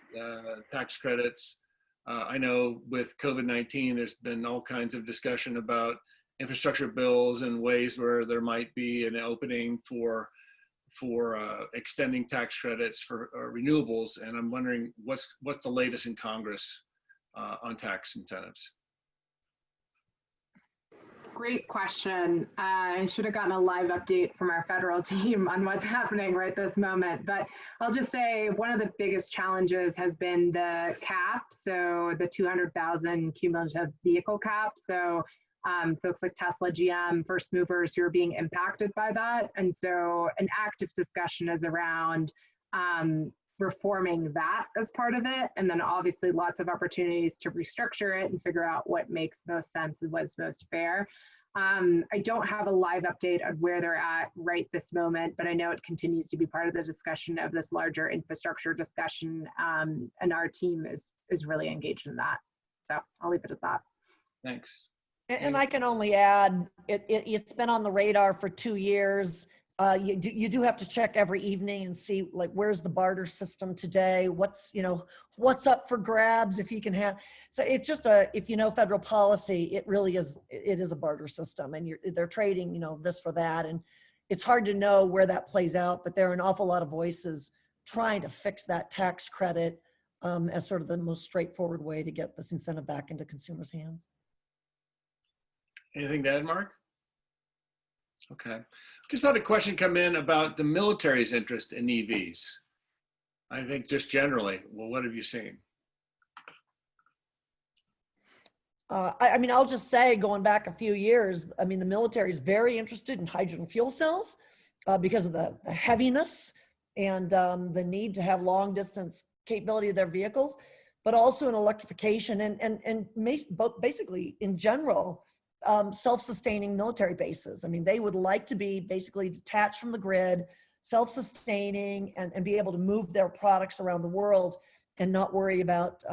tax credits. I know with COVID-19, there's been all kinds of discussion about infrastructure bills and ways where there might be an opening for extending tax credits for renewables, and I'm wondering what's the latest in Congress on tax incentives. Great question. I should have gotten a live update from our federal team on what's happening right this moment, but I'll just say one of the biggest challenges has been the cap, so the 200,000 cumulative vehicle cap. So folks like Tesla, GM, first movers who are being impacted by that. And so an active discussion is around reforming that as part of it. And then obviously lots of opportunities to restructure it and figure out what makes most sense and what's most fair. I don't have a live update on where they're at right this moment, but I know it continues to be part of the discussion of this larger infrastructure discussion. And our team is really engaged in that. So I'll leave it at that. Thanks. And I can only add, it's been on the radar for 2 years. You do have to check every evening and see, like, where's the barter system today? What's up for grabs if you can have. So it's just if you know federal policy, it really is, it is a barter system, and they're trading, this for that. And it's hard to know where that plays out, but there are an awful lot of voices trying to fix that tax credit as sort of the most straightforward way to get this incentive back into consumers' hands. Anything to add, Mark? Okay. Just had a question come in about the military's interest in EVs. I think just generally, well, what have you seen? I mean, I'll just say, going back a few years, I mean, the military is very interested in hydrogen fuel cells because of the heaviness and the need to have long distance capability of their vehicles, but also in electrification and basically in general, self-sustaining military bases. I mean, they would like to be basically detached from the grid, self-sustaining, and be able to move their products around the world and not worry about,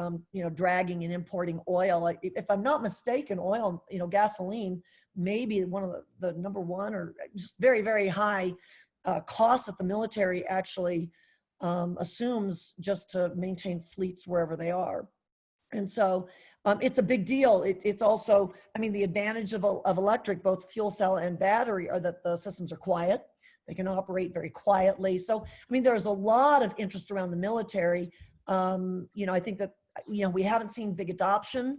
dragging and importing oil. If I'm not mistaken, oil, gasoline may be one of the number one or just very, very high costs that the military actually assumes just to maintain fleets wherever they are. And so it's a big deal. It's also, I mean, the advantage of electric, both fuel cell and battery, are that the systems are quiet. They can operate very quietly. So, I mean, there's a lot of interest around the military. You know, I think that, you know, we haven't seen big adoption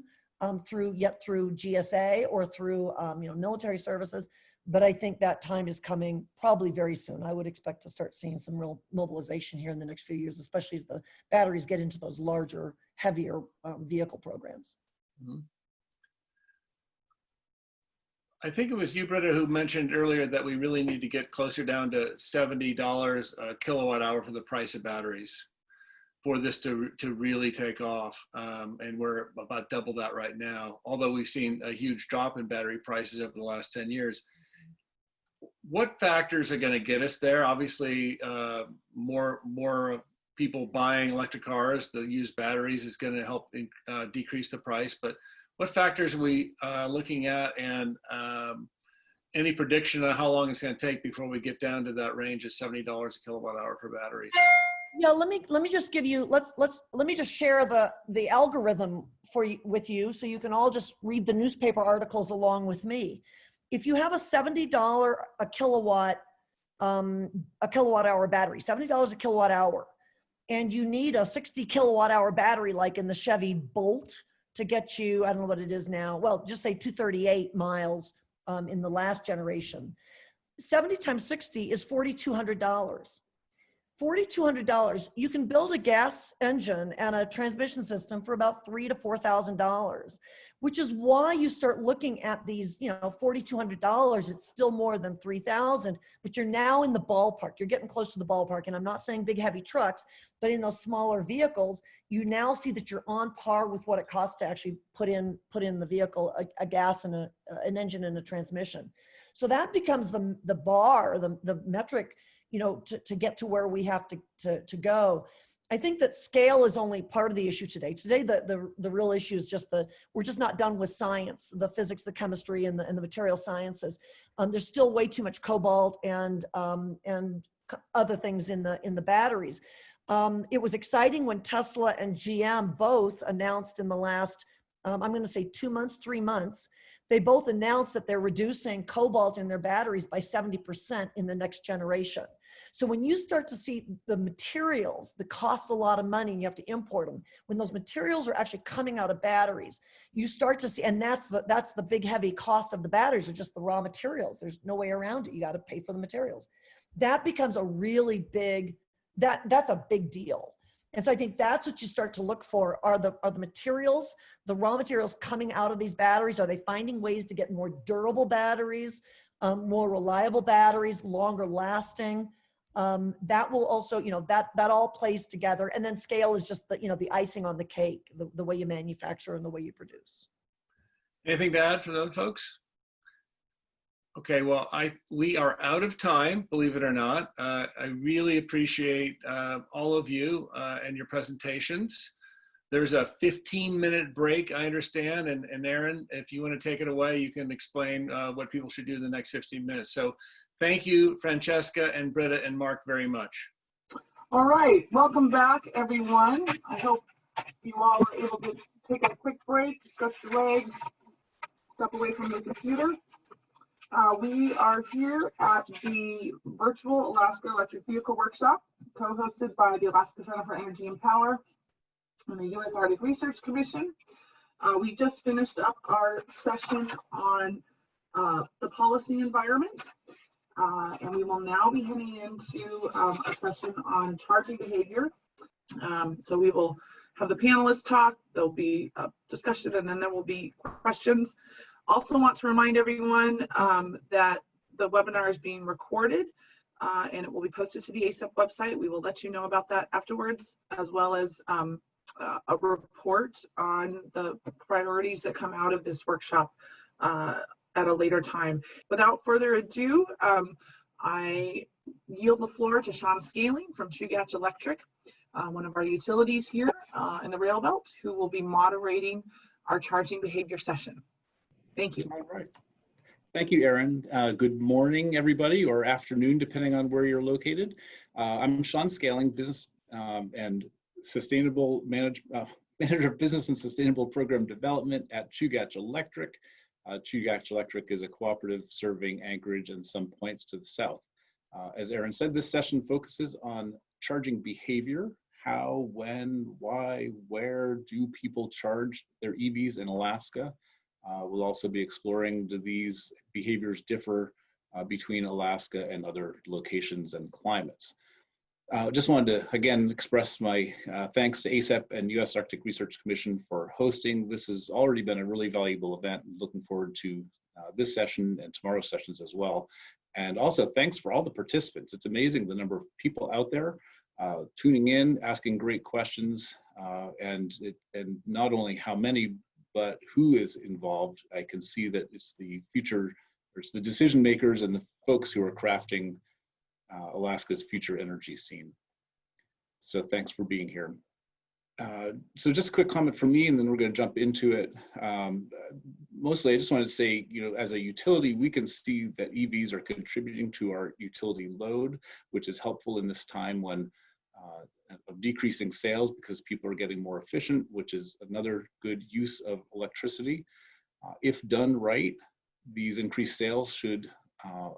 through GSA or through, you know, military services, but I think that time is coming probably very soon. I would expect to start seeing some real mobilization here in the next few years, especially as the batteries get into those larger, heavier vehicle programs. Mm-hmm. I think it was you, Britta, who mentioned earlier that we really need to get closer down to $70 a kilowatt hour for the price of batteries for this to really take off. And we're about double that right now, although we've seen a huge drop in battery prices over the last 10 years. What factors are going to get us there? Obviously, more people buying electric cars that use batteries is going to help decrease the price. But what factors are we looking at, and any prediction on how long it's going to take before we get down to that range of $70 a kilowatt hour for batteries? Yeah, let me just give you, let me just share the algorithm with you, so you can all just read the newspaper articles along with me. If you have a $70 a kilowatt hour battery, $70 a kilowatt hour, and you need a 60 kilowatt hour battery like in the Chevy Bolt to get you, I don't know what it is now, well, just say 238 miles in the last generation. 70 times 60 is $4,200. $4,200, you can build a gas engine and a transmission system for about $3,000 to $4,000, which is why you start looking at these, you know, $4,200, it's still more than $3,000, but you're now in the ballpark. You're getting close to the ballpark. And I'm not saying big, heavy trucks, but in those smaller vehicles, you now see that you're on par with what it costs to actually put in the vehicle, a gas and an engine and a transmission. So that becomes the bar, the metric, you know, to get to where we have to go. I think that scale is only part of the issue today. Today, the real issue is just we're just not done with science, the physics, the chemistry, and the material sciences. There's still way too much cobalt and other things in the batteries. It was exciting when Tesla and GM both announced in the last, I'm going to say 2 months, 3 months, they both announced that they're reducing cobalt in their batteries by 70% in the next generation. So when you start to see the materials that cost a lot of money and you have to import them, when those materials are actually coming out of batteries, you start to see, and that's the big heavy cost of the batteries, are just the raw materials. There's no way around it. You got to pay for the materials. That becomes a really big, that's a big deal. And so I think that's what you start to look for, are the materials, the raw materials coming out of these batteries. Are they finding ways to get more durable batteries, more reliable batteries, longer lasting? That will also, you know, that all plays together. And then scale is just the icing on the cake, the way you manufacture and the way you produce. Anything to add from the other folks? Okay, well, we are out of time, believe it or not. I really appreciate all of you and your presentations. There's a 15-minute break, I understand, and Aaron, if you want to take it away, you can explain what people should do in the next 15 minutes. So thank you, Francesca and Britta and Mark, very much. All right, welcome back, everyone. I hope you all were able to take a quick break, stretch your legs, step away from the computer. We are here at the virtual Alaska Electric Vehicle Workshop, co-hosted by the Alaska Center for Energy and Power and the U.S. Arctic Research Commission. We just finished up our session on the policy environment, and we will now be heading into a session on charging behavior. So we will have the panelists talk, there'll be a discussion, and then there will be questions. Also want to remind everyone that the webinar is being recorded and it will be posted to the ACEP website. We will let you know about that afterwards, as well as a report on the priorities that come out of this workshop at a later time. Without further ado, I yield the floor to Sean Scaling from Chugach Electric, one of our utilities here in the Rail Belt, who will be moderating our charging behavior session. Thank you. All right. Thank you, Erin. Good morning, everybody, or afternoon, depending on where you're located. I'm Sean Scaling, business and sustainable manager of business and sustainable program development at Chugach Electric. Chugach Electric is a cooperative serving Anchorage and some points to the south. As Aaron said, this session focuses on charging behavior. How, when, why, where do people charge their EVs in Alaska? We'll also be exploring, do these behaviors differ between Alaska and other locations and climates. Just wanted to, again, express my thanks to ACEP and U.S. Arctic Research Commission for hosting. This has already been a really valuable event. Looking forward to this session and tomorrow's sessions as well. And also thanks for all the participants. It's amazing the number of people out there tuning in, asking great questions, and not only how many, but who is involved. I can see that it's the future, or it's the decision makers and the folks who are crafting Alaska's future energy scene. So thanks for being here. So just a quick comment from me, and then we're going to jump into it. Mostly, I just wanted to say, as a utility, we can see that EVs are contributing to our utility load, which is helpful in this time when of decreasing sales because people are getting more efficient, which is another good use of electricity. If done right, these increased sales should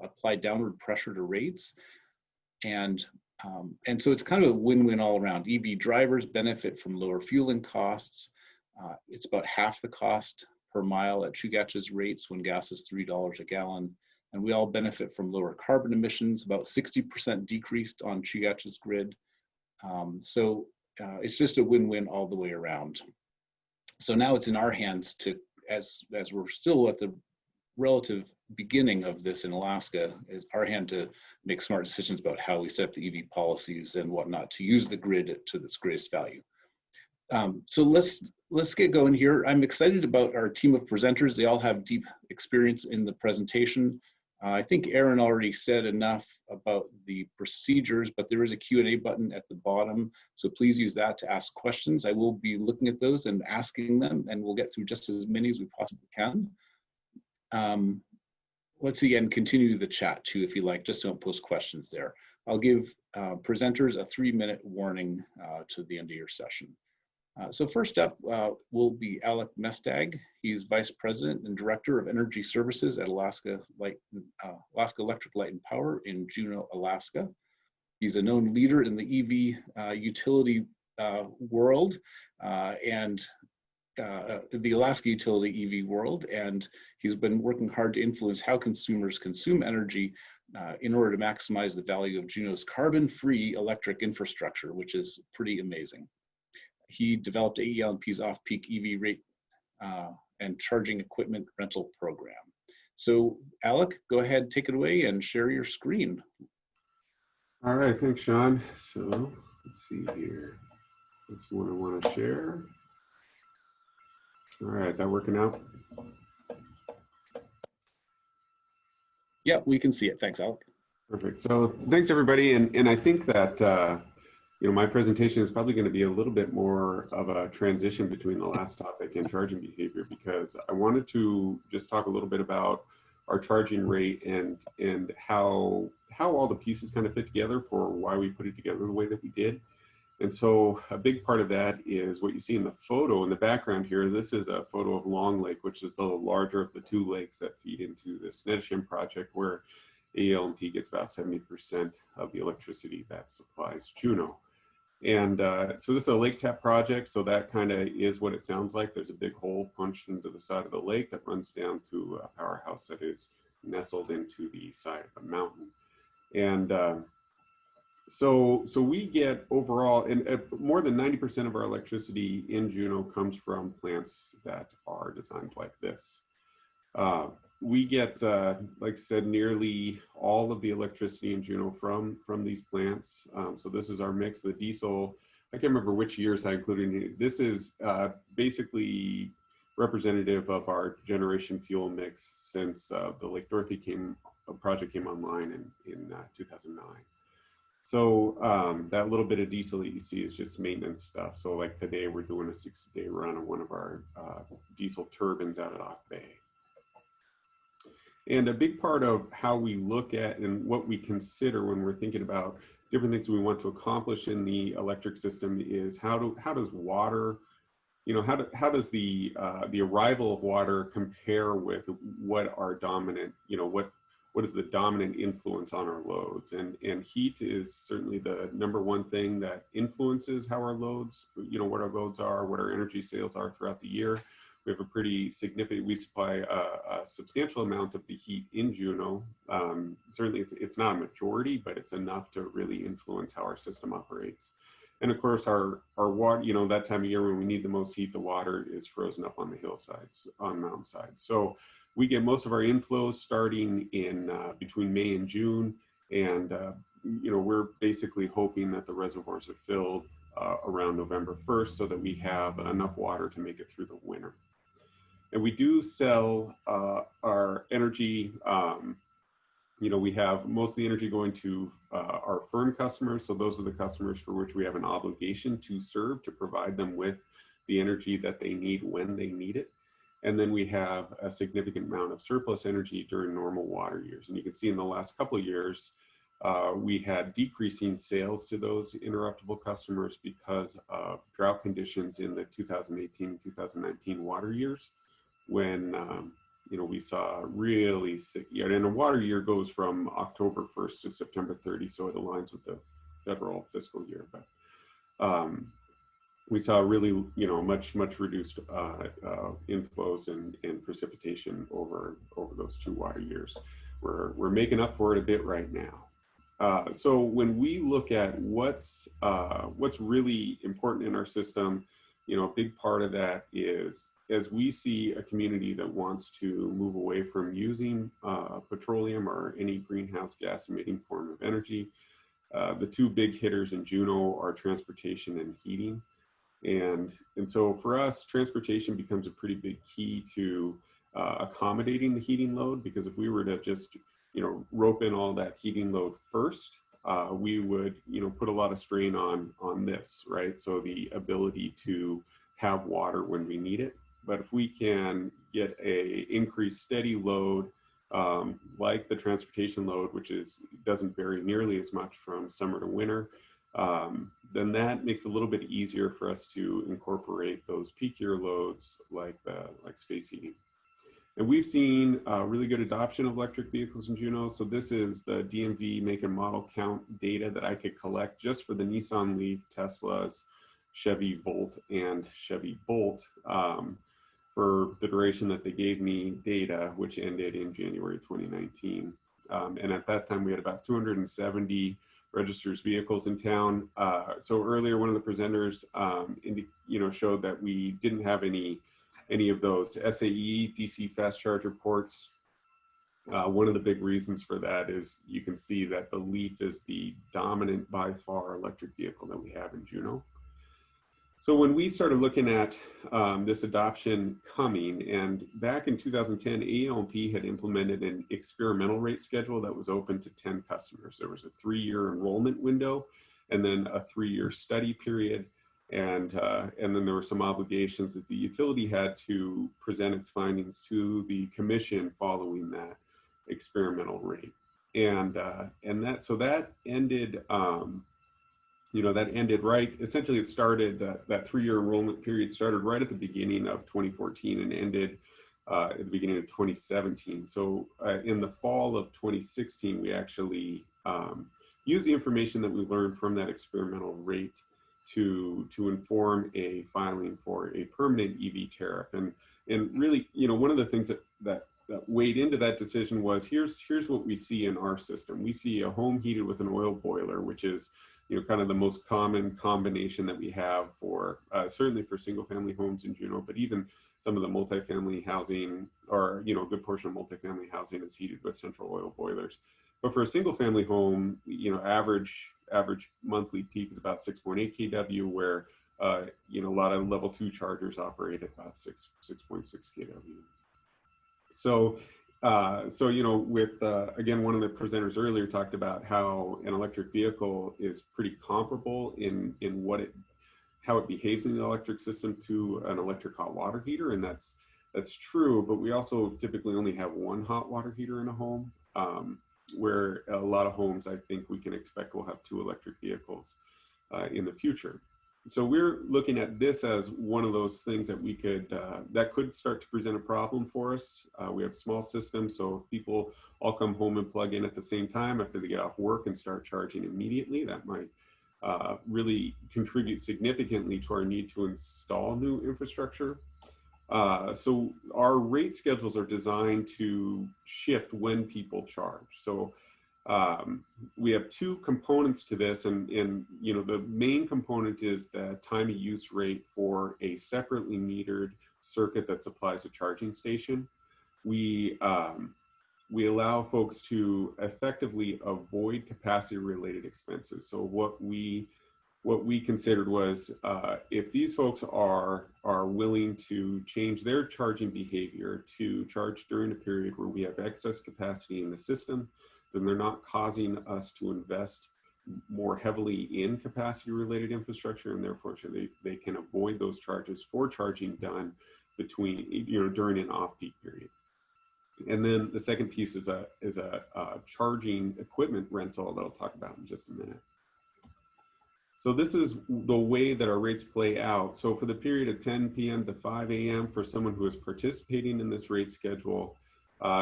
apply downward pressure to rates. And so it's kind of a win-win all around. EV drivers benefit from lower fueling costs. It's about half the cost per mile at Chugach's rates when gas is $3 a gallon. And we all benefit from lower carbon emissions, about 60% decreased on Chugach's grid. So it's just a win-win all the way around. So now it's in our hands to, as we're still at the relative beginning of this in Alaska, it's our hand to make smart decisions about how we set up the EV policies and whatnot to use the grid to its greatest value. So let's get going here. I'm excited about our team of presenters. They all have deep experience in the presentation. I think Aaron already said enough about the procedures, but there is a Q&A button at the bottom, so please use that to ask questions. I will be looking at those and asking them, and we'll get through just as many as we possibly can. Let's again continue the chat too, if you like, just don't post questions there. I'll give presenters a 3-minute warning to the end of your session. So first up will be Alec Mestag. He's Vice President and Director of Energy Services at Alaska Electric Light and Power in Juneau, Alaska. He's a known leader in the EV utility world and the Alaska utility EV world, and he's been working hard to influence how consumers consume energy in order to maximize the value of Juneau's carbon-free electric infrastructure, which is pretty amazing. He developed AEL&P's off-peak EV rate and charging equipment rental program. So Alec, go ahead, take it away and share your screen. All right, thanks, Sean. So let's see here. That's what I want to share. All right, that working out? Yeah, we can see it. Thanks, Alec. Perfect. So thanks, everybody. And I think that my presentation is probably going to be a little bit more of a transition between the last topic and charging behavior, because I wanted to just talk a little bit about our charging rate and how all the pieces kind of fit together for why we put it together the way that we did. And so a big part of that is what you see in the photo in the background here. This is a photo of Long Lake, which is the larger of the two lakes that feed into the Snettisham project, where AEL&P gets about 70% of the electricity that supplies Juneau. And so this is a lake tap project, so that kind of is what it sounds like. There's a big hole punched into the side of the lake that runs down to a powerhouse that is nestled into the side of a mountain. And so we get overall, and more than 90% of our electricity in Juneau comes from plants that are designed like this. We get, like I said, nearly all of the electricity in Juneau from these plants. So this is our mix. The diesel, I can't remember which years I included. This is basically representative of our generation fuel mix since the Lake Dorothy project came online in 2009. So that little bit of diesel that you see is just maintenance stuff. So like today, we're doing a 60-day run on one of our diesel turbines out at Ock Bay. And a big part of how we look at and what we consider when we're thinking about different things we want to accomplish in the electric system is how does water, how does the arrival of water compare with what our dominant, what is the dominant influence on our loads? And heat is certainly the number one thing that influences how our loads, what our loads are, what our energy sales are throughout the year. We have a pretty significant, we supply a substantial amount of the heat in Juneau. Certainly it's not a majority, but it's enough to really influence how our system operates. And of course, our water, that time of year when we need the most heat, the water is frozen up on the hillsides, on mountainsides. So we get most of our inflows starting in between May and June. And, we're basically hoping that the reservoirs are filled around November 1st so that we have enough water to make it through the winter. And we do sell our energy, we have most of the energy going to our firm customers. So those are the customers for which we have an obligation to serve, to provide them with the energy that they need when they need it. And then we have a significant amount of surplus energy during normal water years. And you can see in the last couple of years, we had decreasing sales to those interruptible customers because of drought conditions in the 2018-2019 water years, when we saw really sick, and a water year goes from October 1st to September 30, so it aligns with the federal fiscal year. But we saw really, much reduced inflows and precipitation over those 2 water years. We're making up for it a bit right now. So when we look at what's really important in our system, a big part of that is, as we see a community that wants to move away from using petroleum or any greenhouse gas emitting form of energy, the 2 big hitters in Juneau are transportation and heating. And so for us, transportation becomes a pretty big key to accommodating the heating load, because if we were to just, rope in all that heating load first, we would, put a lot of strain on this, right? So the ability to have water when we need it. But if we can get a increased steady load, like the transportation load, which doesn't vary nearly as much from summer to winter, then that makes it a little bit easier for us to incorporate those peak year loads like space heating. And we've seen really good adoption of electric vehicles in Juneau. So this is the DMV make and model count data that I could collect just for the Nissan Leaf, Teslas, Chevy Volt, and Chevy Bolt for the duration that they gave me data, which ended in January 2019. And at that time, we had about 270 registered vehicles in town. So earlier, one of the presenters, showed that we didn't have any of those SAE DC fast charger ports. One of the big reasons for that is you can see that the Leaf is the dominant by far electric vehicle that we have in Juneau. So when we started looking at this adoption coming, and back in 2010, AEL&P had implemented an experimental rate schedule that was open to 10 customers. There was a 3-year enrollment window, and then a 3-year study period. And then there were some obligations that the utility had to present its findings to the commission following that experimental rate. And that ended. That ended right, essentially it started, that 3-year enrollment period started right at the beginning of 2014 and ended at the beginning of 2017. So in the fall of 2016, we actually used the information that we learned from that experimental rate to inform a filing for a permanent EV tariff. And really, one of the things that weighed into that decision was, here's what we see in our system. We see a home heated with an oil boiler, which is kind of the most common combination that we have for, certainly for single family homes in Juneau, but even some of the multifamily housing, or, a good portion of multifamily housing is heated with central oil boilers. But for a single family home, average monthly peak is about 6.8 kW, where, a lot of level 2 chargers operate at about 6.6 kW. So, with, again, one of the presenters earlier talked about how an electric vehicle is pretty comparable in how it behaves in the electric system to an electric hot water heater. And that's true, but we also typically only have one hot water heater in a home. where a lot of homes, I think we can expect will have 2 electric vehicles in the future. So we're looking at this as one of those things that we could, that could start to present a problem for us. We have small systems, so if people all come home and plug in at the same time after they get off work and start charging immediately, that might really contribute significantly to our need to install new infrastructure. So our rate schedules are designed to shift when people charge. So we have 2 components to this, and you know, the main component is the time of use rate for a separately metered circuit that supplies a charging station. We allow folks to effectively avoid capacity related expenses. So what we considered was if these folks are willing to change their charging behavior to charge during a period where we have excess capacity in the system, then they're not causing us to invest more heavily in capacity related infrastructure, and therefore they can avoid those charges for charging done between, you know, during an off-peak period. And then the second piece is a charging equipment rental that I'll talk about in just a minute. So this is the way that our rates play out. So for the period of 10 p.m. to 5 a.m. for someone who is participating in this rate schedule,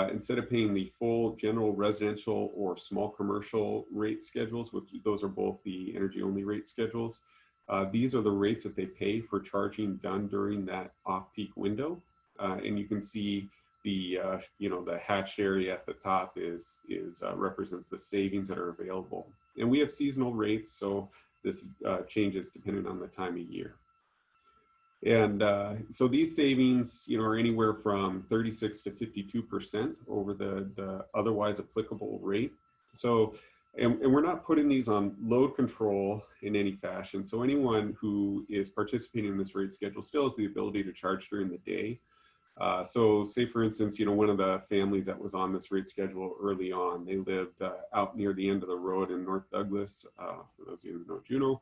instead of paying the full general residential or small commercial rate schedules, which those are both the energy only rate schedules, these are the rates that they pay for charging done during that off-peak window. And you can see the you know, the hatched area at the top represents the savings that are available. And we have seasonal rates, so this changes depending on the time of year. And so these savings, you know, are anywhere from 36 to 52% over the otherwise applicable rate. So, and we're not putting these on load control in any fashion. So anyone who is participating in this rate schedule still has the ability to charge during the day. So say for instance, you know, one of the families that was on this rate schedule early on, they lived out near the end of the road in North Douglas, for those of you who know Juneau.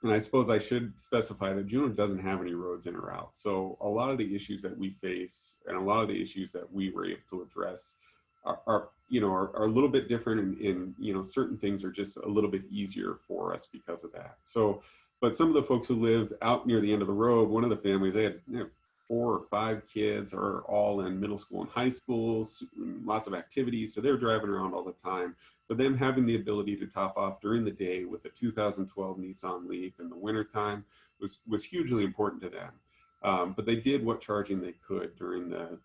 And I suppose I should specify that Juneau doesn't have any roads in or out. So a lot of the issues that we face and a lot of the issues that we were able to address are a little bit different, in you know, certain things are just a little bit easier for us because of that. So, but some of the folks who live out near the end of the road, one of the families, they had 4 or 5 kids, are all in middle school and high schools, lots of activities. So they're driving around all the time. But them having the ability to top off during the day with a 2012 Nissan Leaf in the wintertime was hugely important to them. But they did what charging they could during the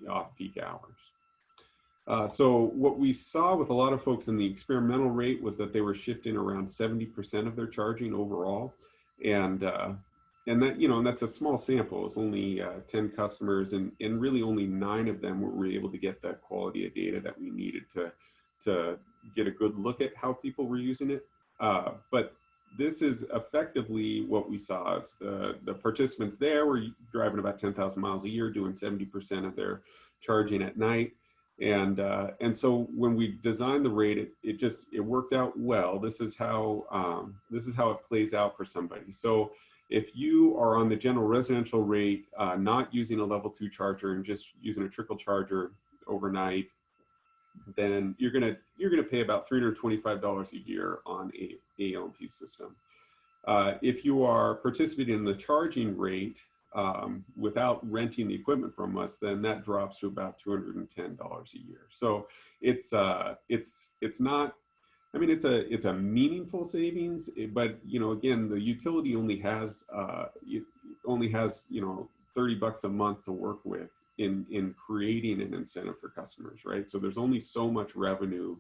off-peak hours. So what we saw with a lot of folks in the experimental rate was that they were shifting around 70% of their charging overall. And that, you know, and that's a small sample. It's only 10 customers, and really only 9 of them were able to get that quality of data that we needed to get a good look at how people were using it. But this is effectively what we saw. It's the participants there were driving about 10,000 miles a year, doing 70% of their charging at night. And so when we designed the rate, it worked out well. This is how it plays out for somebody. So if you are on the general residential rate, not using a level 2 charger and just using a trickle charger overnight, then you're gonna pay about $325 a year on a AEL&P system. If you are participating in the charging rate without renting the equipment from us, then that drops to about $210 a year. So it's not. I mean, it's a meaningful savings, but you know, again, the utility only has you know, $30 a month to work with in creating an incentive for customers, right? So there's only so much revenue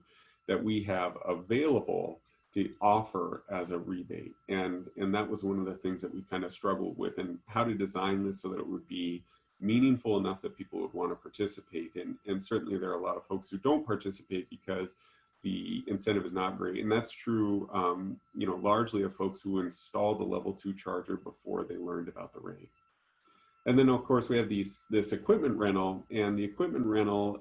that we have available to offer as a rebate, and that was one of the things that we kind of struggled with, and how to design this so that it would be meaningful enough that people would want to participate. And certainly there are a lot of folks who don't participate because the incentive is not great. And that's true, you know, largely of folks who installed the level 2 charger before they learned about the rate. And then of course we have this equipment rental, and the equipment rental,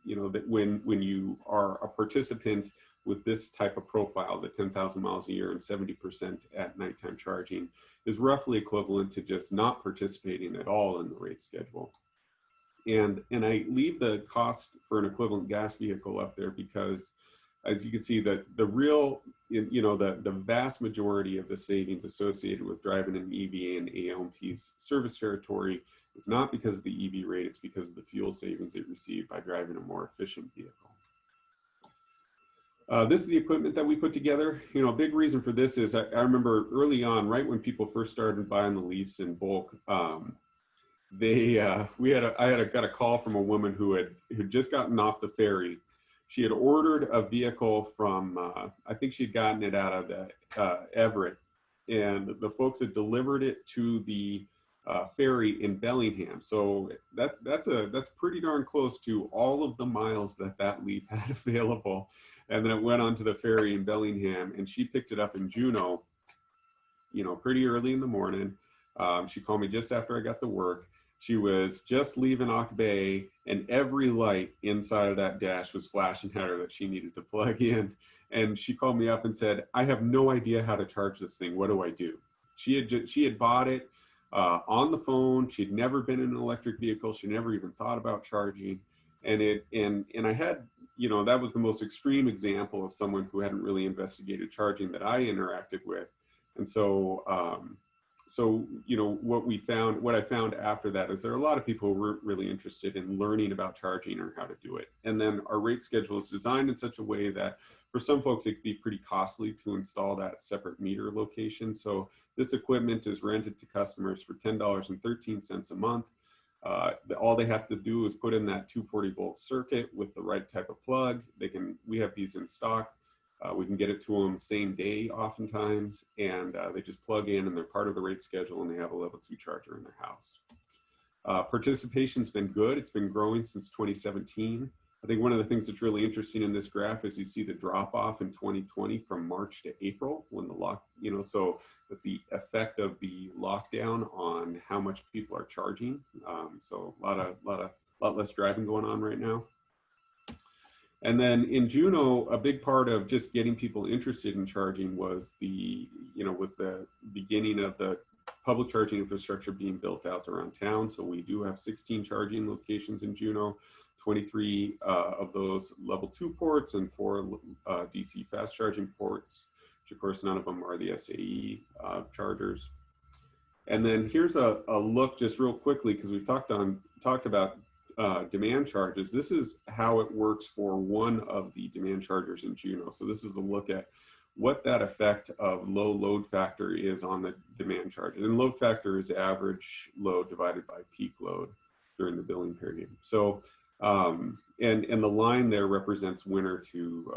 you know, that when you are a participant with this type of profile, the 10,000 miles a year and 70% at nighttime charging, is roughly equivalent to just not participating at all in the rate schedule. And I leave the cost for an equivalent gas vehicle up there because, as you can see, the real, the vast majority of the savings associated with driving an EV and AEL&P's service territory is not because of the EV rate, it's because of the fuel savings it received by driving a more efficient vehicle. This is the equipment that we put together. A big reason for this is I remember early on, right when people first started buying the Leafs in bulk, I got a call from a woman who had just gotten off the ferry. She had ordered a vehicle from, I think she'd gotten it out of Everett, and the folks had delivered it to the ferry in Bellingham. So that's pretty darn close to all of the miles that Leaf had available. And then it went onto the ferry in Bellingham, and she picked it up in Juneau, pretty early in the morning. She called me just after I got to work. She was just leaving Ock Bay, and every light inside of that dash was flashing at her that she needed to plug in. And she called me up and said, "I have no idea how to charge this thing. What do I do?" She had bought it on the phone. She'd never been in an electric vehicle. She never even thought about charging. And I had, that was the most extreme example of someone who hadn't really investigated charging that I interacted with. And so, what I found after that is there are a lot of people who were really interested in learning about charging or how to do it. And then our rate schedule is designed in such a way that for some folks, it could be pretty costly to install that separate meter location. So this equipment is rented to customers for $10.13 a month. All they have to do is put in that 240 volt circuit with the right type of plug. We have these in stock. We can get it to them same day oftentimes, and they just plug in and they're part of the rate schedule, and they have a level 2 charger in their house. Participation's been good. It's been growing since 2017. I think one of the things that's really interesting in this graph is you see the drop off in 2020 from March to April when the so that's the effect of the lockdown on how much people are charging. So a lot less driving going on right now. And then in Juneau, a big part of just getting people interested in charging was the beginning of the public charging infrastructure being built out around town. So we do have 16 charging locations in Juneau, 23 of those level 2 ports and 4 DC fast charging ports, which of course none of them are the SAE chargers. And then here's a look just real quickly, because we've talked about demand charges. This is how it works for one of the demand chargers in Juneau. So this is a look at what that effect of low load factor is on the demand charge. And load factor is average load divided by peak load during the billing period. So, and the line there represents winter to,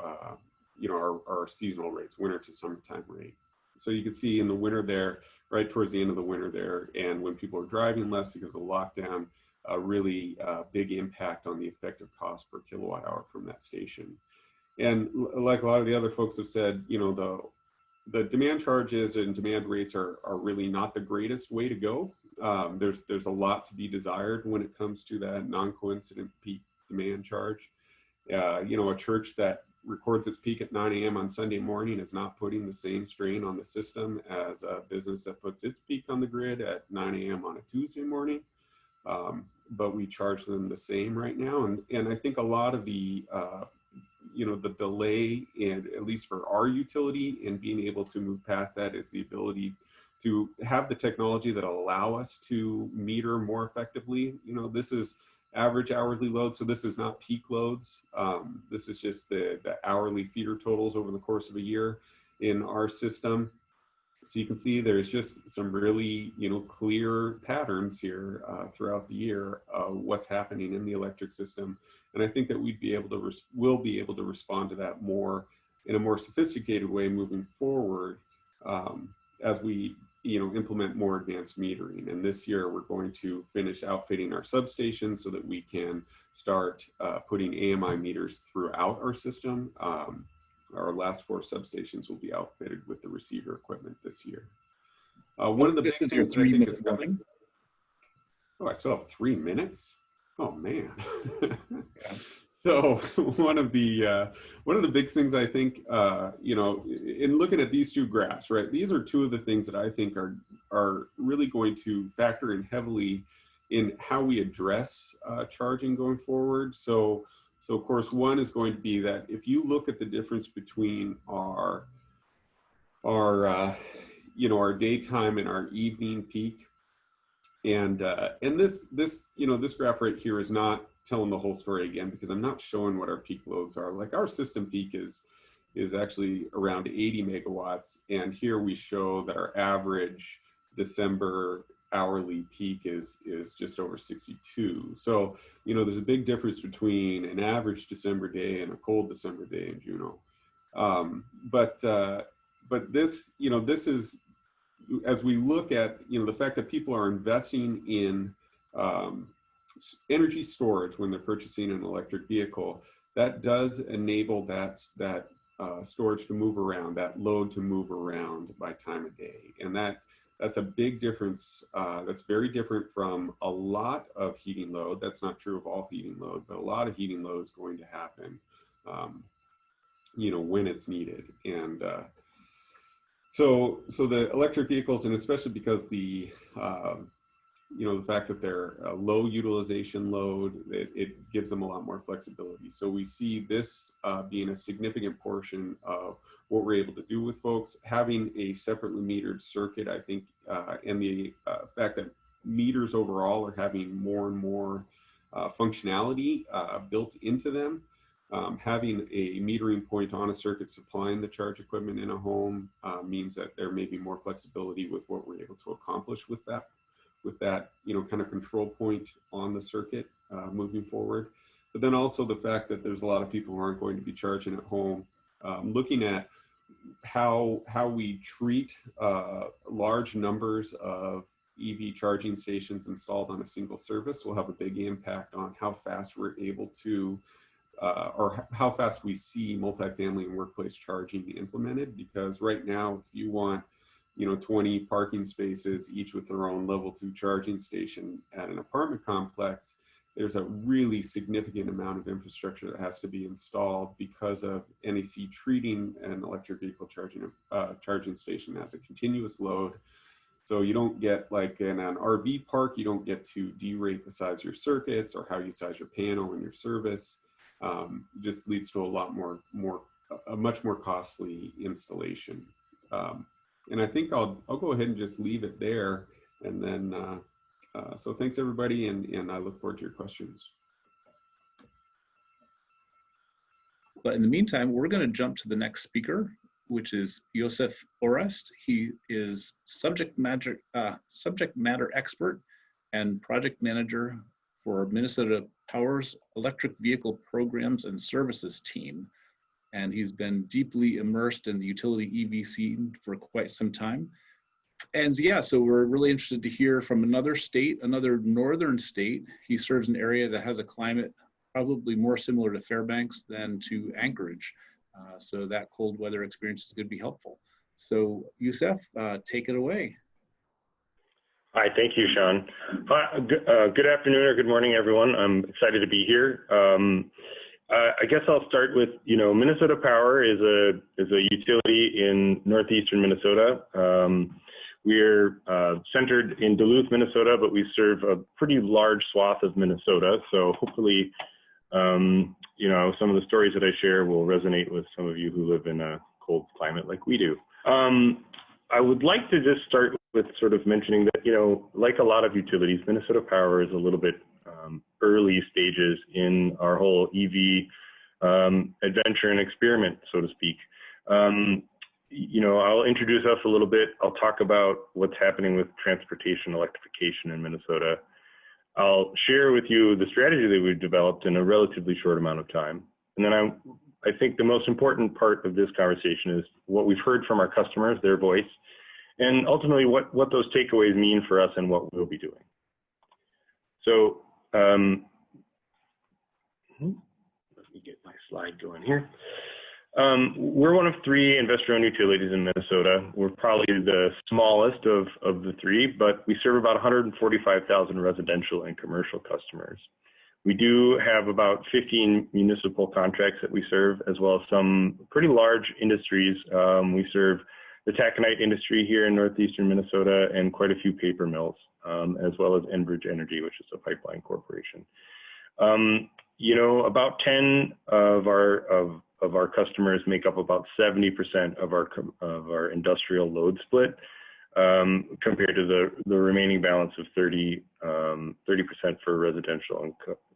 our seasonal rates, winter to summertime rate. So you can see in the winter there, right towards the end of the winter there, and when people are driving less because of lockdown, a really big impact on the effective cost per kilowatt hour from that station. And like a lot of the other folks have said, the demand charges and demand rates are really not the greatest way to go. There's a lot to be desired when it comes to that non-coincident peak demand charge. A church that records its peak at 9 a.m. on Sunday morning is not putting the same strain on the system as a business that puts its peak on the grid at 9 a.m. on a Tuesday morning. But we charge them the same right now. And I think a lot of the delay in, at least for our utility, in being able to move past that is the ability to have the technology that allow us to meter more effectively. This is average hourly load, so this is not peak loads. This is just the hourly feeder totals over the course of a year in our system. So you can see there's just some really, clear patterns here throughout the year of what's happening in the electric system. And I think that we'll be able to respond to that more in a more sophisticated way moving forward as we, implement more advanced metering. And this year we're going to finish outfitting our substations so that we can start putting AMI meters throughout our system. Our last 4 substations will be outfitted with the receiver equipment this year. One of the big things that I think is coming. Oh, I still have 3 minutes? Oh man. So one of the big things I think, in looking at these 2 graphs, right? These are 2 of the things that I think are really going to factor in heavily in how we address charging going forward. So of course, one is going to be that if you look at the difference between our you know, our daytime and our evening peak, and this graph right here is not telling the whole story again, because I'm not showing what our peak loads are. Like our system peak is actually around 80 megawatts, and here we show that our average December hourly peak is just over 62. So, you know, there's a big difference between an average December day and a cold December day in Juneau. But this, you know, this is, as we look at, you know, the fact that people are investing in energy storage when they're purchasing an electric vehicle, that does enable that storage to move around, that load to move around by time of day. And that's a big difference. That's very different from a lot of heating load. That's not true of all heating load, but a lot of heating load is going to happen, you know, when it's needed. And so the electric vehicles, and especially because the you know, the fact that they're a low utilization load, it gives them a lot more flexibility. So we see this being a significant portion of what we're able to do with folks. Having a separately metered circuit, I think, and the fact that meters overall are having more and more functionality built into them. Having a metering point on a circuit supplying the charge equipment in a home means that there may be more flexibility with what we're able to accomplish with that, you know, kind of control point on the circuit moving forward. But then also the fact that there's a lot of people who aren't going to be charging at home. Looking at how we treat large numbers of EV charging stations installed on a single service will have a big impact on how fast we're able to, or how fast we see multifamily and workplace charging implemented. Because right now, if you want, you know, 20 parking spaces, each with their own level 2 charging station at an apartment complex, there's a really significant amount of infrastructure that has to be installed because of NEC treating an electric vehicle charging station as a continuous load. So you don't get, like in an RV park, you don't get to derate the size of your circuits or how you size your panel and your service. Just leads to a much more costly installation. And I think I'll go ahead and just leave it there. And then, so thanks everybody, and I look forward to your questions. But in the meantime, we're going to jump to the next speaker, which is Josef Orest. He is subject matter expert and project manager for Minnesota Power's Electric Vehicle Programs and Services team. And he's been deeply immersed in the utility EV scene for quite some time. And yeah, so we're really interested to hear from another state, another northern state. He serves an area that has a climate probably more similar to Fairbanks than to Anchorage. So that cold weather experience is going to be helpful. So Josef, take it away. Hi, thank you, Sean. Good afternoon or good morning, everyone. I'm excited to be here. I guess I'll start with, you know, Minnesota Power is a utility in northeastern Minnesota. We're centered in Duluth, Minnesota, but we serve a pretty large swath of Minnesota. So hopefully, you know, some of the stories that I share will resonate with some of you who live in a cold climate like we do. I would like to just start with sort of mentioning that, you know, like a lot of utilities, Minnesota Power is a little bit early stages in our whole EV adventure and experiment, so to speak. You know, I'll introduce us a little bit. I'll talk about what's happening with transportation electrification in Minnesota. I'll share with you the strategy that we've developed in a relatively short amount of time. And then I think the most important part of this conversation is what we've heard from our customers, their voice, and ultimately what those takeaways mean for us and what we'll be doing. So let me get my slide going here. We're one of 3 investor-owned utilities in Minnesota. We're probably the smallest of the 3, but we serve about 145,000 residential and commercial customers. We do have about 15 municipal contracts that we serve, as well as some pretty large industries. We serve the taconite industry here in northeastern Minnesota, and quite a few paper mills, as well as Enbridge Energy, which is a pipeline corporation. You know, about 10 of our customers make up about 70% of our industrial load split, compared to the remaining balance of 30% for residential and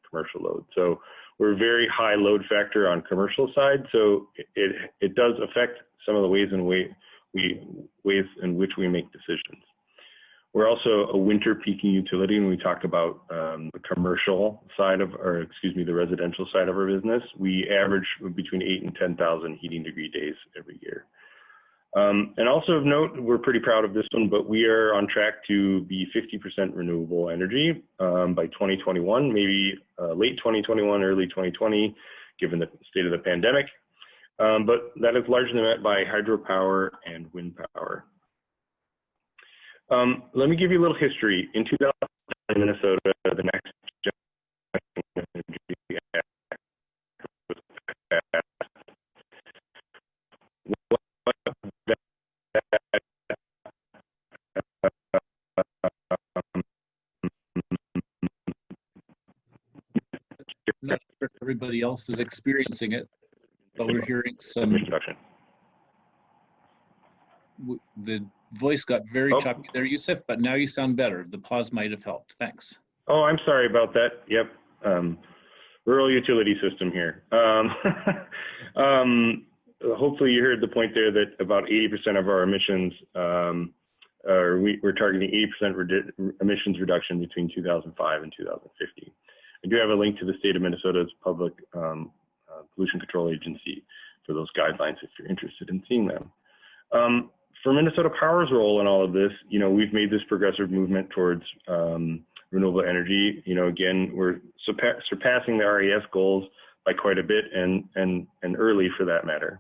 commercial load. So we're a very high load factor on commercial side, so it does affect some of the ways in which we make decisions. We're also a winter peaking utility, and we talk about the commercial side of, or excuse me, the residential side of our business. We average between 8,000 and 10,000 heating degree days every year. And also of note, we're pretty proud of this one, but we are on track to be 50% renewable energy by 2021, maybe late 2021, early 2020, given the state of the pandemic. But that is largely met by hydropower and wind power. Let me give you a little history. In 2000, in Minnesota, the next generation energy act was passed. I'm not sure if everybody else is experiencing it, but we're hearing some. The voice got very choppy there, Yusuf, but now you sound better. The pause might have helped. Thanks. Oh, I'm sorry about that. Yep. Rural utility system here. Hopefully you heard the point there that about 80% of our emissions, we're targeting 80% emissions reduction between 2005 and 2050. I do have a link to the state of Minnesota's public pollution control agency for those guidelines if you're interested in seeing them. For Minnesota Power's role in all of this, you know, we've made this progressive movement towards renewable energy. You know, again, we're surpassing the RES goals by quite a bit, and early for that matter.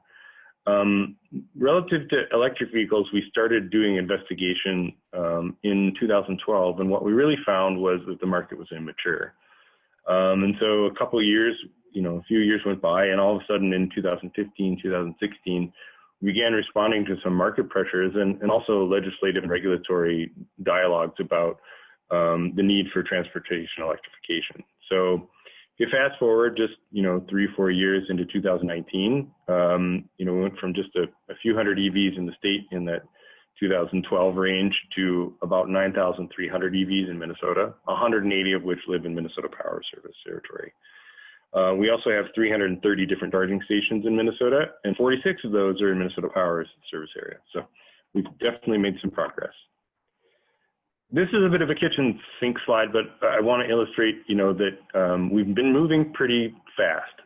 Relative to electric vehicles, we started doing investigation in 2012, and what we really found was that the market was immature. And so a couple of years, you know, a few years went by, and all of a sudden in 2015, 2016, we began responding to some market pressures and also legislative and regulatory dialogues about the need for transportation electrification. So if you fast forward just, you know, 3 or 4 years into 2019, you know, we went from just a few hundred EVs in the state in that 2012 range to about 9,300 EVs in Minnesota, 180 of which live in Minnesota Power service territory. We also have 330 different charging stations in Minnesota, and 46 of those are in Minnesota Power's service area. So we've definitely made some progress. This is a bit of a kitchen sink slide, but I want to illustrate, you know, that we've been moving pretty fast.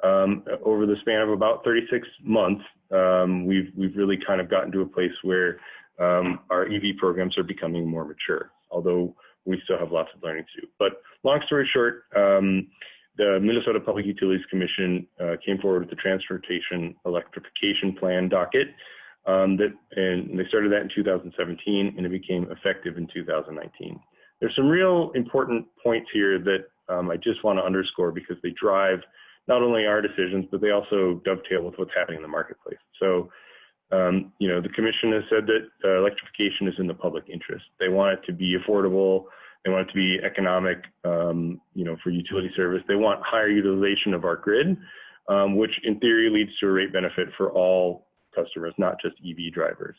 Over the span of about 36 months, we've really kind of gotten to a place where our EV programs are becoming more mature, although we still have lots of learning to do. But long story short, the Minnesota Public Utilities Commission came forward with the Transportation Electrification Plan docket, and they started that in 2017, and it became effective in 2019. There's some real important points here that I just want to underscore because they drive not only our decisions, but they also dovetail with what's happening in the marketplace. So, you know, the commission has said that electrification is in the public interest. They want it to be affordable. They want it to be economic, you know, for utility service. They want higher utilization of our grid, which in theory leads to a rate benefit for all customers, not just EV drivers.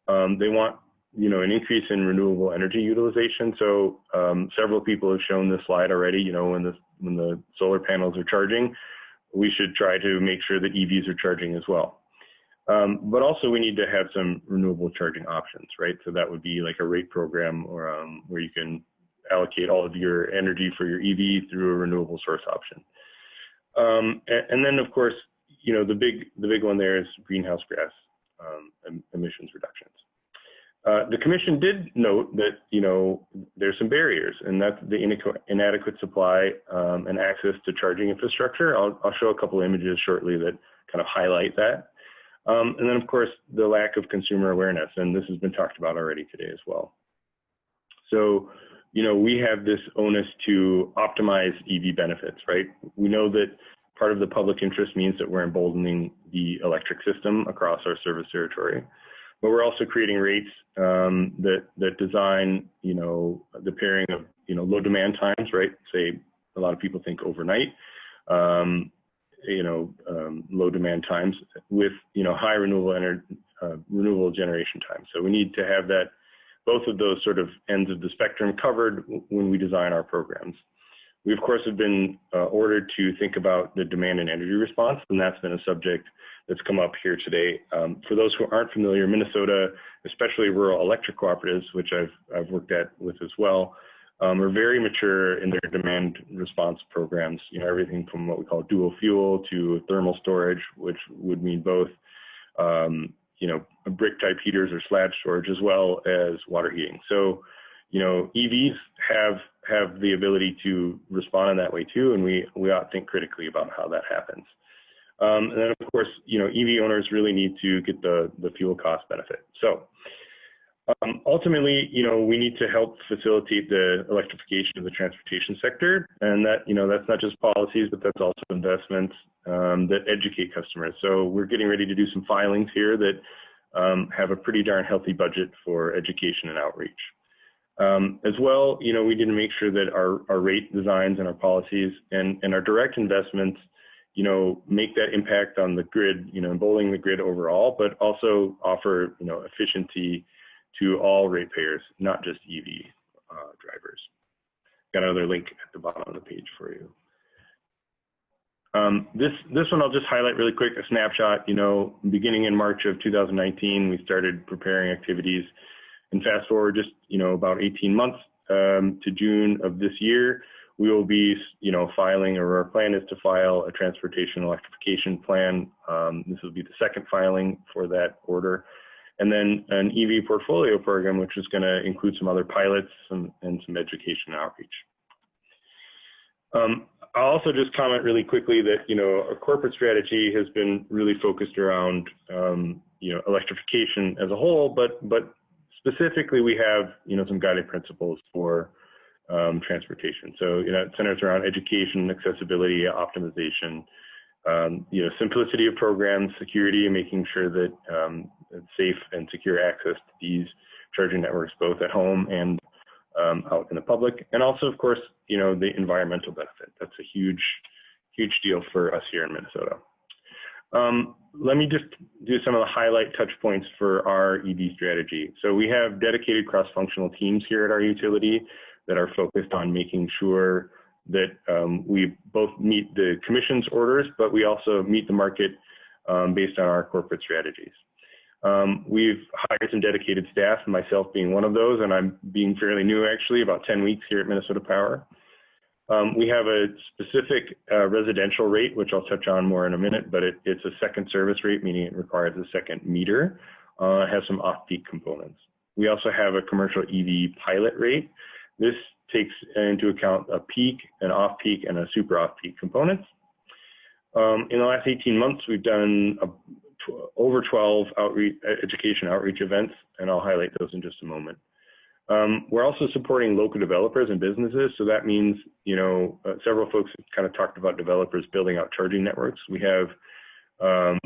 They want, you know, an increase in renewable energy utilization. So several people have shown this slide already. You know, when the solar panels are charging, we should try to make sure that EVs are charging as well. But also we need to have some renewable charging options, right? So that would be like a rate program or where you can allocate all of your energy for your EV through a renewable source option. And then of course, you know, the big one there is greenhouse gas emissions reductions. The commission did note that, you know, there's some barriers, and that's the inadequate supply and access to charging infrastructure. I'll show a couple images shortly that kind of highlight that. And then of course, the lack of consumer awareness, and this has been talked about already today as well. So, you know, we have this onus to optimize EV benefits, right? We know that part of the public interest means that we're emboldening the electric system across our service territory. but we're also creating rates that design, the pairing of, low demand times, right? Say a lot of people think overnight, low demand times with, high renewable generation time. So we need to have that, both of those sort of ends of the spectrum covered when we design our programs. We, of course, have been ordered to think about the demand and energy response, and that's been a subject that's come up here today. For those who aren't familiar, Minnesota, especially rural electric cooperatives, which I've worked with as well, are very mature in their demand response programs. Everything from what we call dual fuel to thermal storage, which would mean both, brick type heaters or slab storage, as well as water heating. So, EVs have the ability to respond in that way too, and we ought to think critically about how that happens. And then, of course, EV owners really need to get the fuel cost benefit. So ultimately, we need to help facilitate the electrification of the transportation sector, and that, that's not just policies, but that's also investments that educate customers. So we're getting ready to do some filings here that have a pretty darn healthy budget for education and outreach. As well, we need to make sure that our rate designs and our policies and our direct investments, make that impact on the grid, emboldening the grid overall, but also offer, efficiency to all ratepayers, not just EV drivers. Got another link at the bottom of the page for you. This one I'll just highlight really quick, a snapshot. Beginning in March of 2019, we started preparing activities, and fast forward just about 18 months to June of this year, we will be filing, or our plan is to file a transportation electrification plan. This will be the second filing for that order. And then an EV portfolio program, which is going to include some other pilots and some education and outreach. I'll also just comment really quickly that, our corporate strategy has been really focused around, electrification as a whole, but specifically we have, some guiding principles for transportation. So, it centers around education, accessibility, optimization, simplicity of programs, security, and making sure that safe and secure access to these charging networks, both at home and out in the public. And also, of course, the environmental benefit. That's a huge, huge deal for us here in Minnesota. Let me just do some of the highlight touch points for our EV strategy. So we have dedicated cross-functional teams here at our utility that are focused on making sure that we both meet the commission's orders, but we also meet the market based on our corporate strategies. We've hired some dedicated staff, myself being one of those, and I'm being fairly new actually, about 10 weeks here at Minnesota Power. We have a specific residential rate, which I'll touch on more in a minute, but it's a second service rate, meaning it requires a second meter. It has some off-peak components. We also have a commercial EV pilot rate. This takes into account a peak, an off-peak, and a super off-peak components. In the last 18 months, we've done over 12 education outreach events, and I'll highlight those in just a moment. We're also supporting local developers and businesses. So that means, several folks have kind of talked about developers building out charging networks. We have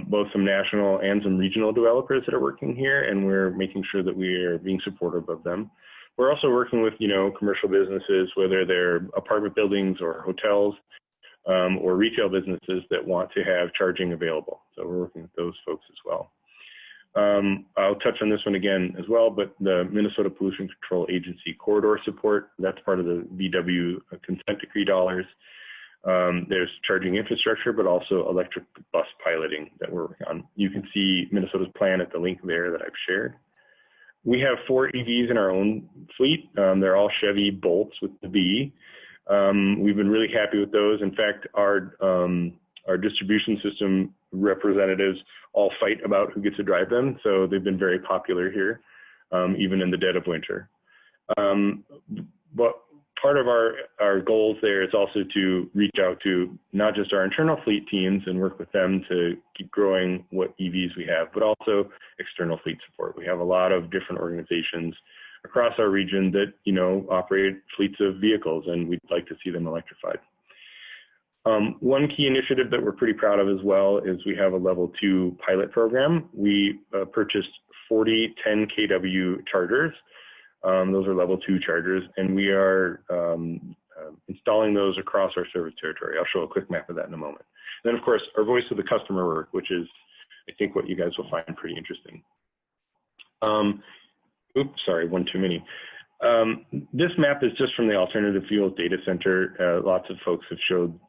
both some national and some regional developers that are working here, and we're making sure that we are being supportive of them. We're also working with, commercial businesses, whether they're apartment buildings or hotels, or retail businesses that want to have charging available. So we're working with those folks as well. I'll touch on this one again as well, but the Minnesota Pollution Control Agency corridor support, that's part of the VW consent decree dollars. There's charging infrastructure, but also electric bus piloting that we're working on. You can see Minnesota's plan at the link there that I've shared. We have 4 EVs in our own fleet. They're all Chevy Bolts with the B. We've been really happy with those. In fact, our distribution system representatives all fight about who gets to drive them. So they've been very popular here, even in the dead of winter. But part of our goals there is also to reach out to not just our internal fleet teams and work with them to keep growing what EVs we have, but also external fleet support. We have a lot of different organizations across our region that, operate fleets of vehicles, and we'd like to see them electrified. One key initiative that we're pretty proud of as well is we have a level 2 pilot program. We purchased 40 10 kW chargers. Those are level 2 chargers, and we are installing those across our service territory. I'll show a quick map of that in a moment. And then, of course, our voice of the customer work, which is, I think, what you guys will find pretty interesting. Oops, sorry, one too many. This map is just from the Alternative Fuels Data Center. Lots of folks have showed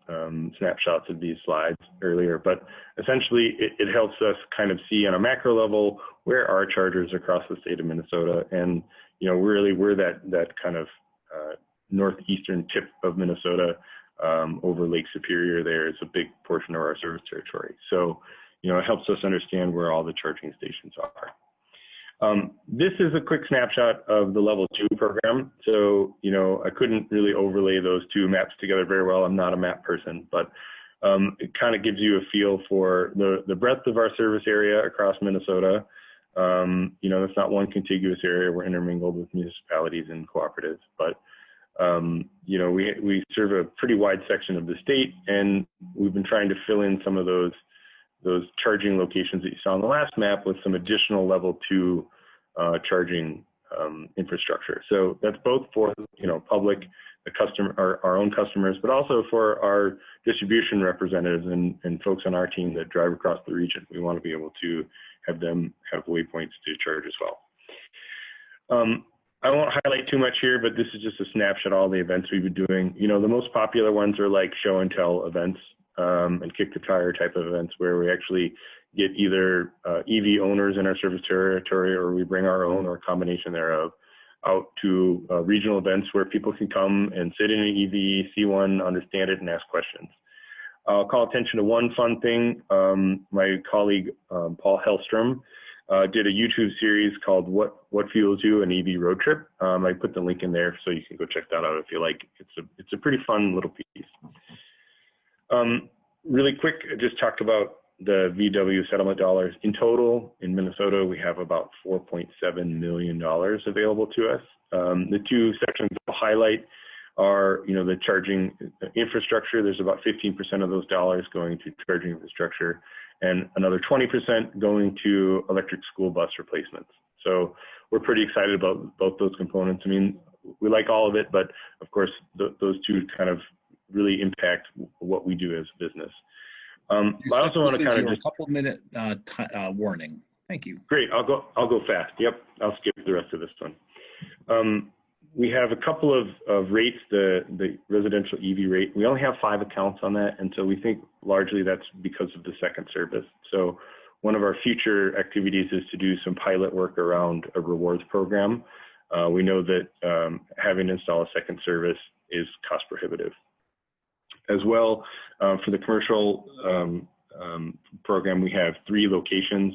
snapshots of these slides earlier, but essentially it helps us kind of see on a macro level where are chargers across the state of Minnesota. And, you know, really we're that kind of northeastern tip of Minnesota over Lake Superior. There is a big portion of our service territory. So, you know, it helps us understand where all the charging stations are. This is a quick snapshot of the level 2 program. So, you know, I couldn't really overlay those two maps together very well. I'm not a map person, but it kind of gives you a feel for the breadth of our service area across Minnesota. You know, it's not one contiguous area. We're intermingled with municipalities and cooperatives, but, you know, we serve a pretty wide section of the state, and we've been trying to fill in some of those charging locations that you saw on the last map with some additional level 2 charging infrastructure. So that's both for, you know, public, the customer, our own customers, but also for our distribution representatives and folks on our team that drive across the region. We want to be able to have them have waypoints to charge as well. I won't highlight too much here, but this is just a snapshot of all the events we've been doing. You know, the most popular ones are like show and tell events. And kick the tire type of events where we actually get either EV owners in our service territory, or we bring our own or a combination thereof out to regional events where people can come and sit in an EV, see one, understand it, and ask questions. I'll call attention to one fun thing. My colleague, Paul Hellstrom, did a YouTube series called What Fuels You, an EV Road Trip. I put the link in there so you can go check that out if you like. It's a pretty fun little piece. Really quick, I just talked about the VW settlement dollars. In total, in Minnesota, we have about $4.7 million available to us. The two sections I'll highlight are, you know, the charging infrastructure. There's about 15% of those dollars going to charging infrastructure, and another 20% going to electric school bus replacements. So we're pretty excited about both those components. I mean, we like all of it, but of course, those two kind of really impact what we do as a business. I also want to kind of just a couple-minute warning. Thank you. Great. I'll go fast. Yep. I'll skip the rest of this one. We have a couple of rates. The residential EV rate. We only have 5 accounts on that, and so we think largely that's because of the second service. So one of our future activities is to do some pilot work around a rewards program. We know that having to install a second service is cost prohibitive. As well, for the commercial program, we have 3 locations.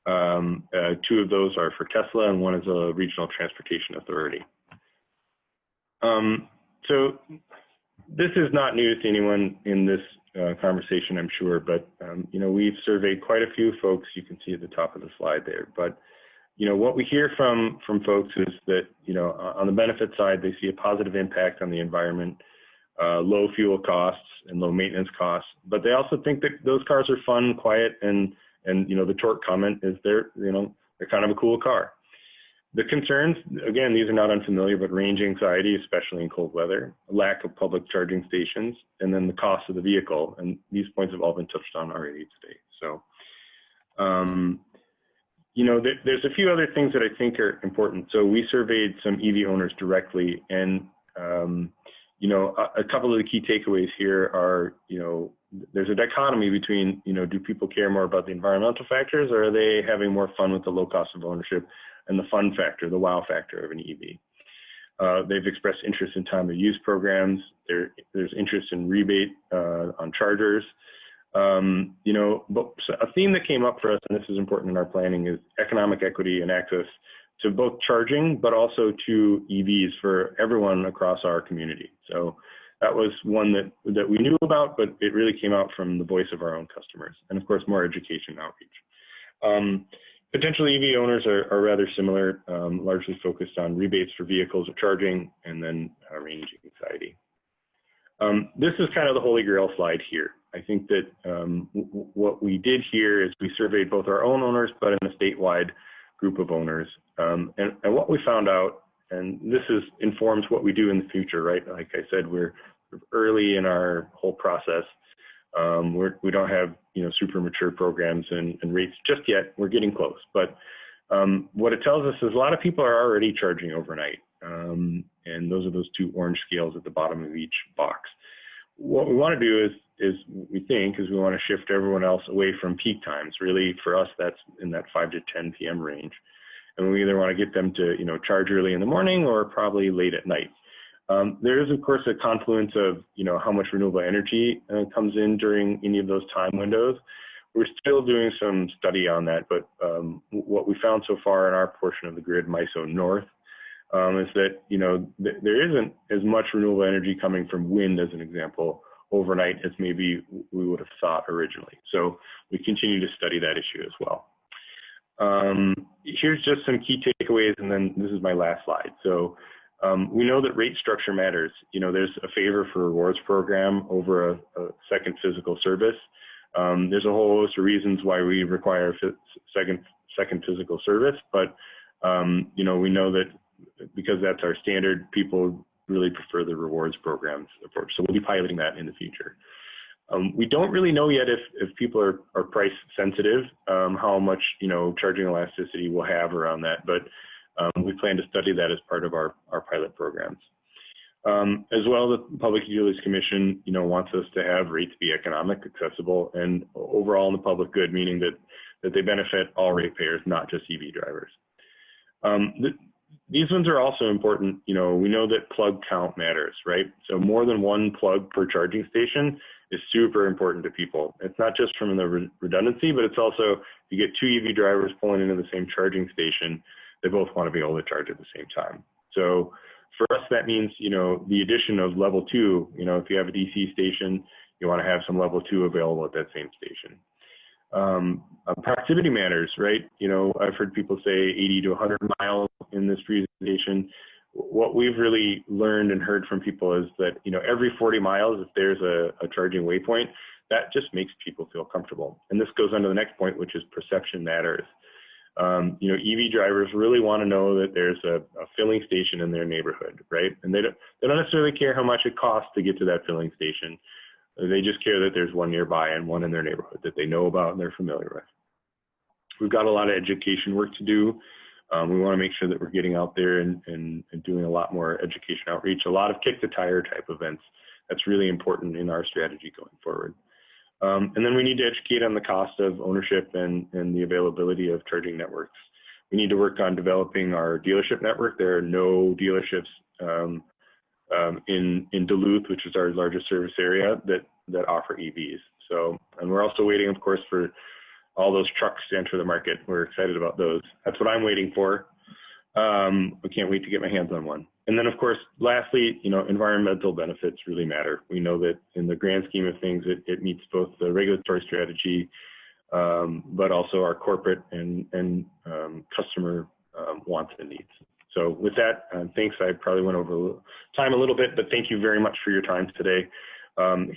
2 of those are for Tesla, and 1 is a regional transportation authority. So this is not news to anyone in this conversation, I'm sure, but you know, we've surveyed quite a few folks. You can see at the top of the slide there. But you know, what we hear from folks is that, you know, on the benefit side, they see a positive impact on the environment. Low fuel costs and low maintenance costs, but they also think that those cars are fun, quiet, and you know, the torque comment is they're kind of a cool car. The concerns, again, these are not unfamiliar, but range anxiety, especially in cold weather, lack of public charging stations, and then the cost of the vehicle. And these points have all been touched on already today. So, you know, there's a few other things that I think are important. So we surveyed some EV owners directly, and you know, a couple of the key takeaways here are, you know, there's a dichotomy between, you know, do people care more about the environmental factors, or are they having more fun with the low cost of ownership and the fun factor, the wow factor of an EV? They've expressed interest in time of use programs. There's interest in rebate on chargers. You know, but a theme that came up for us, and this is important in our planning, is economic equity and access to both charging, but also to EVs for everyone across our community. So that was one that we knew about, but it really came out from the voice of our own customers. And of course, more education outreach. Potential EV owners are rather similar, largely focused on rebates for vehicles or charging, and then range anxiety. This is kind of the holy grail slide here. I think that what we did here is we surveyed both our own owners, but in a statewide group of owners. And what we found out, and this informs what we do in the future, right? Like I said, we're early in our whole process. We don't have, super mature programs and rates just yet. We're getting close, but what it tells us is a lot of people are already charging overnight. And those are those two orange scales at the bottom of each box. What we want to do is we want to shift everyone else away from peak times. Really, for us, that's in that 5 to 10 p.m. range. And we either want to get them to, charge early in the morning or probably late at night. There is, of course, a confluence of, how much renewable energy comes in during any of those time windows. We're still doing some study on that, but what we found so far in our portion of the grid, MISO North, is that, there isn't as much renewable energy coming from wind, as an example, overnight as maybe we would have thought originally. So we continue to study that issue as well. Here's just some key takeaways, and then this is my last slide. So we know that rate structure matters. There's a favor for rewards program over a second physical service. There's a whole host of reasons why we require second physical service, but we know that because that's our standard, people really prefer the rewards programs approach. So we'll be piloting that in the future. We don't really know yet if people are price sensitive, how much charging elasticity we'll have around that, but we plan to study that as part of our pilot programs. As well, the Public Utilities Commission, wants us to have rates be economic, accessible, and overall in the public good, meaning that they benefit all ratepayers, not just EV drivers. These ones are also important. We know that plug count matters, right? So more than one plug per charging station is super important to people. It's not just from the redundancy, but it's also, if you get two EV drivers pulling into the same charging station, they both want to be able to charge at the same time. So for us, that means, the addition of level 2, if you have a DC station, you want to have some level 2 available at that same station. Proximity matters, right? I've heard people say 80 to 100 miles in this presentation. What we've really learned and heard from people is that, every 40 miles, if there's a charging waypoint, that just makes people feel comfortable. And this goes on to the next point, which is perception matters. EV drivers really want to know that there's a filling station in their neighborhood, right? And they don't necessarily care how much it costs to get to that filling station. They just care that there's one nearby and one in their neighborhood that they know about and they're familiar with. We've got a lot of education work to do. We want to make sure that we're getting out there and doing a lot more education outreach, a lot of kick the tire type events. That's really important in our strategy going forward. And then we need to educate on the cost of ownership and the availability of charging networks. We need to work on developing our dealership network. There are no dealerships in Duluth, which is our largest service area, that offer EVs. So, and we're also waiting, of course, for all those trucks to enter the market. We're excited about those. That's what I'm waiting for. I can't wait to get my hands on one. And then, of course, lastly, environmental benefits really matter. We know that in the grand scheme of things, it meets both the regulatory strategy, but also our corporate and customer wants and needs. So with that, thanks. I probably went over time a little bit, but thank you very much for your time today.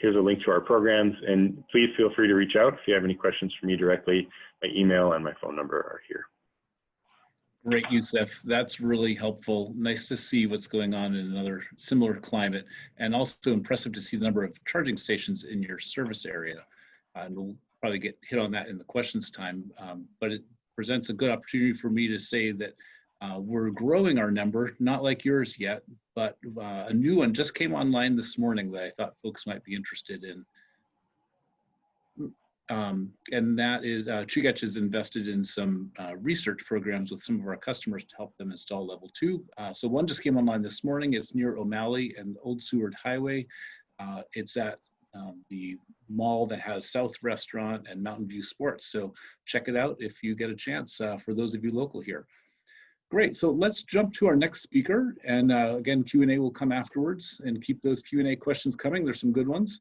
Here's a link to our programs, and please feel free to reach out if you have any questions for me directly. My email and my phone number are here. Great, Yusuf. That's really helpful. Nice to see what's going on in another similar climate, and also impressive to see the number of charging stations in your service area. And we'll probably get hit on that in the questions time, but it presents a good opportunity for me to say that we're growing our number, not like yours yet, but a new one just came online this morning that I thought folks might be interested in. And that is, Chugach has invested in some research programs with some of our customers to help them install level 2. So one just came online this morning. It's near O'Malley and Old Seward Highway. It's at the mall that has South Restaurant and Mountain View Sports. So check it out if you get a chance for those of you local here. Great, so let's jump to our next speaker. And again, Q&A will come afterwards, and keep those Q&A questions coming. There's some good ones.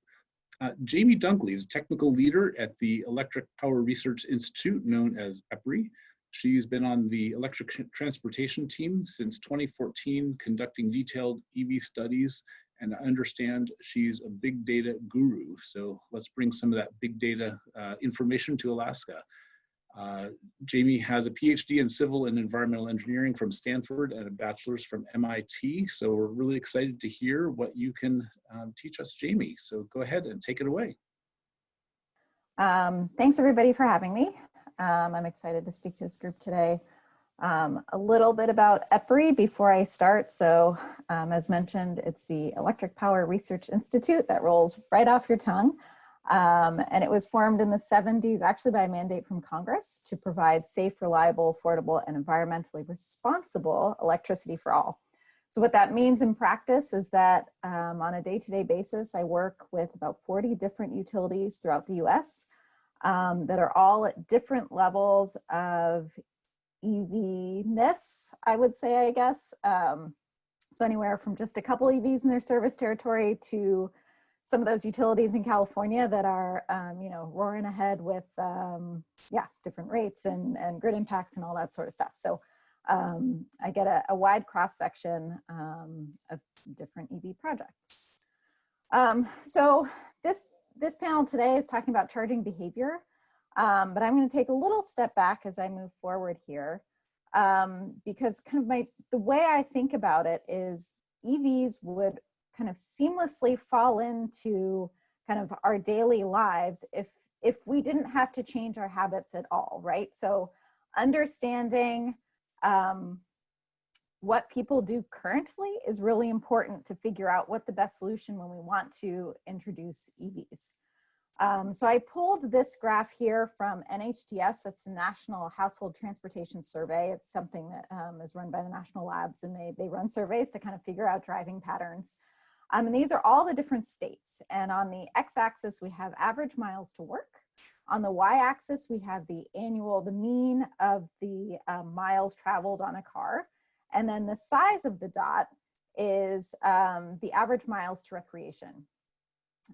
Jamie Dunkley is a technical leader at the Electric Power Research Institute, known as EPRI. She's been on the electric transportation team since 2014, conducting detailed EV studies, and I understand she's a big data guru. So let's bring some of that big data information to Alaska. Jamie has a PhD in civil and environmental engineering from Stanford and a bachelor's from MIT. So we're really excited to hear what you can teach us, Jamie. So go ahead and take it away. Thanks everybody for having me. I'm excited to speak to this group today. A little bit about EPRI before I start. So as mentioned, it's the Electric Power Research Institute. That rolls right off your tongue. And it was formed in the 70s, actually by a mandate from Congress to provide safe, reliable, affordable, and environmentally responsible electricity for all. So what that means in practice is that on a day-to-day basis, I work with about 40 different utilities throughout the US that are all at different levels of EV-ness, I would say, I guess. So anywhere from just a couple EVs in their service territory to some of those utilities in California that are, you know, roaring ahead with, different rates and grid impacts and all that sort of stuff. So I get a wide cross section of different EV projects. So this panel today is talking about charging behavior, but I'm going to take a little step back as I move forward here, because kind of the way I think about it is EVs would kind of seamlessly fall into kind of our daily lives if we didn't have to change our habits at all, right? So understanding what people do currently is really important to figure out what the best solution when we want to introduce EVs. So I pulled this graph here from NHTS, that's the National Household Transportation Survey. It's something that is run by the national labs, and they run surveys to kind of figure out driving patterns. And these are all the different states. And on the x-axis, we have average miles to work. On the y-axis, we have the mean of the miles traveled on a car. And then the size of the dot is the average miles to recreation.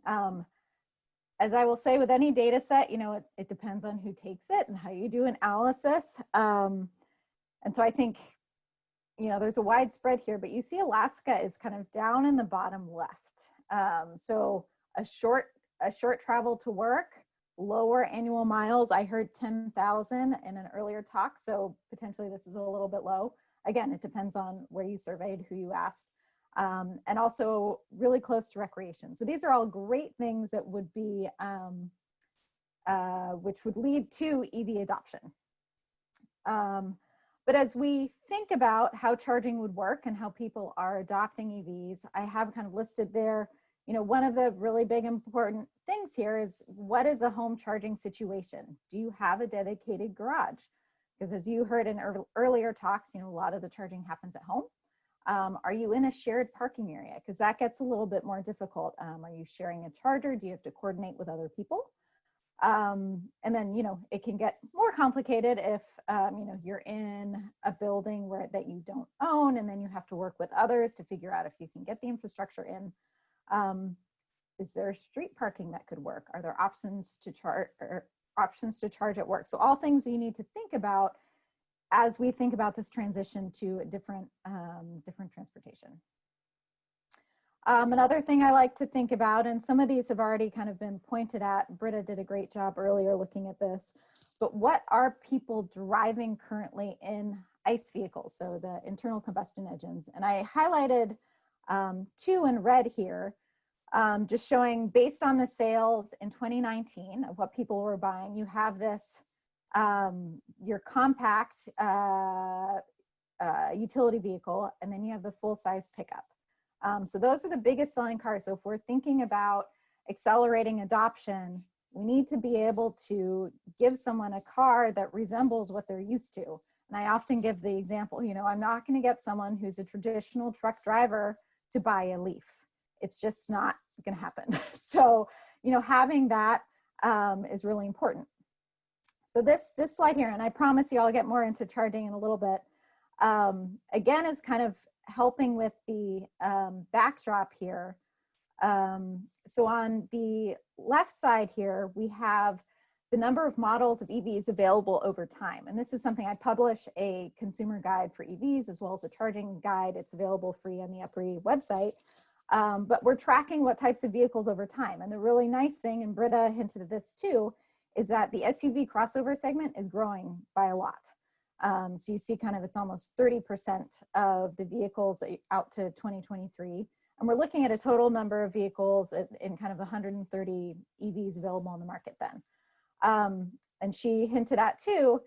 As I will say with any data set, you know, it depends on who takes it and how you do analysis. And so I think, you know, there's a wide spread here, but you see Alaska is kind of down in the bottom left. So a short travel to work, lower annual miles. I heard 10,000 in an earlier talk, so potentially this is a little bit low. Again, it depends on where you surveyed, who you asked, and also really close to recreation. So these are all great things that would be, which would lead to EV adoption. But as we think about how charging would work and how people are adopting EVs, I have kind of listed there, you know, one of the really big important things here is what is the home charging situation? Do you have a dedicated garage? Because as you heard in earlier talks, you know, a lot of the charging happens at home. Are you in a shared parking area? Because that gets a little bit more difficult. Are you sharing a charger? Do you have to coordinate with other people? And then, you know, it can get more complicated if, you know, you're in a building that you don't own, and then you have to work with others to figure out if you can get the infrastructure in. Is there street parking that could work? Are there options to charge at work? So all things that you need to think about as we think about this transition to a different transportation. Another thing I like to think about, and some of these have already kind of been pointed at, Britta did a great job earlier looking at this, but what are people driving currently in ICE vehicles, so the internal combustion engines? And I highlighted 2 in red here, just showing based on the sales in 2019 of what people were buying. You have this, your compact utility vehicle, and then you have the full-size pickup. So those are the biggest selling cars. So if we're thinking about accelerating adoption, we need to be able to give someone a car that resembles what they're used to. And I often give the example, you know, I'm not going to get someone who's a traditional truck driver to buy a Leaf. It's just not going to happen. So, you know, having that is really important. So this slide here, and I promise you I'll get more into charging in a little bit, again, is kind of helping with the backdrop here. So on the left side here, we have the number of models of EVs available over time. And this is something I publish a consumer guide for EVs as well as a charging guide. It's available free on the EPRI website. But we're tracking what types of vehicles over time. And the really nice thing, and Britta hinted at this too, is that the SUV crossover segment is growing by a lot. So you see kind of it's almost 30% of the vehicles out to 2023. And we're looking at a total number of vehicles in kind of 130 EVs available on the market then. And she hinted at too,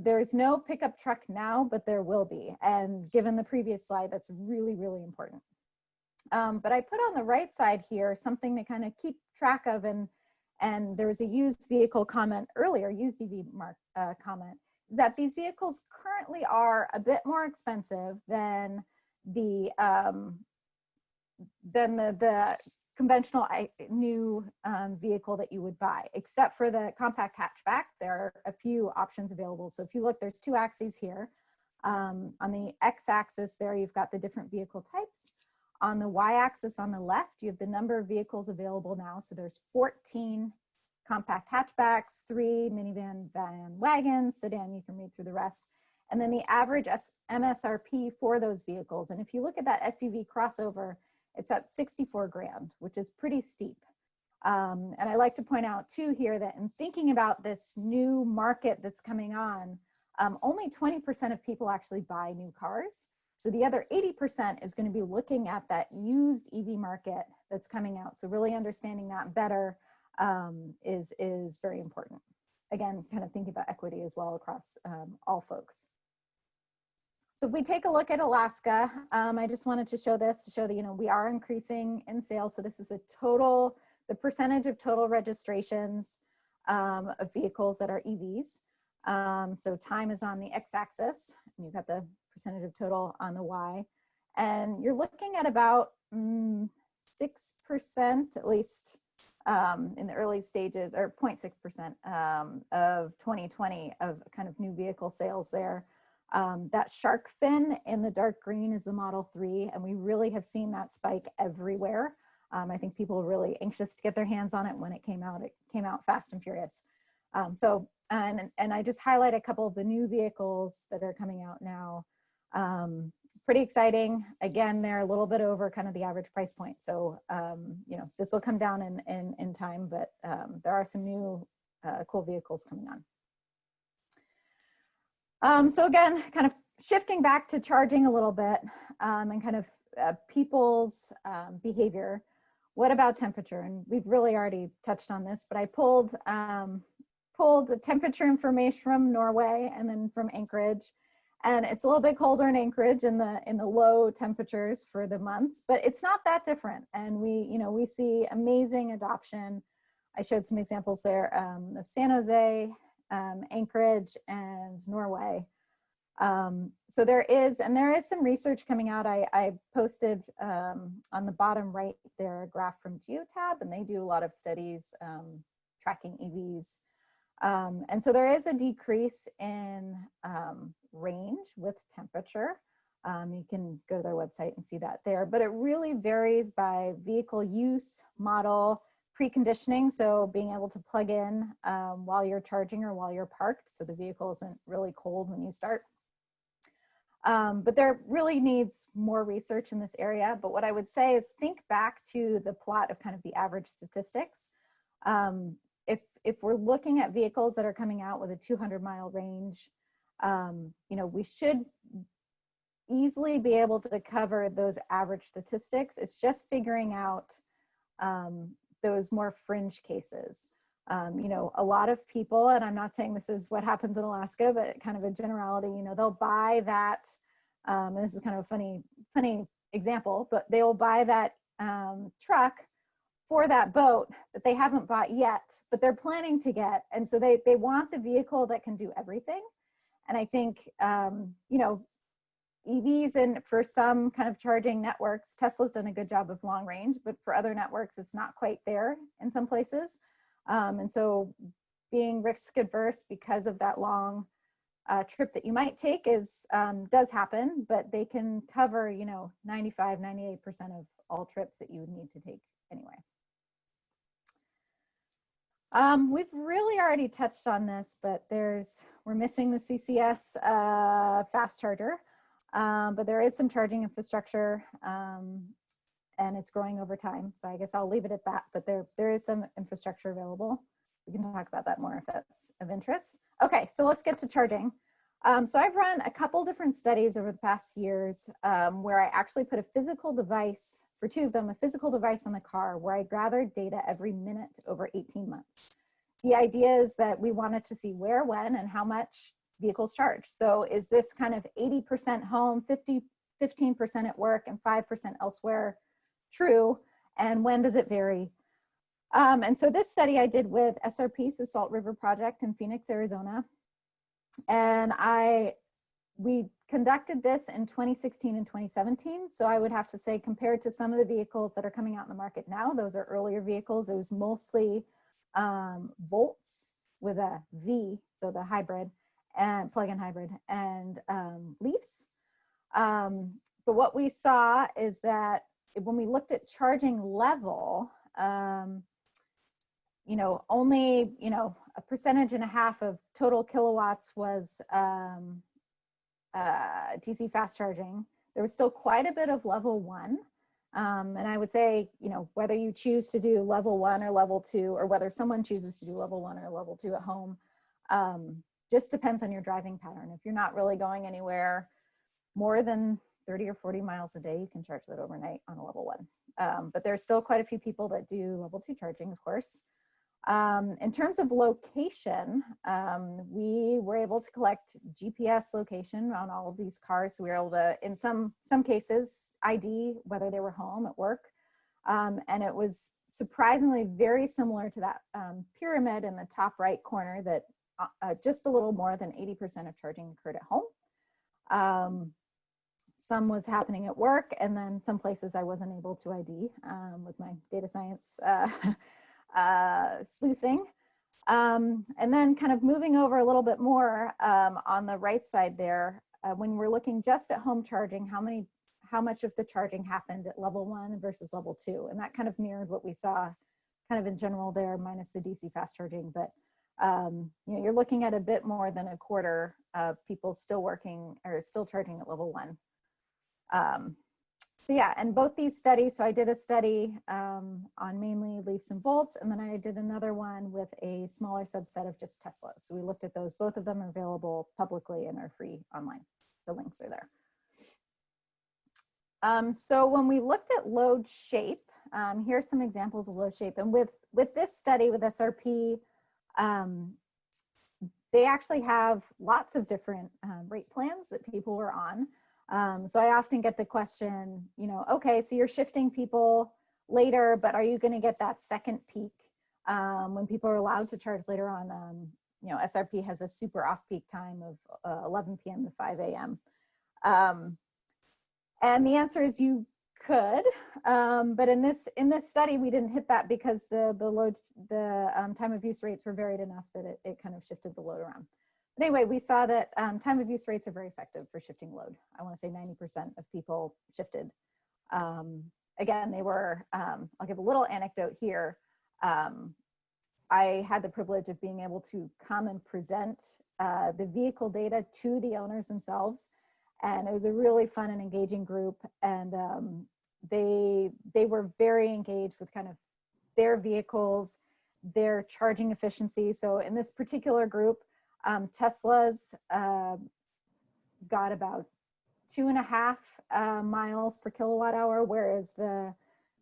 there's no pickup truck now, but there will be. And given the previous slide, that's really, really important. But I put on the right side here something to kind of keep track of, and there was a used vehicle comment earlier, used EV comment, that these vehicles currently are a bit more expensive than the conventional new vehicle that you would buy, except for the compact hatchback. There are a few options available. So if you look, there's two axes here. On the x-axis there, you've got the different vehicle types. On the y-axis on the left, you have the number of vehicles available now. So there's 14 compact hatchbacks, 3 minivan, van, wagons, sedan, you can read through the rest. And then the average MSRP for those vehicles. And if you look at that SUV crossover, it's at 64 grand, which is pretty steep. And I like to point out too here that in thinking about this new market that's coming on, only 20% of people actually buy new cars. So the other 80% is going to be looking at that used EV market that's coming out. So really understanding that better is very important. Again, kind of thinking about equity as well across all folks. So if we take a look at Alaska, I just wanted to show this to show that, you know, we are increasing in sales. So this is the percentage of total registrations of vehicles that are EVs. So time is on the x-axis, and you've got the percentage of total on the y. And you're looking at about 6%, at least in the early stages, or 0.6% of 2020 of kind of new vehicle sales there. That shark fin in the dark green is the Model 3, and we really have seen that spike everywhere. I think people were really anxious to get their hands on it when it came out fast and furious. And I just highlight a couple of the new vehicles that are coming out now. Pretty exciting. Again, they're a little bit over kind of the average price point. So, you know, this will come down in time, but there are some new cool vehicles coming on. So again, kind of shifting back to charging a little bit and kind of people's behavior. What about temperature? And we've really already touched on this, but I pulled temperature information from Norway and then from Anchorage. And it's a little bit colder in Anchorage in the low temperatures for the months, but it's not that different. And we see amazing adoption. I showed some examples there of San Jose, Anchorage, and Norway. So there is some research coming out. I posted on the bottom right there a graph from Geotab, and they do a lot of studies tracking EVs. And so there is a decrease in range with temperature. You can go to their website and see that there, but it really varies by vehicle use, model, preconditioning, so being able to plug in while you're charging or while you're parked, so the vehicle isn't really cold when you start. But there really needs more research in this area. But what I would say is think back to the plot of kind of the average statistics. If we're looking at vehicles that are coming out with a 200-mile range, we should easily be able to cover those average statistics. It's just figuring out those more fringe cases. A lot of people, and I'm not saying this is what happens in Alaska, but kind of a generality, they'll buy that, and this is kind of a funny example, but they will buy that truck for that boat that they haven't bought yet, but they're planning to get. And so they want the vehicle that can do everything. And I think, EVs and for some kind of charging networks, Tesla's done a good job of long range, but for other networks, it's not quite there in some places. And so being risk adverse because of that long trip that you might take does happen, but they can cover, 95, 98% of all trips that you would need to take anyway. We've really already touched on this, but we're missing the CCS fast charger, but there is some charging infrastructure and it's growing over time. So I guess I'll leave it at that, but there is some infrastructure available. we can talk about that more if that's of interest. Okay, so let's get to charging. So I've run a couple different studies over the past years where I actually put a physical device, for 2 of them, a physical device on the car where I gathered data every minute over 18 months. The idea is that we wanted to see where, when, and how much vehicles charge. So is this kind of 80% home, 15% at work, and 5% elsewhere true? And when does it vary? And so this study I did with SRP, so Salt River Project in Phoenix, Arizona. And we conducted this in 2016 and 2017. So I would have to say, compared to some of the vehicles that are coming out in the market now, those are earlier vehicles. It was mostly Volts with a V, so the hybrid and plug-in hybrid, and Leafs. But what we saw is that when we looked at charging level, you know, only, you know, 1.5% of total kilowatts was DC fast charging. There was still quite a bit of level 1. And I would say, you know, whether you choose to do level 1 or level 2, or whether someone chooses to do level 1 or level 2 at home, just depends on your driving pattern. If you're not really going anywhere more than 30 or 40 miles a day, you can charge that overnight on a level 1. But there's still quite a few people that do level 2 charging, of course. In terms of location, we were able to collect GPS location on all of these cars. So we were able to, in some cases, ID whether they were home, at work. And it was surprisingly very similar to that pyramid in the top right corner, that just a little more than 80% of charging occurred at home. Some was happening at work, and then some places I wasn't able to ID with my data science sleuthing. And then kind of moving over a little bit more on the right side there, when we're looking just at home charging, how much of the charging happened at level 1 versus level 2, and that kind of mirrored what we saw kind of in general there, minus the DC fast charging. But you know, you're looking at a bit more than a quarter of people still working or still charging at level 1. So yeah, and both these studies, so I did a study on mainly Leafs and Volts, and then I did another one with a smaller subset of just Teslas. So we looked at those. Both of them are available publicly and are free online. The links are there. So when we looked at load shape, here's some examples of load shape. And with this study with SRP, they actually have lots of different rate plans that people were on. So I often get the question, you know, okay, so you're shifting people later, but are you going to get that second peak when people are allowed to charge later on? You know, SRP has a super off-peak time of 11 p.m. to 5 a.m. And the answer is you could, but in this study we didn't hit that because the time of use rates were varied enough that it kind of shifted the load around. But anyway, we saw that time of use rates are very effective for shifting load. I want to say 90% of people shifted. Again, they were, I'll give a little anecdote here. I had the privilege of being able to come and present the vehicle data to the owners themselves. And it was a really fun and engaging group. And they were very engaged with kind of their vehicles, their charging efficiency. So in this particular group, Teslas got about 2.5 miles per kilowatt hour, whereas the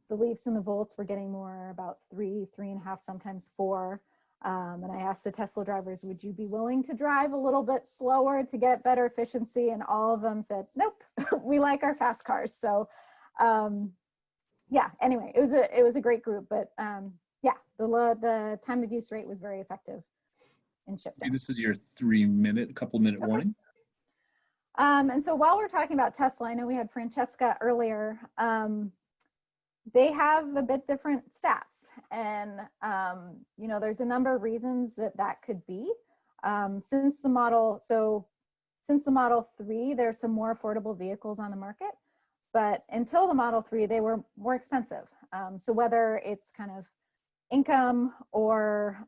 Leafs and the Volts were getting more about 3.5, sometimes 4. And I asked the Tesla drivers, would you be willing to drive a little bit slower to get better efficiency? And all of them said, nope, we like our fast cars. So yeah, anyway, it was a great group, but yeah, the time of use rate was very effective in shifting. This is your couple minute warning. And so while we're talking about Tesla, I know we had Francesca earlier. They have a bit different stats, and you know, there's a number of reasons that could be. Since the Model 3, there's some more affordable vehicles on the market, but until the Model 3, they were more expensive. So whether it's kind of income or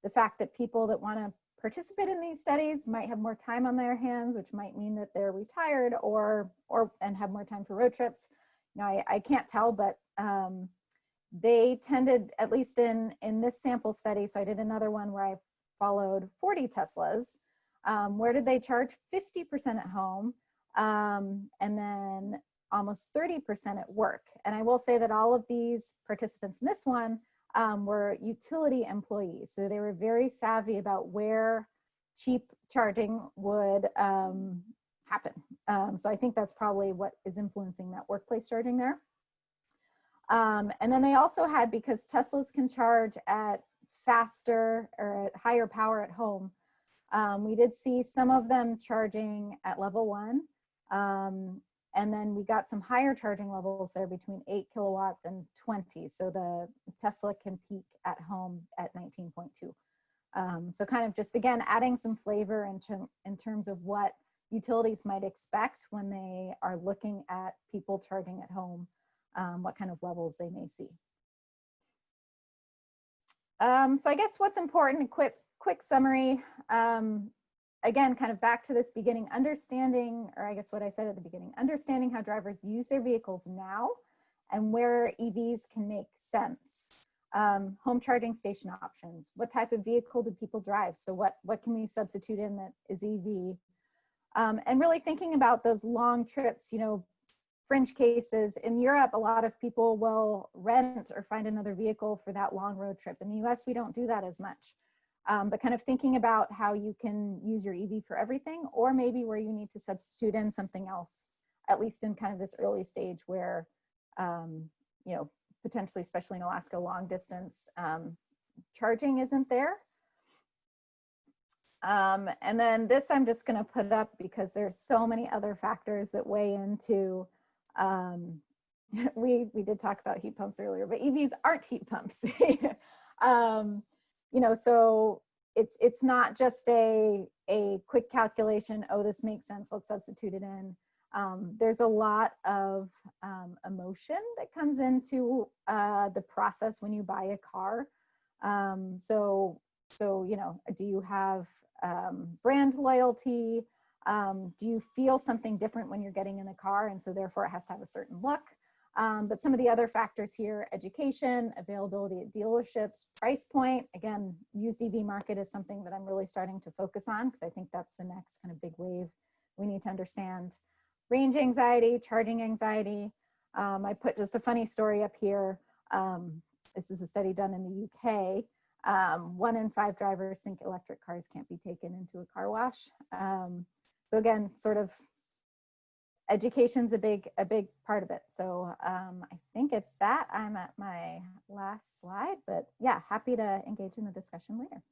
the fact that people that want to participate in these studies might have more time on their hands, which might mean that they're retired and have more time for road trips. You know, I can't tell, but they tended, at least in this sample study, so I did another one where I followed 40 Teslas. Where did they charge? 50% at home, and then almost 30% at work. And I will say that all of these participants in this one were utility employees. So they were very savvy about where cheap charging would happen. So I think that's probably what is influencing that workplace charging there. And then they also had, because Teslas can charge at faster or at higher power at home, we did see some of them charging at level 1. And then we got some higher charging levels there between 8 kilowatts and 20. So the Tesla can peak at home at 19.2. So kind of just, again, adding some flavor in terms of what utilities might expect when they are looking at people charging at home, what kind of levels they may see. So I guess what's important, a quick summary, again, kind of back to this beginning, understanding, or I guess what I said at the beginning, understanding how drivers use their vehicles now and where EVs can make sense. Home charging station options. What type of vehicle do people drive? So what can we substitute in that is EV? And really thinking about those long trips, you know, fringe cases. In Europe, a lot of people will rent or find another vehicle for that long road trip. In the US, we don't do that as much. But kind of thinking about how you can use your EV for everything, or maybe where you need to substitute in something else, at least in kind of this early stage where, you know, potentially, especially in Alaska, long distance charging isn't there. And then this I'm just going to put up because there's so many other factors that weigh into, we did talk about heat pumps earlier, but EVs aren't heat pumps. You know, so it's not just a quick calculation, oh, this makes sense, let's substitute it in. There's a lot of emotion that comes into the process when you buy a car. So you know, do you have brand loyalty? Do you feel something different when you're getting in the car, and so therefore it has to have a certain look? But some of the other factors here, education, availability at dealerships, price point. Again, used EV market is something that I'm really starting to focus on because I think that's the next kind of big wave we need to understand. Range anxiety, charging anxiety. I put just a funny story up here. This is a study done in the UK. 1 in 5 drivers think electric cars can't be taken into a car wash. So again, sort of education's a big part of it. So I think at that, I'm at my last slide, but yeah, happy to engage in the discussion later.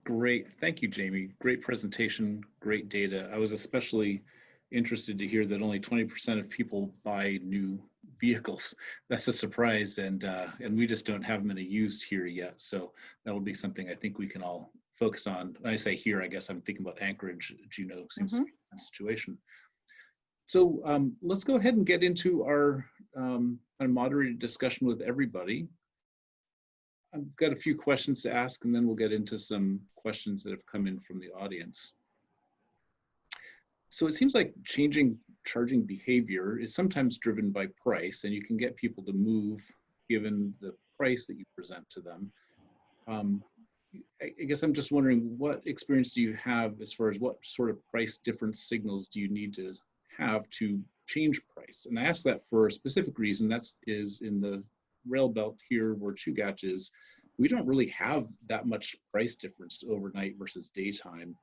Great, thank you, Jamie. Great presentation, great data. I was especially interested to hear that only 20% of people buy new vehicles. That's a surprise, and we just don't have many used here yet. So that'll be something I think we can all focus on. When I say here, I guess I'm thinking about Anchorage. Juneau seems to be a situation. So let's go ahead and get into our moderated discussion with everybody. I've got a few questions to ask, and then we'll get into some questions that have come in from the audience. So it seems like changing charging behavior is sometimes driven by price, and you can get people to move given the price that you present to them. I guess I'm just wondering, what experience do you have as far as what sort of price difference signals do you need to have to change price? And I ask that for a specific reason. That is in the rail belt here where Chugach is, we don't really have that much price difference overnight versus daytime.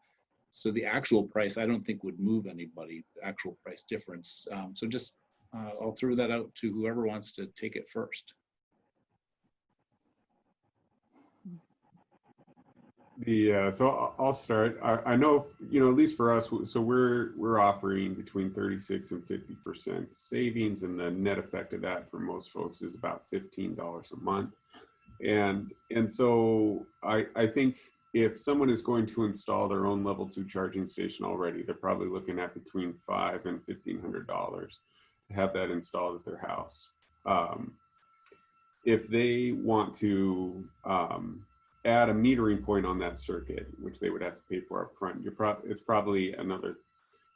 So the actual price, I don't think would move anybody, the actual price difference. So just, I'll throw that out to whoever wants to take it first. So I'll start. I know, you know, at least for us, so we're offering between 36 and 50% savings, and the net effect of that for most folks is about $15 a month. And so I think if someone is going to install their own level 2 charging station already, they're probably looking at between $500 and $1,500 to have that installed at their house. If they want to add a metering point on that circuit, which they would have to pay for up front, it's probably another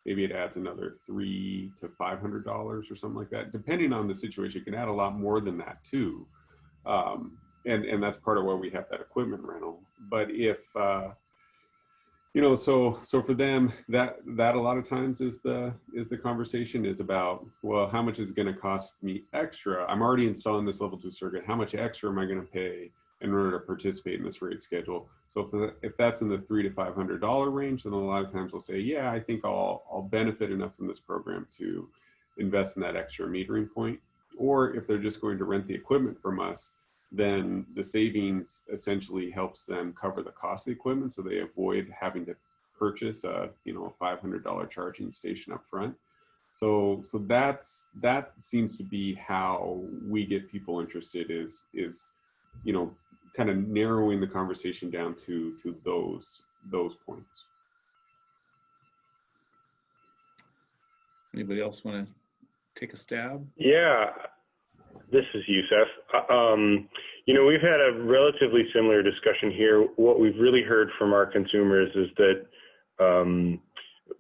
maybe it adds another $300 to $500 or something like that. Depending on the situation, it can add a lot more than that too. And that's part of why we have that equipment rental. But if, you know, so for them, that a lot of times is the conversation is about, well, how much is it going to cost me extra? I'm already installing this level 2 circuit. How much extra am I going to pay in order to participate in this rate schedule? So if that's in the $300 to $500 range, then a lot of times they'll say, yeah, I think I'll benefit enough from this program to invest in that extra metering point. Or if they're just going to rent the equipment from us, then the savings essentially helps them cover the cost of the equipment, so they avoid having to purchase a $500 charging station up front. So that seems to be how we get people interested, is kind of narrowing the conversation down to those points. Anybody else want to take a stab? Yeah. This is Youssef. We've had a relatively similar discussion here. What we've really heard from our consumers is that,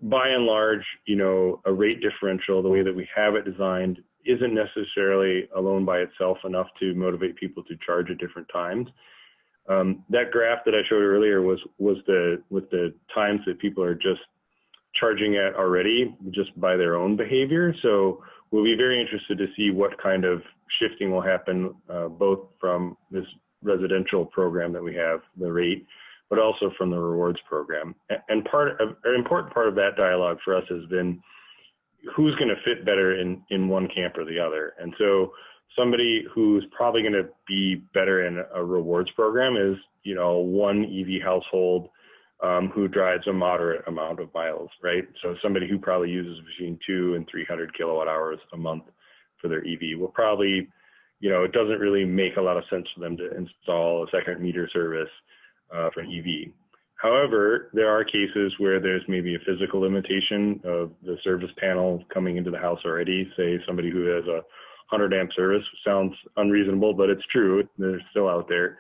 by and large, a rate differential, the way that we have it designed, isn't necessarily alone by itself enough to motivate people to charge at different times. That graph that I showed earlier was with the times that people are just charging at already, just by their own behavior. So we'll be very interested to see what kind of shifting will happen, both from this residential program that we have, the rate, but also from the rewards program. And an important part of that dialogue for us has been who's going to fit better in one camp or the other. And so somebody who's probably going to be better in a rewards program is, one EV household who drives a moderate amount of miles, right? So somebody who probably uses between 200 and 300 kilowatt hours a month for their EV will probably, it doesn't really make a lot of sense for them to install a second meter service for an EV. However, there are cases where there's maybe a physical limitation of the service panel coming into the house already. Say somebody who has a 100 amp service. Sounds unreasonable, but it's true. They're still out there.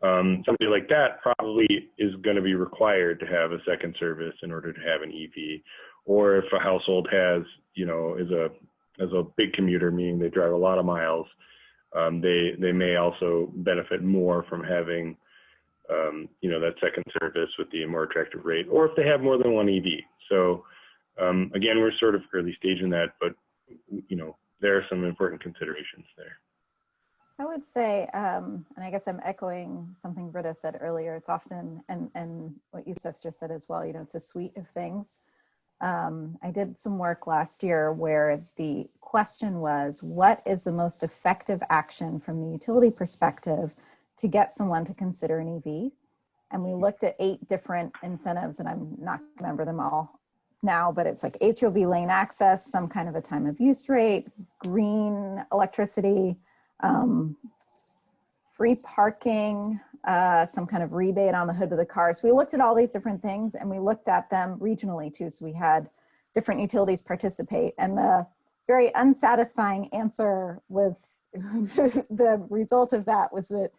Somebody like that probably is going to be required to have a second service in order to have an EV. Or if a household has, is a big commuter, meaning they drive a lot of miles, they may also benefit more from having, that second service with the more attractive rate, or if they have more than one EV. So again, we're sort of early stage in that, but there are some important considerations there. I would say, and I guess I'm echoing something Britta said earlier, it's often, and what Youssef just said as well, it's a suite of things. I did some work last year where the question was, what is the most effective action from the utility perspective to get someone to consider an EV? And we looked at 8 different incentives, and I'm not going to remember them all now, but it's like HOV lane access, some kind of a time of use rate, green electricity, free parking, some kind of rebate on the hood of the car. So we looked at all these different things, and we looked at them regionally too. So we had different utilities participate, and the very unsatisfying answer with the result of that was that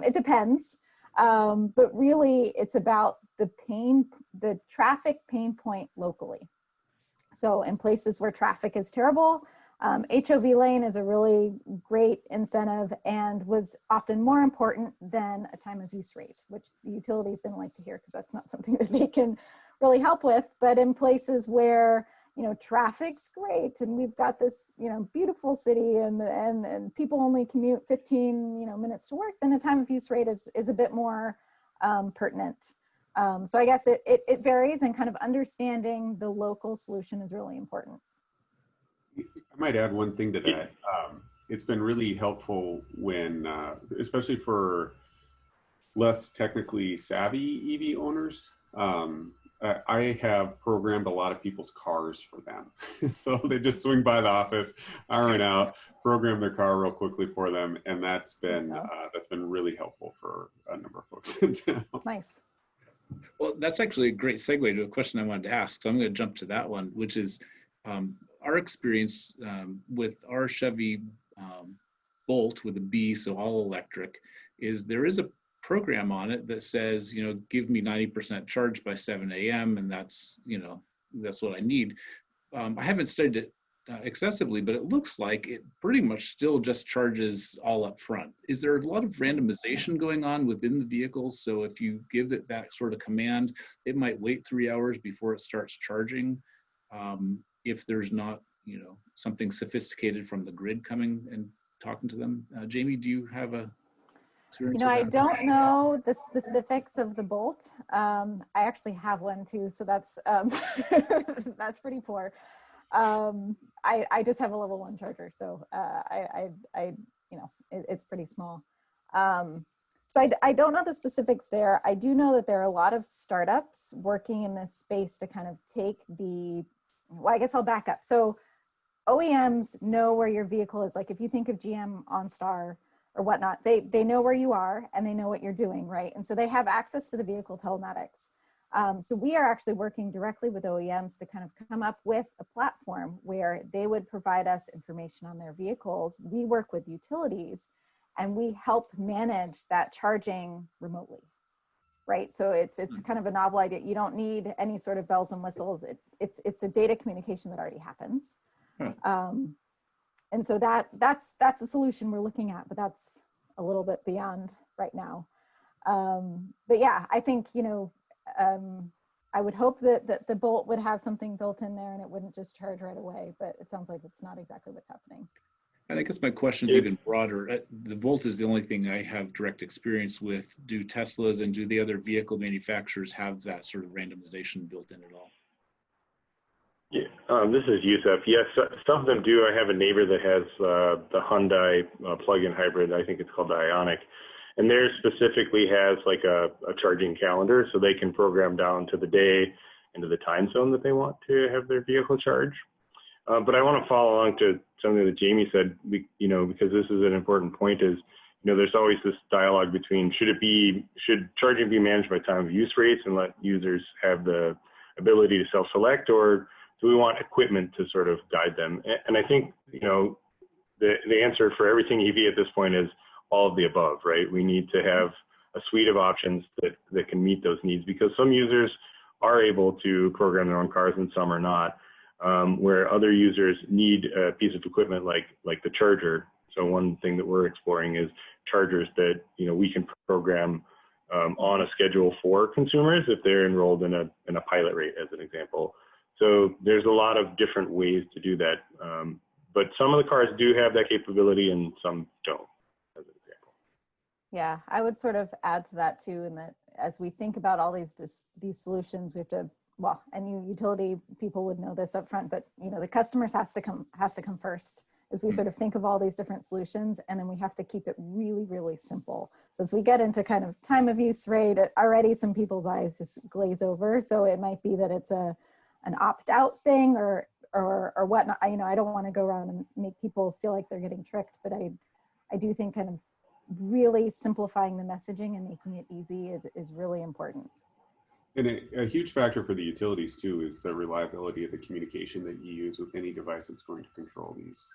it depends. But really it's about the traffic pain point locally. So in places where traffic is terrible, HOV lane is a really great incentive and was often more important than a time of use rate, which the utilities didn't like to hear because that's not something that they can really help with. But in places where, traffic's great and we've got this, beautiful city and people only commute 15, minutes to work, then a time of use rate is a bit more pertinent. So I guess it varies, and kind of understanding the local solution is really important. I might add one thing to that. It's been really helpful when, especially for less technically savvy EV owners, I have programmed a lot of people's cars for them. So they just swing by the office, iron out, program their car real quickly for them. And that's been really helpful for a number of folks in town. Nice. Well, that's actually a great segue to a question I wanted to ask. So I'm going to jump to that one, which is our experience with our Chevy Bolt with a B, so all electric, is there is a program on it that says, give me 90% charge by 7 a.m. and that's, that's what I need. I haven't studied it excessively, but it looks like it pretty much still just charges all up front. Is there a lot of randomization going on within the vehicles? So if you give it that sort of command, it might wait 3 hours before it starts charging. If there's not, you know, something sophisticated from the grid coming and talking to them. Jamie, do you have a experience? You know, with I that? don't know the specifics of the Bolt. I actually have one too, so that's that's pretty poor. I just have a level 1 charger, so I you know, it's pretty small. So I don't know the specifics there. I do know that there are a lot of startups working in this space to kind of take the, well, I guess I'll back up. So OEMs know where your vehicle is. Like if you think of GM OnStar or whatnot, they know where you are and they know what you're doing, right? And so they have access to the vehicle telematics. So we are actually working directly with OEMs to kind of come up with a platform where they would provide us information on their vehicles. We work with utilities and we help manage that charging remotely, right? So it's kind of a novel idea. You don't need any sort of bells and whistles. It's a data communication that already happens. And so that's a solution we're looking at, but that's a little bit beyond right now. But yeah, I think, you know, I would hope that the Bolt would have something built in there and it wouldn't just charge right away, but it sounds like it's not exactly what's happening. And I guess my question is even broader. The Volt is the only thing I have direct experience with. Do Teslas and do the other vehicle manufacturers have that sort of randomization built in at all? Yeah, this is Yusuf. Yes, some of them do. I have a neighbor that has the Hyundai plug-in hybrid. I think it's called the Ioniq. And theirs specifically has like a charging calendar, so they can program down to the day and to the time zone that they want to have their vehicle charge. But I want to follow along to something that Jamie said, you know, because this is an important point is, you know, there's always this dialogue between should charging be managed by time of use rates and let users have the ability to self-select, or do we want equipment to sort of guide them? And I think, you know, the answer for everything EV at this point is all of the above, right? We need to have a suite of options that can meet those needs, because some users are able to program their own cars and some are not, where other users need a piece of equipment like the charger. So one thing that we're exploring is chargers that, you know, we can program on a schedule for consumers if they're enrolled in a pilot rate, as an example. So there's a lot of different ways to do that. But some of the cars do have that capability and some don't, as an example. Yeah, I would sort of add to that too, in that as we think about all these solutions, we have to, well, and you utility people would know this up front, but you know, the customers has to come first as we sort of think of all these different solutions, and then we have to keep it really, really simple. So as we get into kind of time of use rate, already some people's eyes just glaze over. So it might be that it's an opt-out thing or whatnot. You know, I don't want to go around and make people feel like they're getting tricked, but I do think kind of really simplifying the messaging and making it easy is really important. And a huge factor for the utilities too is the reliability of the communication that you use with any device that's going to control these.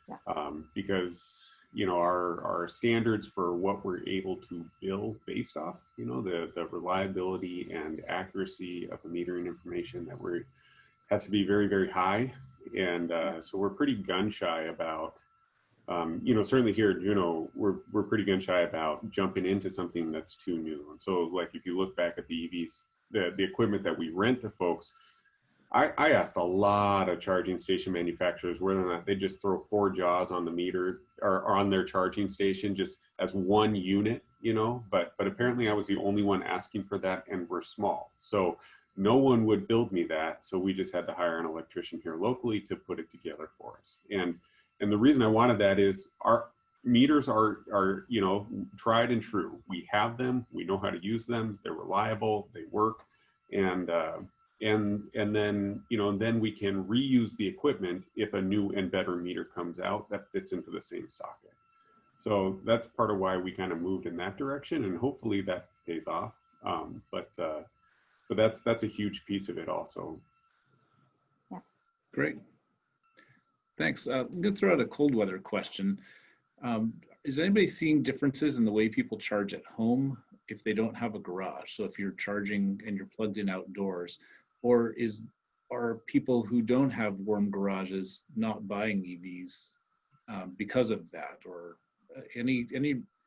Yes. Because, you know, our standards for what we're able to bill based off, you know, the reliability and accuracy of the metering information that has to be very, very high. And so we're pretty gun shy about, you know, certainly here at Juneau, we're pretty gun shy about jumping into something that's too new. And so like, if you look back at the EVs, the equipment that we rent to folks, I asked a lot of charging station manufacturers whether or not they just throw 4 jaws on the meter or on their charging station just as one unit, you know, but apparently I was the only one asking for that, and we're small. So no one would build me that. So we just had to hire an electrician here locally to put it together for us. And the reason I wanted that is our meters are, you know, tried and true. We have them, we know how to use them, they're reliable, they work. And then, you know, then we can reuse the equipment if a new and better meter comes out that fits into the same socket. So that's part of why we kind of moved in that direction, and hopefully that pays off. But that's a huge piece of it also. Yeah. Great. Thanks. I'm going to throw out a cold weather question. Is anybody seeing differences in the way people charge at home if they don't have a garage? So if you're charging and you're plugged in outdoors, or is are people who don't have warm garages not buying EVs because of that, or any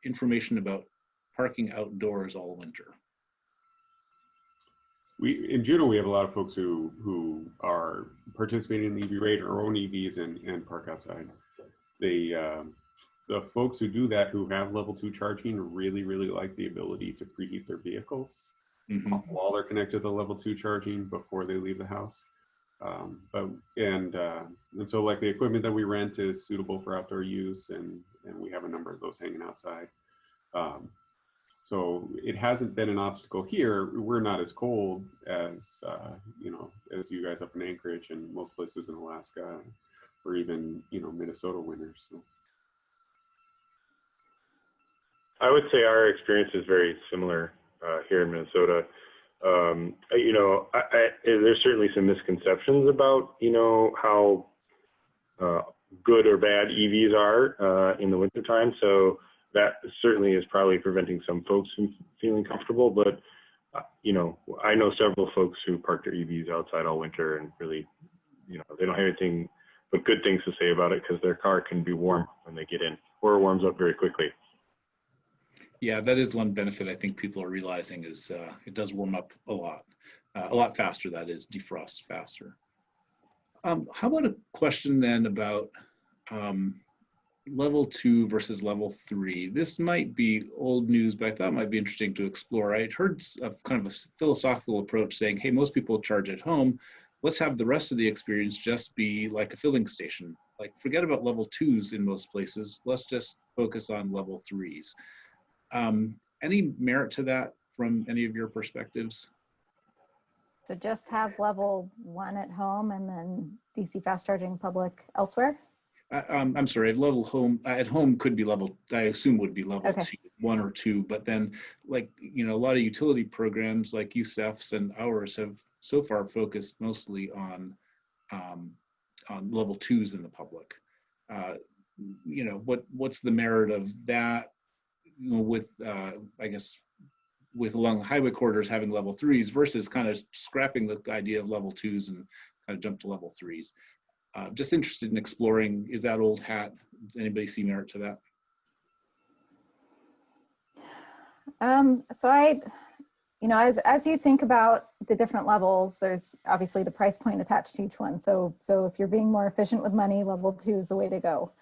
information about parking outdoors all winter? In Juneau, we have a lot of folks who are participating in the EV rate or own EVs and park outside. The folks who do that, who have level 2 charging, really like the ability to preheat their vehicles while they're connected to the level 2 charging before they leave the house. And so like the equipment that we rent is suitable for outdoor use, and we have a number of those hanging outside. So it hasn't been an obstacle here. We're not as cold as as you guys up in Anchorage and most places in Alaska, or even Minnesota winters. So. I would say our experience is very similar here in Minnesota. There's certainly some misconceptions about how good or bad EVs are in the wintertime. So that certainly is probably preventing some folks from feeling comfortable. But I know several folks who park their EVs outside all winter, and really, they don't have anything but good things to say about it, because their car can be warm when they get in, or it warms up very quickly. Yeah, that is one benefit I think people are realizing is it does warm up a lot faster. That is, defrost faster. How about a question then about level 2 versus level 3? This might be old news, but I thought it might be interesting to explore. I heard kind of a philosophical approach saying, hey, most people charge at home. Let's have the rest of the experience just be like a filling station. Like, forget about level 2s in most places. Let's just focus on level 3s. Any merit to that from any of your perspectives? So just have level 1 at home and then DC fast charging public elsewhere? I'm sorry, level home at home could be level, I assume would be level 2, 1 or 2, but then like, a lot of utility programs like USEF's and ours have so far focused mostly on level 2s in the public. What's the merit of that? With I guess with along the highway corridors having level 3s versus kind of scrapping the idea of level 2s and kind of jump to level 3s. Just interested in exploring, is that old hat? Does anybody see merit to that? So as you think about the different levels, there's obviously the price point attached to each one. So if you're being more efficient with money, level 2 is the way to go.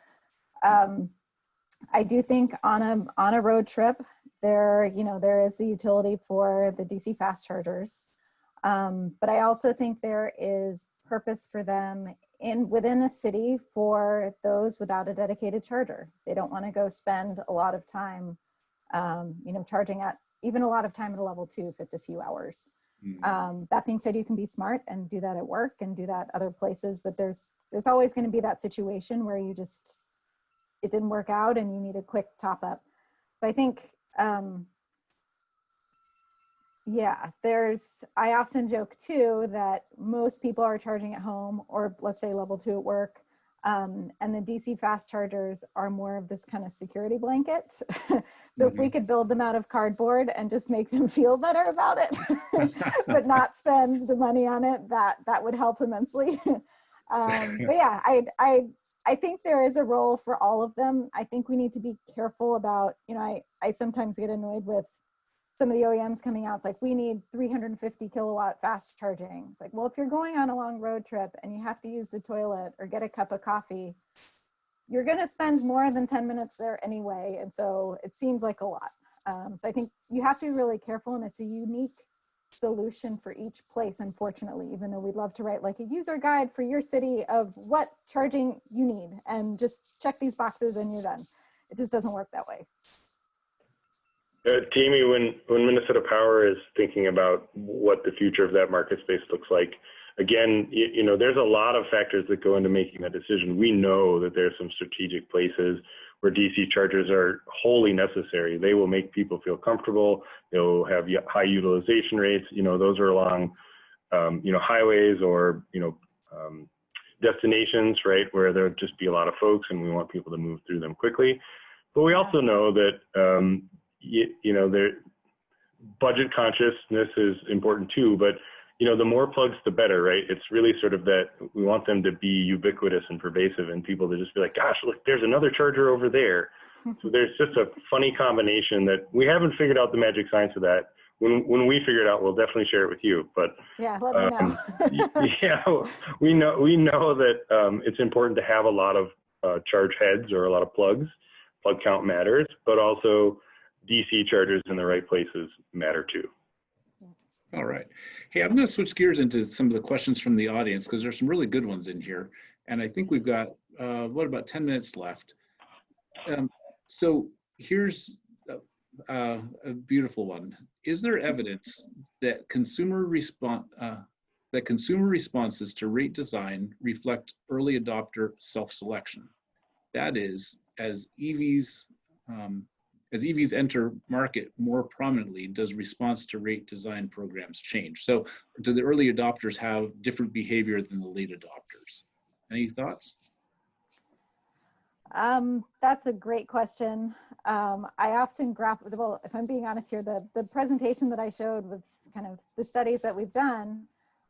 I do think on a road trip, there is the utility for the DC fast chargers. But I also think there is purpose for them within a city for those without a dedicated charger. They don't want to go spend a lot of time, charging at even a lot of time at a level 2 if it's a few hours. That being said, you can be smart and do that at work and do that other places, but there's always going to be that situation where it didn't work out and you need a quick top up. So I think, I often joke too that most people are charging at home, or let's say level 2 at work, and the DC fast chargers are more of this kind of security blanket. So if we could build them out of cardboard and just make them feel better about it, but not spend the money on it, that would help immensely. But yeah, I think there is a role for all of them. I think we need to be careful about, I sometimes get annoyed with some of the OEMs coming out. It's like, we need 350 kilowatt fast charging. It's like, well, if you're going on a long road trip and you have to use the toilet or get a cup of coffee, you're going to spend more than 10 minutes there anyway. And so it seems like a lot. So I think you have to be really careful, and it's a unique solution for each place, unfortunately, even though we'd love to write like a user guide for your city of what charging you need and just check these boxes and you're done. It just doesn't work that way. Tammy, when Minnesota Power is thinking about what the future of that market space looks like, again, there's a lot of factors that go into making that decision. We know that there's some strategic places where DC chargers are wholly necessary. They will make people feel comfortable. They'll have high utilization rates. Those are along, highways or, destinations, right, where there'll just be a lot of folks and we want people to move through them quickly. But we also know that, their budget consciousness is important too, but the more plugs, the better, right? It's really sort of that we want them to be ubiquitous and pervasive, and people to just be like, gosh, look, there's another charger over there. So there's just a funny combination that we haven't figured out the magic science of that. When we figure it out, we'll definitely share it with you. But yeah, let me know. yeah, we know that it's important to have a lot of charge heads or a lot of plugs. Plug count matters, but also DC chargers in the right places matter too. All right. Hey, I'm going to switch gears into some of the questions from the audience because there's some really good ones in here. And I think we've got, about 10 minutes left. So here's a beautiful one. Is there evidence that consumer responses to rate design reflect early adopter self-selection? That is, as EVs enter market more prominently, does response to rate design programs change? So do the early adopters have different behavior than the late adopters? Any thoughts? That's a great question. I often grapple, well, if I'm being honest here, the presentation that I showed with kind of the studies that we've done,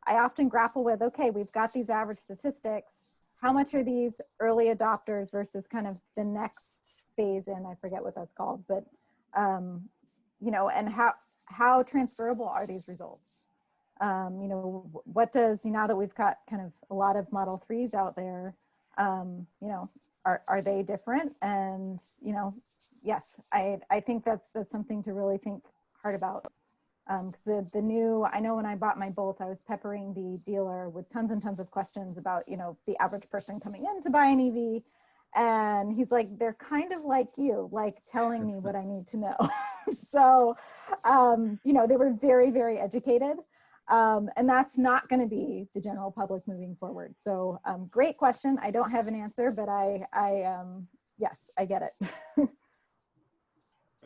I often grapple with, okay, we've got these average statistics. How much are these early adopters versus kind of the next phase in, I forget what that's called, but, and how transferable are these results? What does, now that we've got kind of a lot of Model 3s out there, are they different? And, yes, I think that's something to really think hard about. Because I know when I bought my Bolt, I was peppering the dealer with tons and tons of questions about, the average person coming in to buy an EV. And he's like, they're kind of like you, like telling me what I need to know. So, they were very, very educated. And that's not going to be the general public moving forward. So great question. I don't have an answer, but yes, I get it.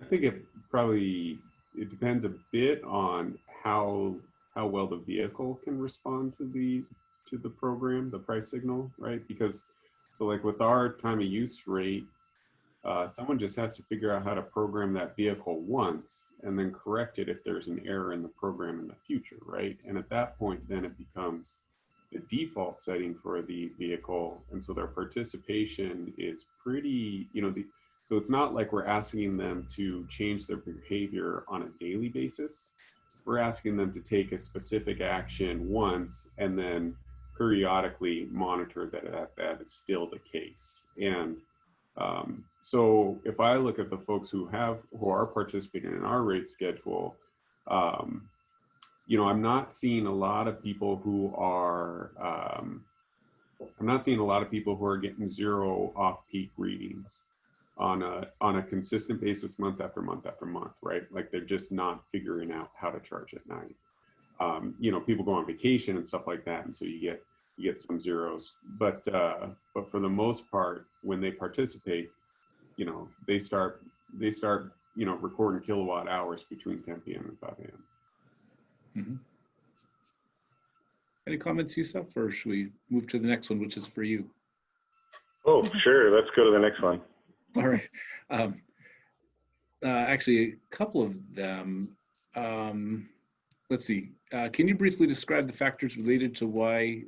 I think it depends a bit on how well the vehicle can respond to the program, the price signal, right? Because so like with our time of use rate, someone just has to figure out how to program that vehicle once and then correct it if there's an error in the program in the future, right? And at that point, then it becomes the default setting for the vehicle. And so their participation is pretty, so it's not like we're asking them to change their behavior on a daily basis. We're asking them to take a specific action once and then periodically monitor that is still the case. And so if I look at the folks who are participating in our rate schedule, I'm not seeing a lot of people who are getting zero off-peak readings on a consistent basis, month after month after month, right? Like they're just not figuring out how to charge at night. People go on vacation and stuff like that, and so you get some zeros. But for the most part, when they participate, they start recording kilowatt hours between 10 p.m. and 5 a.m. Mm-hmm. Any comments, Yusuf, or should we move to the next one, which is for you? Oh, sure. Let's go to the next one. All right. Actually, a couple of them. Let's see. Can you briefly describe the factors related to why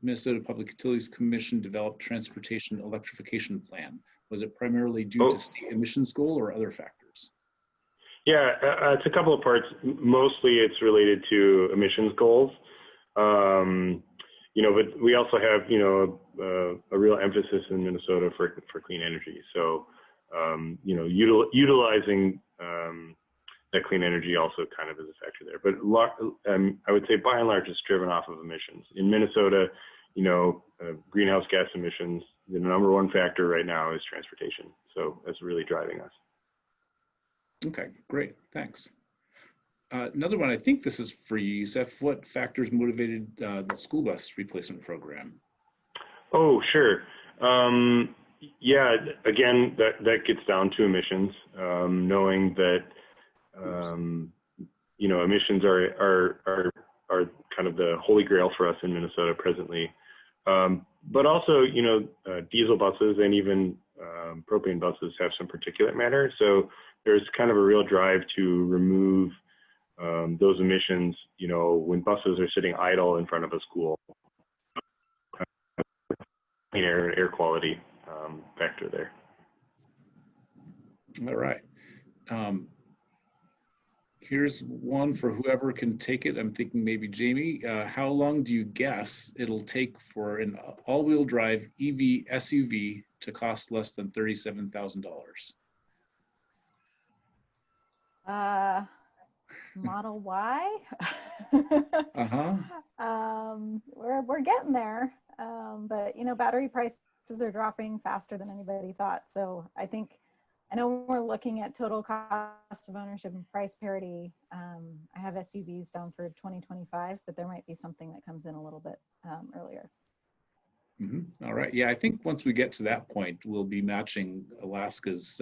Minnesota Public Utilities Commission developed Transportation Electrification Plan? Was it primarily due to state emissions goal or other factors? Yeah, it's a couple of parts. Mostly it's related to emissions goals. But we also have, a real emphasis in Minnesota for clean energy. So, utilizing that clean energy also kind of is a factor there. But I would say by and large, it's driven off of emissions. In Minnesota, greenhouse gas emissions, the number one factor right now is transportation. So that's really driving us. Okay, great, thanks. Another one, I think this is for you, Yusuf. What factors motivated the school bus replacement program? Oh, sure. Yeah, again, that gets down to emissions, knowing that, emissions are kind of the holy grail for us in Minnesota presently. But also, diesel buses and even propane buses have some particulate matter. So there's kind of a real drive to remove those emissions, you know, when buses are sitting idle in front of a school, air quality factor there. All right. Here's one for whoever can take it. I'm thinking maybe Jamie. How long do you guess it'll take for an all-wheel drive EV SUV to cost less than $37,000? Model Y. Uh-huh. We're getting there, but you know, battery prices are dropping faster than anybody thought. So I know we're looking at total cost of ownership and price parity. I have SUVs down for 2025, but there might be something that comes in a little bit earlier. Mm-hmm. All right. Yeah, I think once we get to that point, we'll be matching Alaska's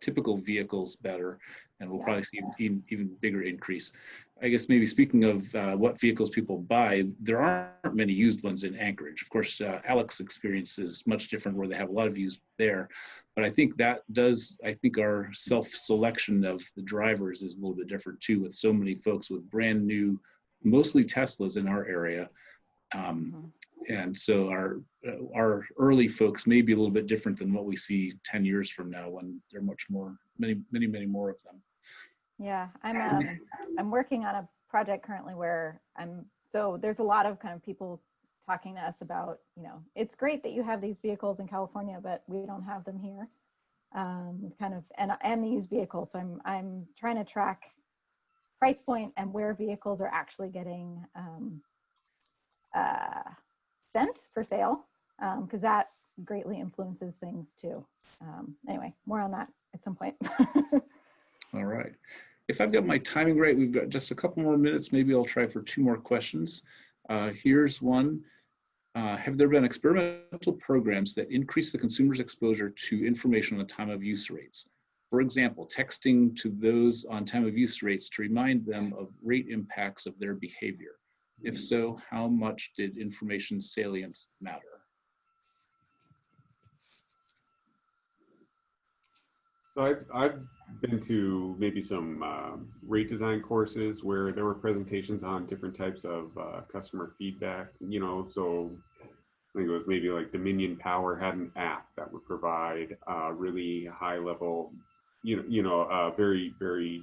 typical vehicles better, and we'll probably see an even bigger increase. I guess maybe speaking of what vehicles people buy, there aren't many used ones in Anchorage. Of course, Alex's experience is much different where they have a lot of used there, but I think our self-selection of the drivers is a little bit different too, with so many folks with brand new, mostly Teslas in our area. And so our early folks may be a little bit different than what we see 10 years from now, when there are many more of them. Yeah, I'm working on a project currently where so there's a lot of kind of people talking to us about, you know, it's great that you have these vehicles in California, but we don't have them here. And the used vehicles. So I'm trying to track price point and where vehicles are actually getting sent for sale, because that greatly influences things too. Anyway, more on that at some point. All right. If I've got my timing right, we've got just a couple more minutes. Maybe I'll try for 2 more questions. Here's one. Have there been experimental programs that increase the consumer's exposure to information on the time of use rates? For example, texting to those on time of use rates to remind them of rate impacts of their behavior. If so, how much did information salience matter? So I've been to maybe some rate design courses where there were presentations on different types of customer feedback, you know, so I think it was maybe like Dominion Power had an app that would provide really high level, very, very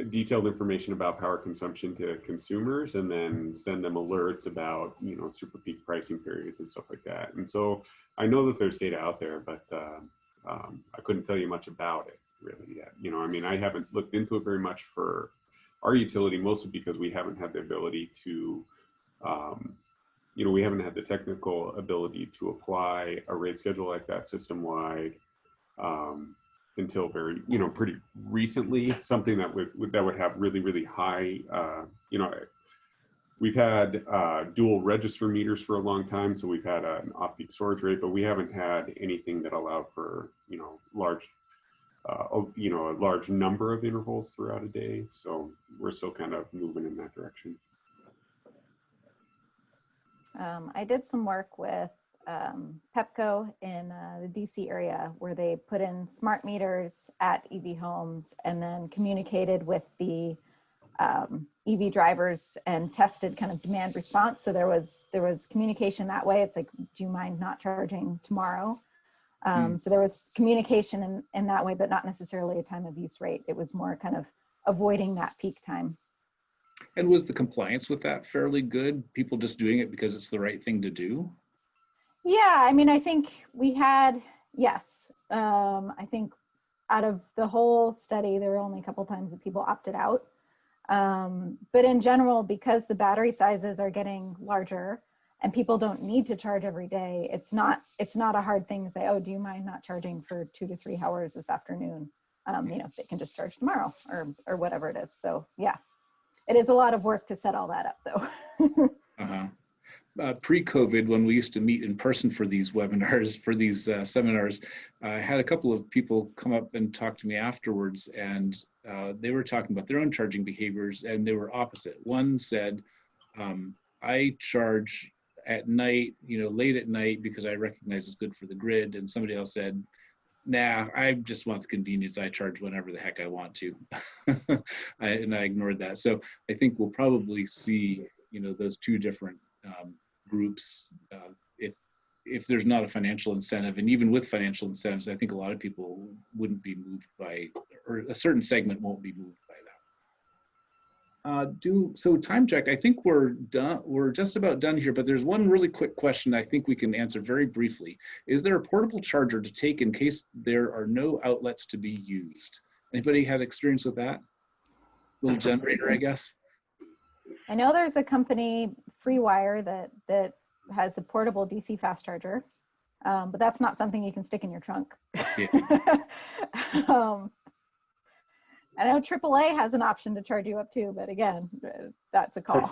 detailed information about power consumption to consumers, and then send them alerts about, you know, super peak pricing periods and stuff like that. And so I know that there's data out there, but I couldn't tell you much about it really yet. You know, I mean, I haven't looked into it very much for our utility, mostly because we haven't had the ability to, we haven't had the technical ability to apply a rate schedule like that system-wide until very, pretty recently. Something that would have really, really high, we've had dual register meters for a long time, so we've had an off-peak storage rate, but we haven't had anything that allowed for, a large number of intervals throughout a day. So we're still kind of moving in that direction. I did some work with Pepco in the DC area, where they put in smart meters at EV homes and then communicated with the EV drivers and tested kind of demand response. So there was communication that way. It's like, do you mind not charging tomorrow? So there was communication in that way, but not necessarily a time of use rate. It was more kind of avoiding that peak time. And was the compliance with that fairly good? People just doing it because it's the right thing to do? Yeah, I mean, I think we had, yes. I think out of the whole study, there were only a couple times that people opted out. But in general, because the battery sizes are getting larger and people don't need to charge every day, it's not a hard thing to say, oh, do you mind not charging for 2 to 3 hours this afternoon? They can just charge tomorrow or whatever it is. So yeah, it is a lot of work to set all that up though. Pre-COVID, when we used to meet in person for these webinars, for these seminars, I had a couple of people come up and talk to me afterwards, and they were talking about their own charging behaviors, and they were opposite. One said, I charge at night, late at night, because I recognize it's good for the grid. And somebody else said, nah, I just want the convenience. I charge whenever the heck I want to. And I ignored that. So I think we'll probably see, you know, those two different groups if there's not a financial incentive. And even with financial incentives, I think a lot of people wouldn't be moved by, or a certain segment won't be moved by that. So time check, I think we're done. We're just about done here, but there's one really quick question I think we can answer very briefly. Is there a portable charger to take in case there are no outlets to be used? Anybody had experience with that? Little generator, I guess. I know there's a company, FreeWire, that has a portable DC fast charger, but that's not something you can stick in your trunk. Yeah. I know AAA has an option to charge you up too, but again, that's a call.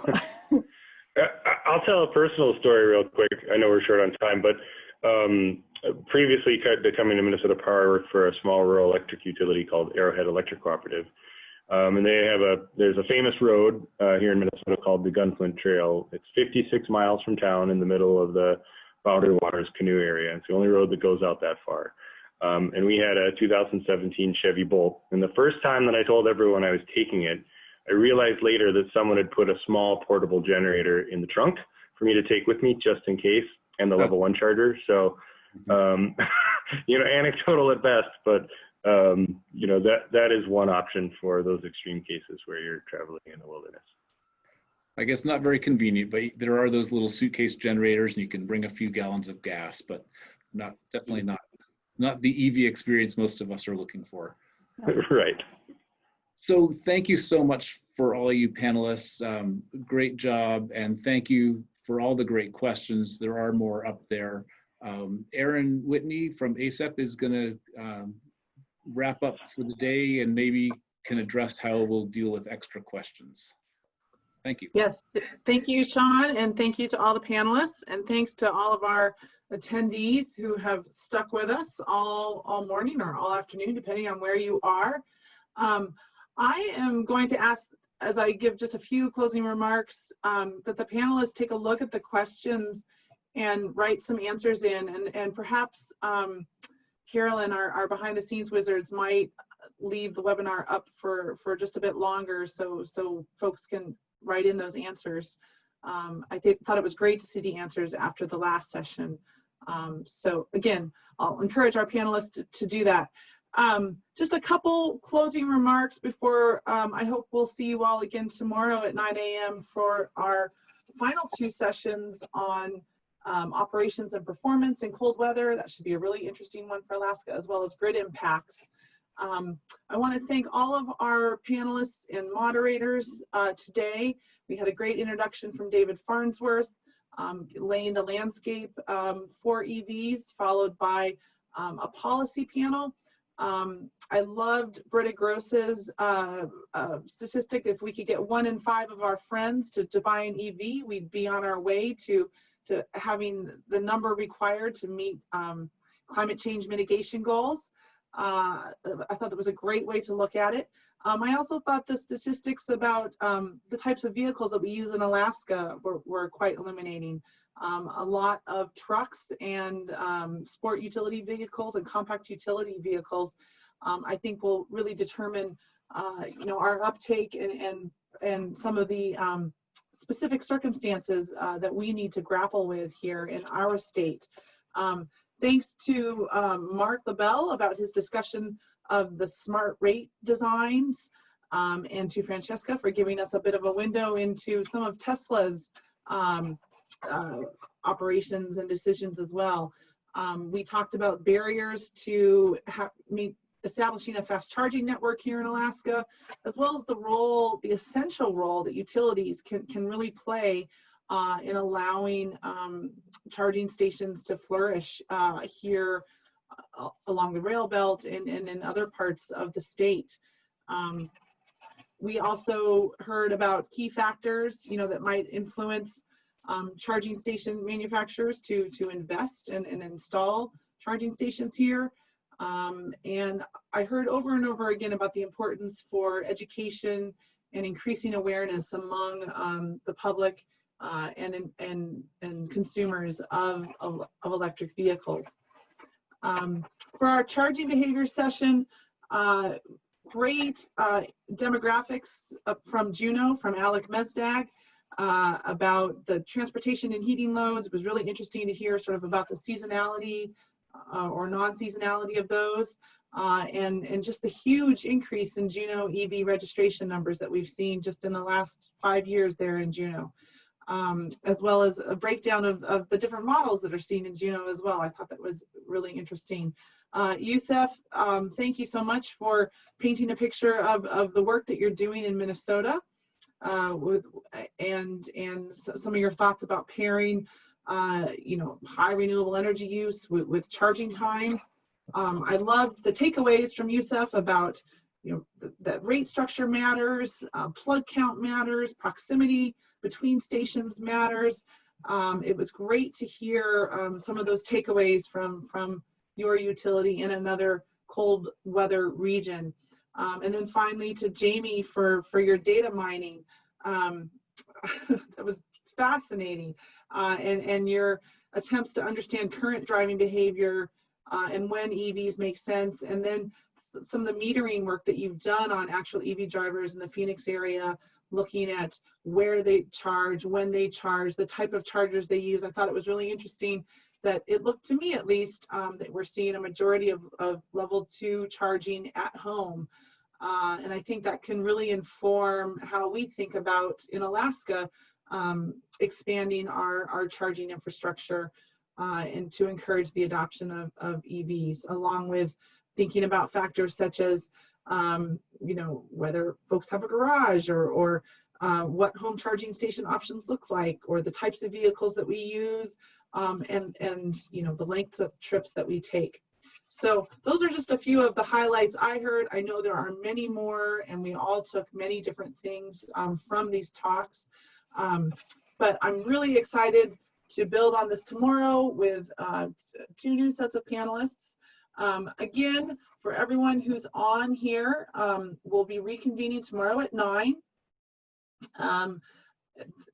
I'll tell a personal story real quick. I know we're short on time, but previously coming to Minnesota Power, I worked for a small rural electric utility called Arrowhead Electric Cooperative. And they have there's a famous road here in Minnesota called the Gunflint Trail. It's 56 miles from town in the middle of the Boundary Waters canoe area. It's the only road that goes out that far. And we had a 2017 Chevy Bolt. And the first time that I told everyone I was taking it, I realized later that someone had put a small portable generator in the trunk for me to take with me just in case, and the level 1 charger. So, you know, anecdotal at best, but you know, that is one option for those extreme cases where you're traveling in the wilderness. I guess not very convenient, but there are those little suitcase generators, and you can bring a few gallons of gas, but definitely not the EV experience most of us are looking for. Right. So thank you so much for all you panelists. Great job, and thank you for all the great questions. There are more up there. Aaron Whitney from ACEP is going to wrap up for the day and maybe can address how we'll deal with extra questions. Thank you. Yes, thank you, Sean, and thank you to all the panelists, and thanks to all of our attendees who have stuck with us all morning or all afternoon, depending on where you are. I am going to ask, as I give just a few closing remarks, that the panelists take a look at the questions and write some answers in, and perhaps Carolyn, our behind the scenes wizards, might leave the webinar up for just a bit longer so folks can write in those answers. I thought it was great to see the answers after the last session. So again, I'll encourage our panelists to do that. Just a couple closing remarks before I hope we'll see you all again tomorrow at 9 a.m. for our final 2 sessions on operations and performance in cold weather. That should be a really interesting one for Alaska, as well as grid impacts. I want to thank all of our panelists and moderators today. We had a great introduction from David Farnsworth, laying the landscape for EVs, followed by a policy panel. I loved Britta Gross's statistic. If we could get 1 in 5 of our friends to buy an EV, we'd be on our way to having the number required to meet climate change mitigation goals. I thought that was a great way to look at it. I also thought the statistics about the types of vehicles that we use in Alaska were quite illuminating. A lot of trucks and sport utility vehicles and compact utility vehicles, I think will really determine, you know, our uptake and some of the specific circumstances that we need to grapple with here in our state. Thanks to Mark LeBel about his discussion of the smart rate designs, and to Francesca for giving us a bit of a window into some of Tesla's operations and decisions as well. We talked about barriers to establishing a fast charging network here in Alaska, as well as the essential role that utilities can really play in allowing charging stations to flourish here along the rail belt and in other parts of the state. We also heard about key factors, you know, that might influence charging station manufacturers to invest and install charging stations here. And I heard over and over again about the importance for education and increasing awareness among the public and consumers of electric vehicles. For our charging behavior session, great demographics from Juneau, from Alec Mesdag, about the transportation and heating loads. It was really interesting to hear sort of about the seasonality or non-seasonality of those, and just the huge increase in Juneau EV registration numbers that we've seen just in the last 5 years there in Juneau, as well as a breakdown of the different models that are seen in Juneau as well. I thought that was really interesting. Youssef, thank you so much for painting a picture of the work that you're doing in Minnesota, and some of your thoughts about pairing high renewable energy use with charging time. I love the takeaways from Youssef about that rate structure matters, plug count matters, proximity between stations matters. It was great to hear some of those takeaways from your utility in another cold weather region. And then finally to Jamie for your data mining. That was fascinating, and your attempts to understand current driving behavior and when EVs make sense, and then some of the metering work that you've done on actual EV drivers in the Phoenix area, looking at where they charge, when they charge, the type of chargers they use. I thought it was really interesting that it looked to me at least that we're seeing a majority of level 2 charging at home. And I think that can really inform how we think about in Alaska expanding our charging infrastructure and to encourage the adoption of EVs, along with thinking about factors such as whether folks have a garage or what home charging station options look like, or the types of vehicles that we use, and the length of trips that we take. So those are just a few of the highlights I heard. I know there are many more, and we all took many different things from these talks. But I'm really excited to build on this tomorrow with 2 new sets of panelists. Again, for everyone who's on here, we'll be reconvening tomorrow at 9.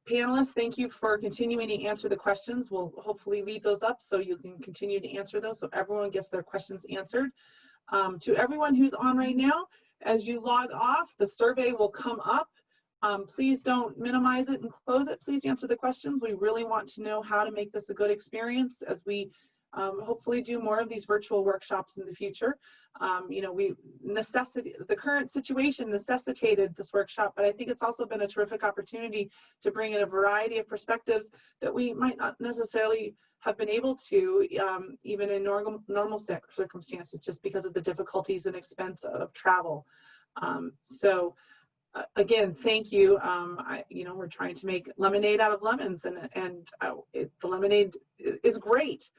Panelists, thank you for continuing to answer the questions. We'll hopefully leave those up so you can continue to answer those, so everyone gets their questions answered. To everyone who's on right now, as you log off, the survey will come up. Please don't minimize it and close it. Please answer the questions. We really want to know how to make this a good experience as we hopefully do more of these virtual workshops in the future. The current situation necessitated this workshop, but I think it's also been a terrific opportunity to bring in a variety of perspectives that we might not necessarily have been able to even in normal circumstances, just because of the difficulties and expense of travel. Again, thank you. We're trying to make lemonade out of lemons, and the lemonade is great.